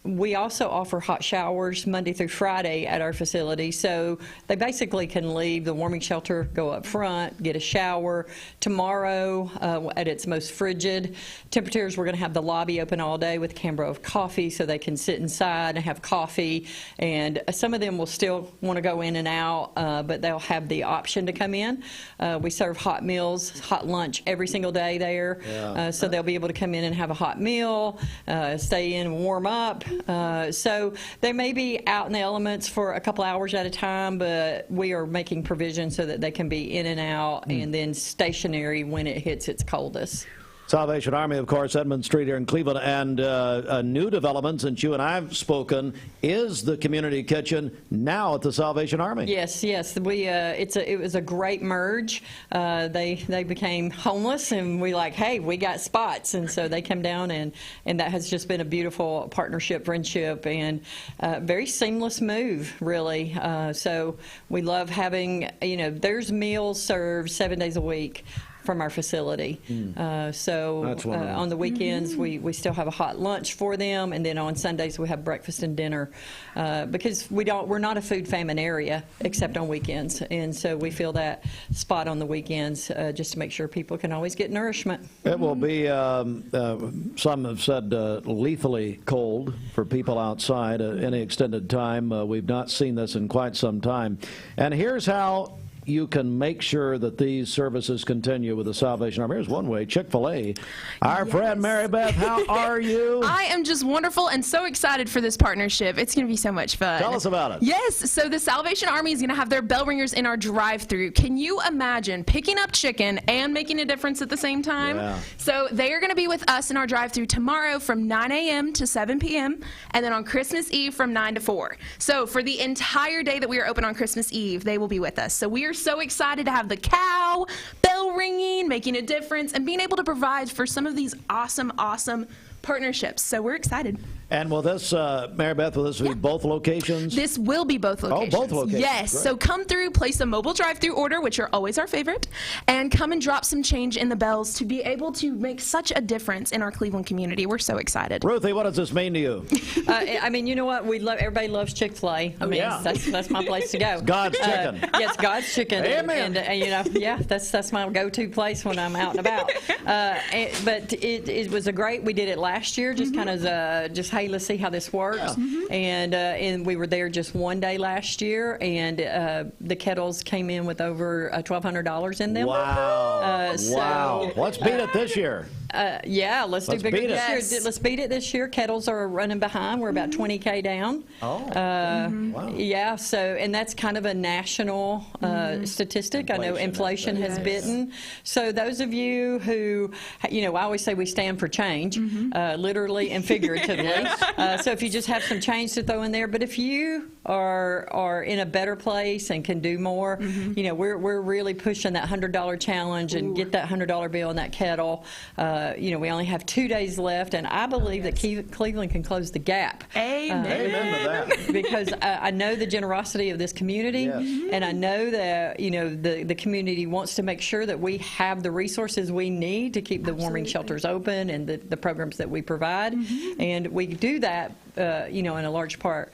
We also offer hot showers Monday through Friday at our facility, so they basically can leave the warming shelter, go up front, get a shower. Tomorrow, at its most frigid temperatures, we're going to have the lobby open all day with a camera of coffee so they can sit inside and have coffee, and some of them will still want to go in and out, but they'll have the option to come in. We serve hot meals, hot lunch every single day there, so they'll be able to come in and have a hot meal, stay in and warm up. So they may be out in the elements for a couple hours at a time, but we are making provisions so that they can be in and out and then stationary when it hits its coldest. Salvation Army, of course, Edmund Street here in Cleveland, and a new development since you and I have spoken is the community kitchen now at the Salvation Army. Yes, we it was a great merge. They became homeless, and we like, hey, we got spots, and so they came down, and that has just been a beautiful partnership, friendship, and very seamless move, really. So we love having, there's meals served 7 days a week from our facility. So on the weekends, we still have a hot lunch for them, and then on Sundays we have breakfast and dinner because we're not a food famine area except on weekends, and so we fill that spot on the weekends just to make sure people can always get nourishment. It will be, some have said, lethally cold for people outside any extended time. We've not seen this in quite some time. And here's how you can make sure that these services continue with the Salvation Army. Here's one way. Chick-fil-A. Our friend Mary Beth, how are you? I am just wonderful and so excited for this partnership. It's going to be so much fun. Tell us about it. Yes, so the Salvation Army is going to have their bell ringers in our drive-thru. Can you imagine picking up chicken and making a difference at the same time? Yeah. So they are going to be with us in our drive-thru tomorrow from 9 a.m. to 7 p.m. and then on Christmas Eve from 9 to 4. So for the entire day that we are open on Christmas Eve, they will be with us. So we are so excited to have the cow, bell ringing, making a difference, and being able to provide for some of these awesome partnerships. So we're excited. And will this, Mary Beth, will this be both locations? This will be both locations. Oh, both locations. Yes. Great. So come through, place a mobile drive-through order, which are always our favorite, and come and drop some change in the bells to be able to make such a difference in our Cleveland community. We're so excited. Ruthie, what does this mean to you? I mean, you know what? Everybody loves Chick-fil-A. I mean, that's my place to go. God's chicken. Yes, God's chicken. Amen. And that's my go-to place when I'm out and about. But it was we did it last year, just kind of hey, let's see how this works. And we were there just one day last year, and the kettles came in with over $1,200 in them. Wow. Wow. Let's beat it this year. Let's do bigger this year. Let's beat it this year. Kettles are running behind. We're about 20K down. Wow. Yeah, so, and that's kind of a national statistic. I know inflation has bitten. So those of you who, I always say we stand for change, literally and figuratively. So if you just have some change to throw in there, but if you are in a better place and can do more, we're really pushing that $100 challenge and get that $100 bill in that kettle. We only have 2 days left, and I believe that Cleveland can close the gap. Amen. Amen to that. Because I know the generosity of this community, and I know that the community wants to make sure that we have the resources we need to keep the warming shelters open and the programs that we provide, and we do that in a large part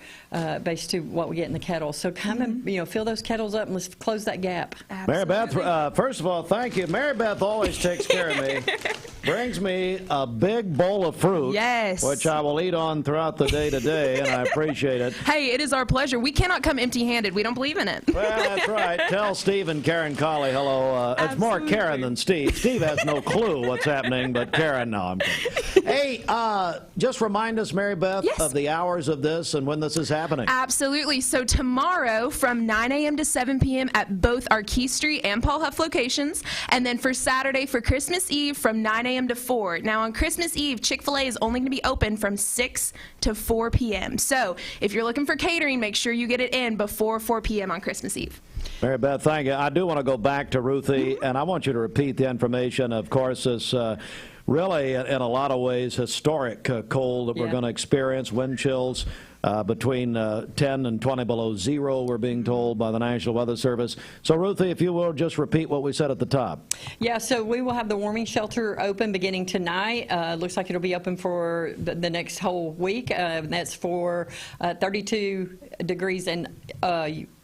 based to what we get in the kettle. So come and fill those kettles up and let's close that gap. Mary Beth, first of all, thank you. Mary Beth always takes care of me. Brings me a big bowl of fruit, which I will eat on throughout the day today, and I appreciate it. Hey, it is our pleasure. We cannot come empty-handed. We don't believe in it. Well, that's right. Tell Steve and Karen Colley hello. It's more Karen than Steve. Steve has no clue what's happening, but Karen, no, I'm kidding. Hey, just remind us, Mary Beth, of the hours of this and when this is happening. Absolutely. So tomorrow from 9 a.m. to 7 p.m. at both our Key Street and Paul Huff locations, and then for Saturday for Christmas Eve from 9 a.m. to 4. Now on Christmas Eve, Chick-fil-A is only going to be open from 6 to 4 p.m. So if you're looking for catering, make sure you get it in before 4 p.m. on Christmas Eve. Mary Beth, thank you. I do want to go back to Ruthie, and I want you to repeat the information. Of course, this really, in a lot of ways, historic cold that we're going to experience, wind chills between 10 and 20 below zero, we're being told by the National Weather Service. So, Ruthie, if you will, just repeat what we said at the top. Yeah, so we will have the warming shelter open beginning tonight. Looks like it'll be open for the next whole week. That's for 32 degrees and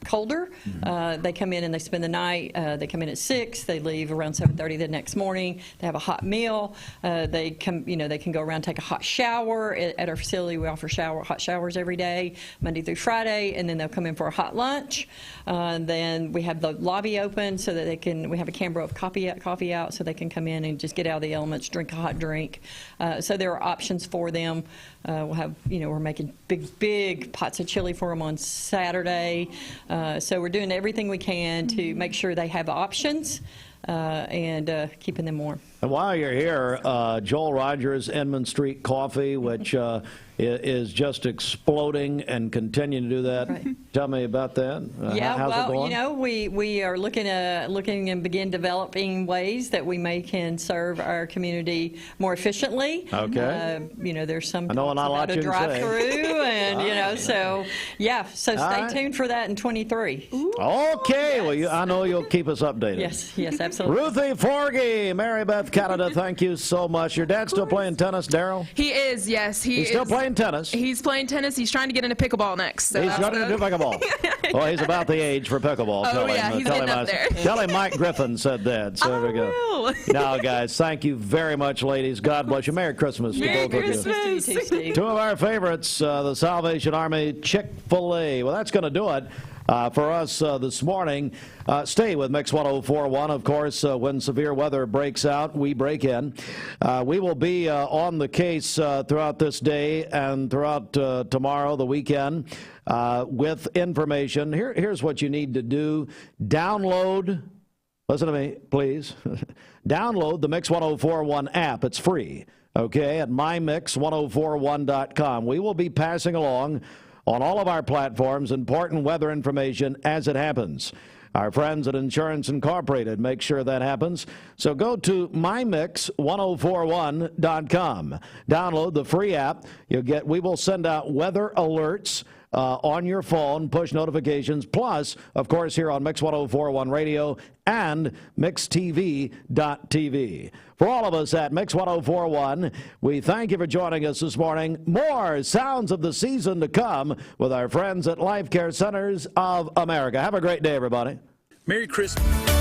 colder. They come in and they spend the night. They come in at 6. They leave around 7:30 the next morning. They have a hot meal. They come, they can go around, take a hot shower at our facility. We offer hot showers every day, Monday through Friday, and then they'll come in for a hot lunch. Then we have the lobby open so that they can. We have a camera of coffee out so they can come in and just get out of the elements, drink a hot drink. So there are options for them. We'll have, we're making big pots of chili for them on Saturday. So we're doing everything we can to make sure they have options and keeping them warm. And while you're here, Joel Rogers, Inman Street Coffee, which is just exploding and continuing to do that. Right. Tell me about that. How's it going? We are looking and begin developing ways that we can serve our community more efficiently. Okay. There's some I know about a drive-through, and so stay tuned for that in 23. Okay. Well, I know you'll keep us updated. Yes, absolutely. Ruthie Forgy, Mary Beth Canada, thank you so much. Your dad's still playing tennis, Daryl? He is, yes. He's still playing tennis. He's playing tennis. He's trying to get into pickleball next. So he's going to do pickleball. Well, he's about the age for pickleball. He's getting up there. Tell him Mike Griffin said that. So there we go. Now, guys, thank you very much, ladies. God bless you. Merry Christmas to both of you. Two of our favorites, the Salvation Army, Chick-Fil-A. Well, that's going to do it for us this morning. Stay with Mix 104.1. Of course, when severe weather breaks out, we break in. We will be on the case throughout this day and throughout tomorrow, the weekend, with information. Here's what you need to do. Download, listen to me, please. Download the Mix 104.1 app. It's free, okay, at mymix1041.com. We will be passing along on all of our platforms important weather information as it happens. Our friends at Insurance Incorporated make sure that happens. So go to mymix1041.com. Download the free app. We will send out weather alerts on your phone, push notifications, plus, of course, here on Mix 104.1 Radio and MixTV.tv. For all of us at Mix 104.1, we thank you for joining us this morning. More sounds of the season to come with our friends at Life Care Centers of America. Have a great day, everybody. Merry Christmas.